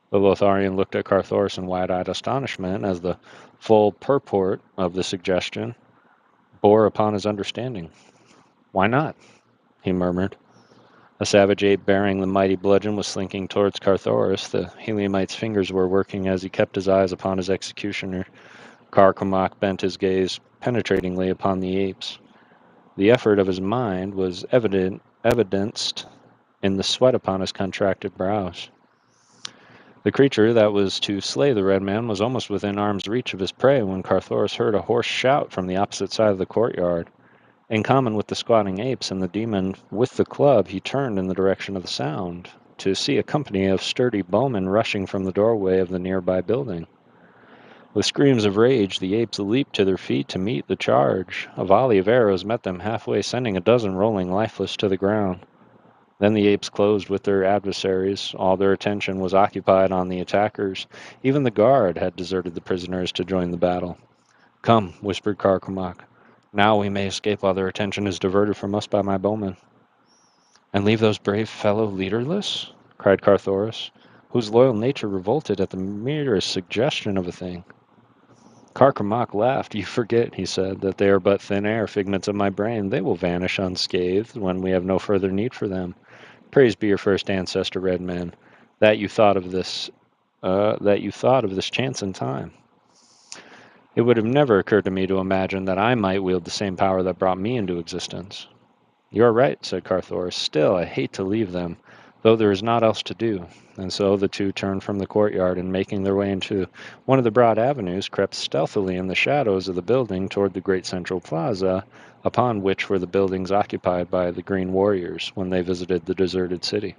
The Lotharian looked at Carthoris in wide-eyed astonishment as the full purport of the suggestion bore upon his understanding. Why not? He murmured. A savage ape bearing the mighty bludgeon was slinking towards Carthoris. The Heliumite's fingers were working as he kept his eyes upon his executioner. Carcomac bent his gaze penetratingly upon the apes. The effort of his mind was evidenced in the sweat upon his contracted brows. The creature that was to slay the red man was almost within arm's reach of his prey when Carthoris heard a hoarse shout from the opposite side of the courtyard. In common with the squatting apes and the demon with the club, he turned in the direction of the sound, to see a company of sturdy bowmen rushing from the doorway of the nearby building. With screams of rage, the apes leaped to their feet to meet the charge. A volley of arrows met them halfway, sending a dozen rolling lifeless to the ground. Then the apes closed with their adversaries. All their attention was occupied on the attackers. Even the guard had deserted the prisoners to join the battle. Come, whispered Carcomac. Now we may escape while their attention is diverted from us by my bowmen. And leave those brave fellow leaderless? Cried Carthoris, whose loyal nature revolted at the merest suggestion of a thing. Carcomac laughed. You forget, he said, that they are but thin air, figments of my brain. They will vanish unscathed when we have no further need for them. Praise be your first ancestor, red man, that you thought of this chance in time. It would have never occurred to me to imagine that I might wield the same power that brought me into existence. You are right, said Carthoris. Still, I hate to leave them, though there is naught else to do. And so the two turned from the courtyard, and making their way into one of the broad avenues, crept stealthily in the shadows of the building toward the great central plaza, upon which were the buildings occupied by the Green Warriors when they visited the deserted city.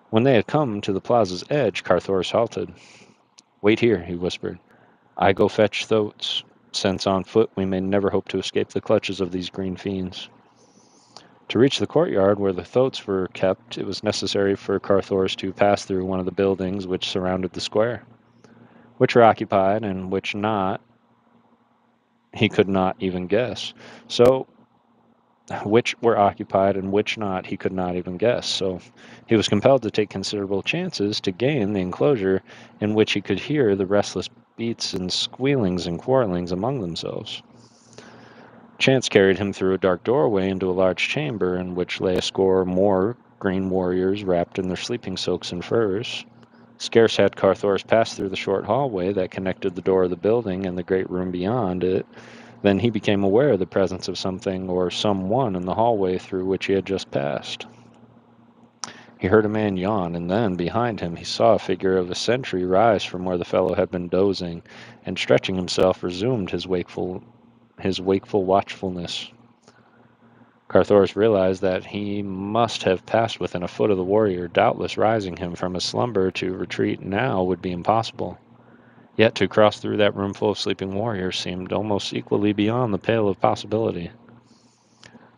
When they had come to the plaza's edge, Carthoris halted. Wait here, he whispered. I go fetch Thotes, since on foot we may never hope to escape the clutches of these green fiends. To reach the courtyard where the Thotes were kept, it was necessary for Carthoris to pass through one of the buildings which surrounded the square. Which were occupied and which not, he could not even guess. So which were occupied and which not, he could not even guess. So he was compelled to take considerable chances to gain the enclosure in which he could hear the restless beats and squealings and quarrelings among themselves. Chance carried him through a dark doorway into a large chamber in which lay a score more green warriors wrapped in their sleeping silks and furs. Scarce had Carthoris passed through the short hallway that connected the door of the building and the great room beyond it, then he became aware of the presence of something or someone in the hallway through which he had just passed. He heard a man yawn, and then, behind him, he saw a figure of a sentry rise from where the fellow had been dozing, and stretching himself, resumed his wakeful watchfulness. Carthoris realized that he must have passed within a foot of the warrior, doubtless rising him from his slumber. To retreat now would be impossible. Yet to cross through that room full of sleeping warriors seemed almost equally beyond the pale of possibility.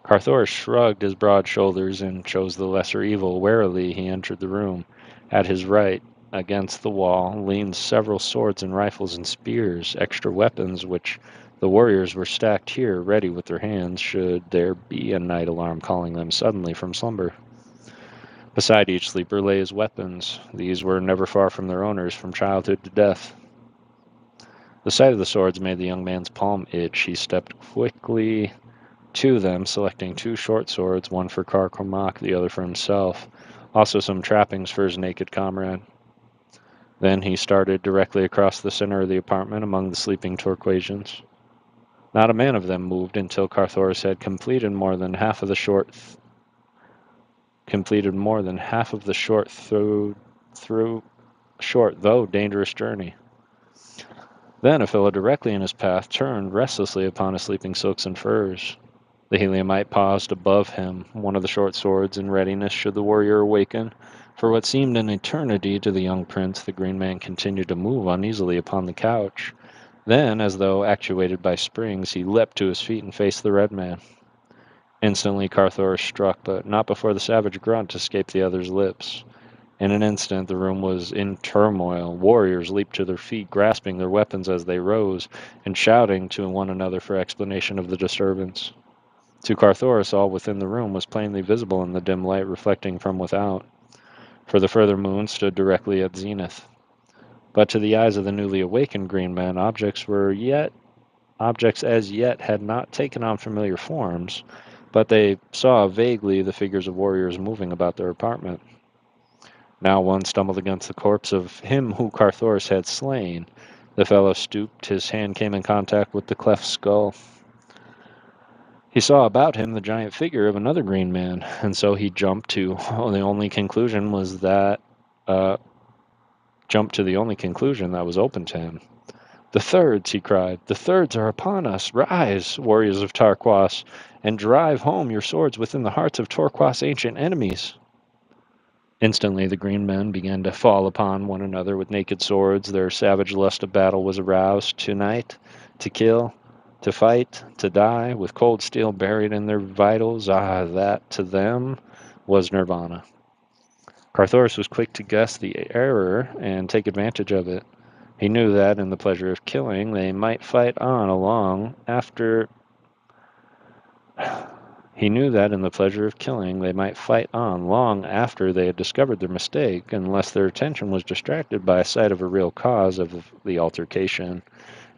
Carthoris shrugged his broad shoulders and chose the lesser evil. Warily he entered the room. At his right, against the wall, leaned several swords and rifles and spears, extra weapons which the warriors were stacked here, ready with their hands, should there be a night alarm calling them suddenly from slumber. Beside each sleeper lay his weapons. These were never far from their owners, from childhood to death. The sight of the swords made the young man's palm itch. He stepped quickly to them, selecting 2 short swords, one for Cormac, the other for himself, also some trappings for his naked comrade. Then he started directly across the center of the apartment among the sleeping Torquasians. Not a man of them moved until Carthoris had completed more than half of the short short though dangerous journey. Then a fellow directly in his path turned restlessly upon his sleeping silks and furs. The Heliumite paused above him, one of the short swords in readiness should the warrior awaken. For what seemed an eternity to the young prince, the green man continued to move uneasily upon the couch. Then, as though actuated by springs, he leapt to his feet and faced the red man. Instantly Carthoris struck, but not before the savage grunt escaped the other's lips. In an instant the room was in turmoil. Warriors leaped to their feet, grasping their weapons as they rose, and shouting to one another for explanation of the disturbance. To Carthoris, all within the room was plainly visible in the dim light reflecting from without, for the further moon stood directly at zenith. But to the eyes of the newly awakened green man, objects as yet had not taken on familiar forms, but they saw vaguely the figures of warriors moving about their apartment. Now one stumbled against the corpse of him who Carthoris had slain. The fellow stooped, his hand came in contact with the cleft skull. He saw about him the giant figure of another green man, and so he jumped to the only conclusion that was open to him. "The thirds," he cried, "the thirds are upon us! Rise, warriors of Torquas, and drive home your swords within the hearts of Torquas' ancient enemies!" Instantly the green men began to fall upon one another with naked swords. Their savage lust of battle was aroused. Tonight, to kill, to fight, to die, with cold steel buried in their vitals, that to them was nirvana. Carthoris was quick to guess the error and take advantage of it. He knew that in the pleasure of killing they might fight on long after they had discovered their mistake, unless their attention was distracted by a sight of a real cause of the altercation.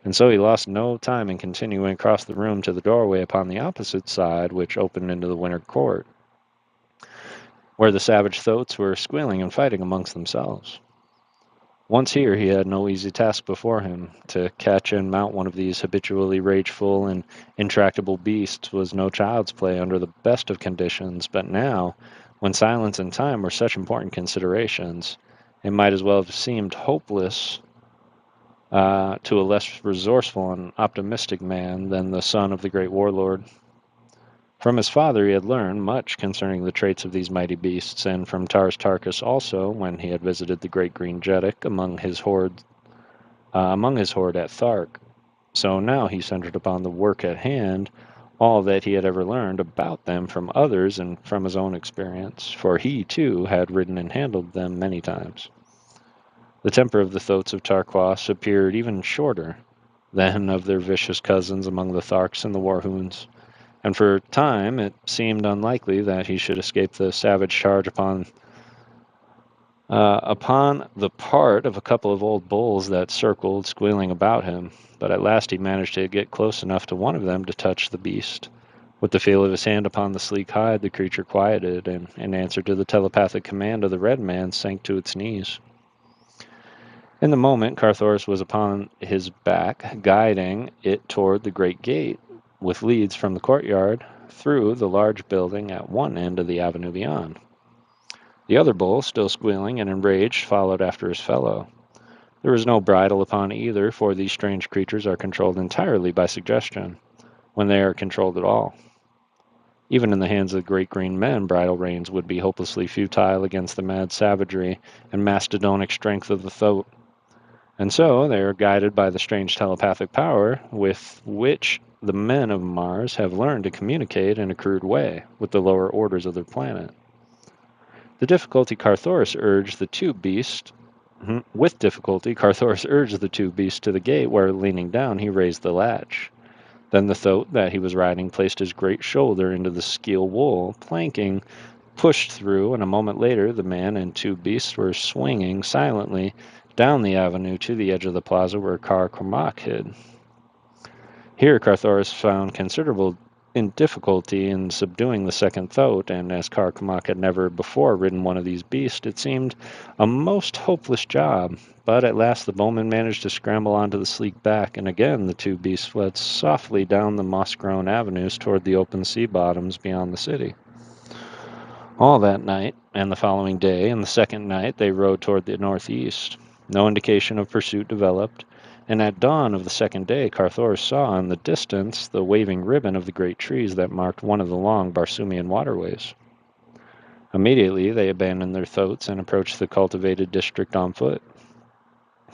And so he lost no time in continuing across the room to the doorway upon the opposite side, which opened into the winter court, where the savage thoats were squealing and fighting amongst themselves. Once here, he had no easy task before him. To catch and mount one of these habitually rageful and intractable beasts was no child's play under the best of conditions, but now, when silence and time were such important considerations, it might as well have seemed hopeless to a less resourceful and optimistic man than the son of the great warlord. From his father he had learned much concerning the traits of these mighty beasts, and from Tars Tarkas also, when he had visited the great green Jeddak among his horde at Thark. So now he centered upon the work at hand, all that he had ever learned about them from others and from his own experience, for he, too, had ridden and handled them many times. The temper of the thoats of Tarquas appeared even shorter than of their vicious cousins among the Tharks and the Warhoons, and for a time it seemed unlikely that he should escape the savage charge upon the part of a couple of old bulls that circled, squealing about him. But at last he managed to get close enough to one of them to touch the beast. With the feel of his hand upon the sleek hide, the creature quieted, and in answer to the telepathic command of the red man, sank to its knees. In the moment, Carthoris was upon his back, guiding it toward the great gate, with leads from the courtyard through the large building at one end of the avenue beyond. The other bull, still squealing and enraged, followed after his fellow. There was no bridle upon either, for these strange creatures are controlled entirely by suggestion, when they are controlled at all. Even in the hands of the great green men, bridle reins would be hopelessly futile against the mad savagery and mastodonic strength of the thoat. And so they are guided by the strange telepathic power with which the men of Mars have learned to communicate in a crude way with the lower orders of their planet. With difficulty, Carthoris urged the two beasts to the gate, where, leaning down, he raised the latch. Then the thoat that he was riding placed his great shoulder into the skeel wool planking, pushed through, and a moment later the man and two beasts were swinging silently down the avenue to the edge of the plaza where Car Cormac hid. Here Carthoris found considerable difficulty in subduing the second thoat, and as Car Cormac had never before ridden one of these beasts, it seemed a most hopeless job. But at last the bowman managed to scramble onto the sleek back, and again the two beasts fled softly down the moss-grown avenues toward the open sea bottoms beyond the city. All that night, and the following day, and the second night, they rode toward the northeast. No indication of pursuit developed, and at dawn of the second day, Carthoris saw in the distance the waving ribbon of the great trees that marked one of the long Barsoomian waterways. Immediately, they abandoned their thoats and approached the cultivated district on foot.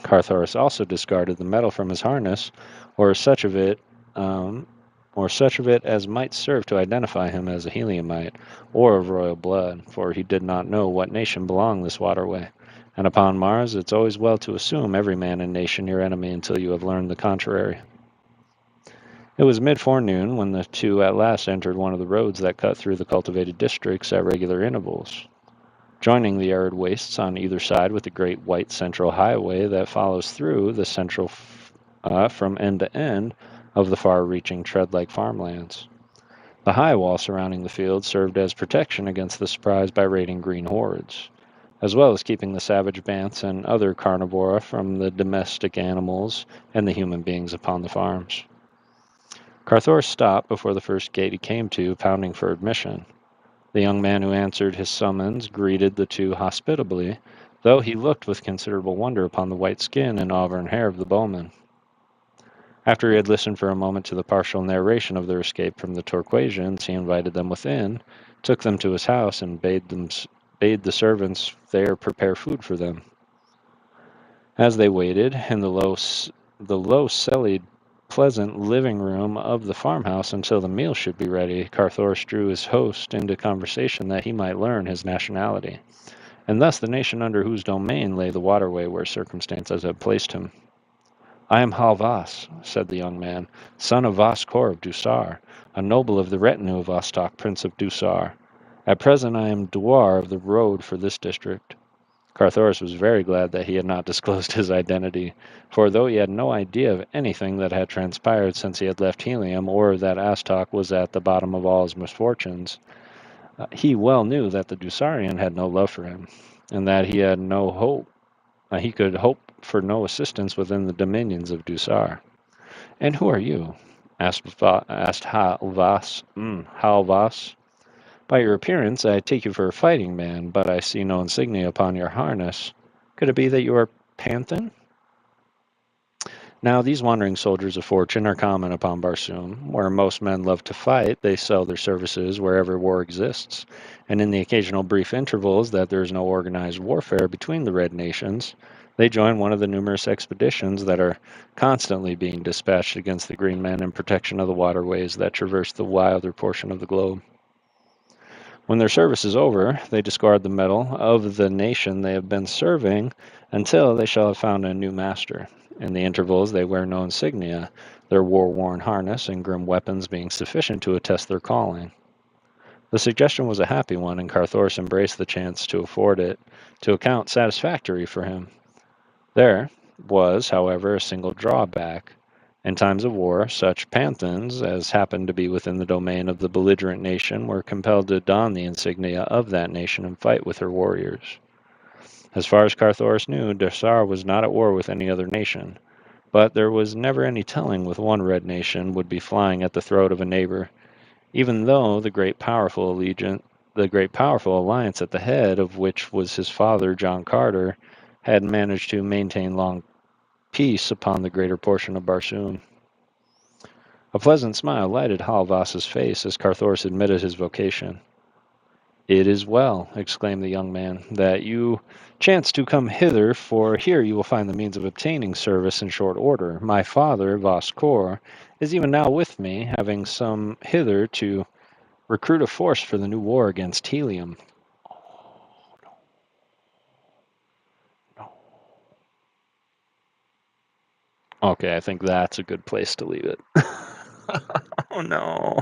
Carthoris also discarded the metal from his harness, or such of it as might serve to identify him as a Heliumite or of royal blood, for he did not know what nation belonged this waterway. And upon Mars, it's always well to assume every man and nation your enemy until you have learned the contrary. It was mid-forenoon when the two at last entered one of the roads that cut through the cultivated districts at regular intervals, joining the arid wastes on either side with the great white central highway that follows through the central from end to end of the far-reaching tread-like farmlands. The high wall surrounding the field served as protection against the surprise by raiding green hordes, as well as keeping the savage bants and other carnivora from the domestic animals and the human beings upon the farms. Carthoris stopped before the first gate he came to, pounding for admission. The young man who answered his summons greeted the two hospitably, though he looked with considerable wonder upon the white skin and auburn hair of the bowman. After he had listened for a moment to the partial narration of their escape from the Torquasians, he invited them within, took them to his house, and bade the servants there prepare food for them. As they waited in the low-celled, pleasant living room of the farmhouse until the meal should be ready, Carthoris drew his host into conversation that he might learn his nationality, and thus the nation under whose domain lay the waterway where circumstances had placed him. "I am Halvas," said the young man, "son of Vaskor of Dusar, a noble of the retinue of Vostok, Prince of Dusar. At present I am douar of the road for this district." Carthoris was very glad that he had not disclosed his identity, for though he had no idea of anything that had transpired since he had left Helium, or that Astok was at the bottom of all his misfortunes, he well knew that the Dusarian had no love for him, and that he had no hope. He could hope for no assistance within the dominions of Dusar. "And who are you?" asked Halvas. Halvas. "By your appearance, I take you for a fighting man, but I see no insignia upon your harness. Could it be that you are Panthan?" Now, these wandering soldiers of fortune are common upon Barsoom. Where most men love to fight, they sell their services wherever war exists, and in the occasional brief intervals that there is no organized warfare between the red nations, they join one of the numerous expeditions that are constantly being dispatched against the green men in protection of the waterways that traverse the wilder portion of the globe. When their service is over, they discard the metal of the nation they have been serving until they shall have found a new master. In the intervals, they wear no insignia, their war-worn harness and grim weapons being sufficient to attest their calling. The suggestion was a happy one, and Carthoris embraced the chance to afford it to account satisfactory for him. There was, however, a single drawback. In times of war, such Panthans as happened to be within the domain of the belligerent nation were compelled to don the insignia of that nation and fight with her warriors. As far as Carthoris knew, Dusar was not at war with any other nation, but there was never any telling with one red nation would be flying at the throat of a neighbor, even though the great powerful alliance at the head of which was his father, John Carter, had managed to maintain long peace upon the greater portion of Barsoom. A pleasant smile lighted Halvas's face as Carthoris admitted his vocation. "It is well," exclaimed the young man, "that you chance to come hither, for here you will find the means of obtaining service in short order. My father, Voskor, is even now with me, having some hither to recruit a force for the new war against Helium." Okay, I think that's a good place to leave it. Oh no.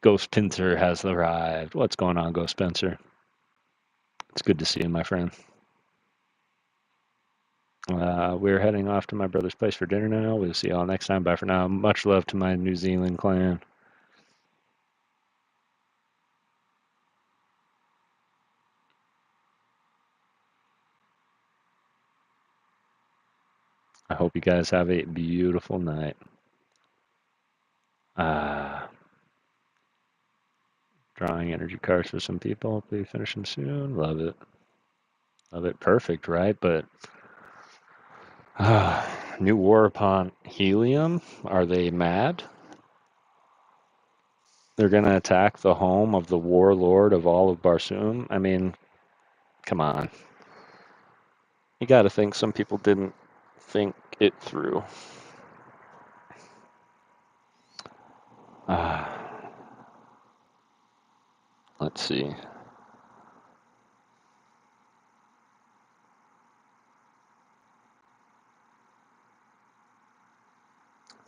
Ghost Pincer has arrived. What's going on, Ghost Spencer? It's good to see you, my friend. We're heading off to my brother's place for dinner now. We'll see y'all next time. Bye for now. Much love to my New Zealand clan. I hope you guys have a beautiful night. Drawing energy cards for some people. Hopefully finish them soon. Love it. Love it. Perfect, right? But new war upon Helium? Are they mad? They're going to attack the home of the warlord of all of Barsoom? I mean, come on. You got to think some people didn't think it through. Let's see.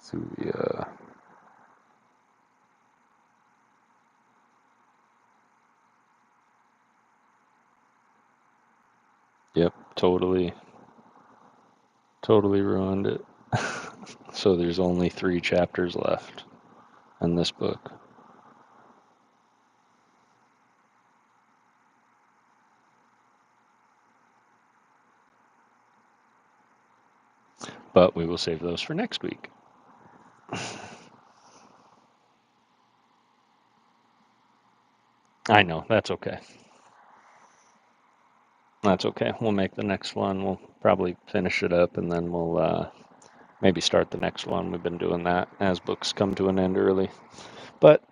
Thuvia. Yep, totally ruined it. So there's only 3 chapters left in this book. But we will save those for next week. I know, that's okay. That's okay. We'll make the next one. We'll probably finish it up and then we'll maybe start the next one. We've been doing that as books come to an end early. But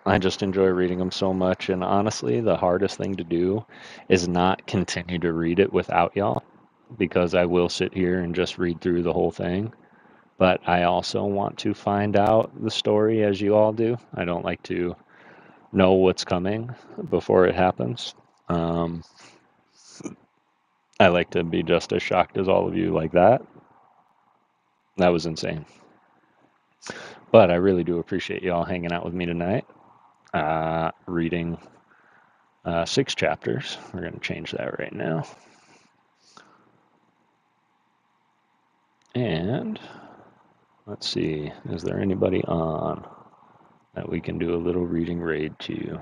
I just enjoy reading them so much. And honestly, the hardest thing to do is not continue to read it without y'all, because I will sit here and just read through the whole thing. But I also want to find out the story as you all do. I don't like to know what's coming before it happens. I like to be just as shocked as all of you like that. That was insane. But I really do appreciate y'all hanging out with me tonight. Reading 6 chapters. We're going to change that right now. And let's see, is there anybody on that we can do a little reading raid to?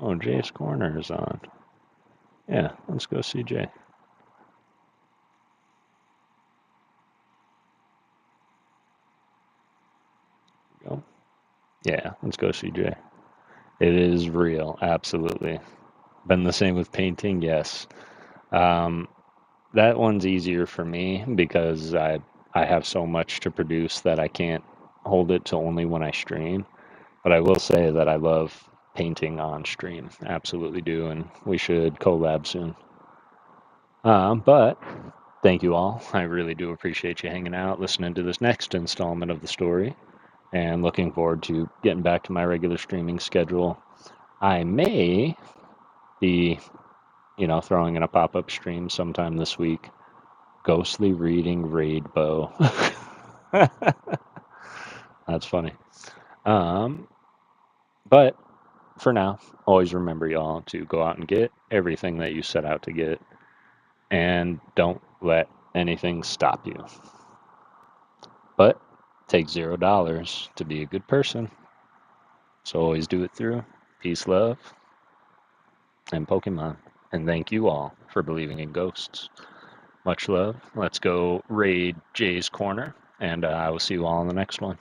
Oh, Jay's Corner is on. Yeah, let's go see Jay. Go. Yeah, let's go see Jay. It is real, absolutely. Been the same with painting, yes. That one's easier for me because I have so much to produce that I can't hold it to only when I stream. But I will say that I love painting on stream. Absolutely do, and we should collab soon. But thank you all. I really do appreciate you hanging out, listening to this next installment of the story, and looking forward to getting back to my regular streaming schedule. I may be, throwing in a pop-up stream sometime this week. Ghostly reading Raid Bow. That's funny. But for now, always remember, y'all, to go out and get everything that you set out to get, and don't let anything stop you. But take $0 to be a good person. So always do it through peace, love, and Pokemon. And thank you all for believing in ghosts. Much love. Let's go raid Jay's Corner, and I will see you all in the next one.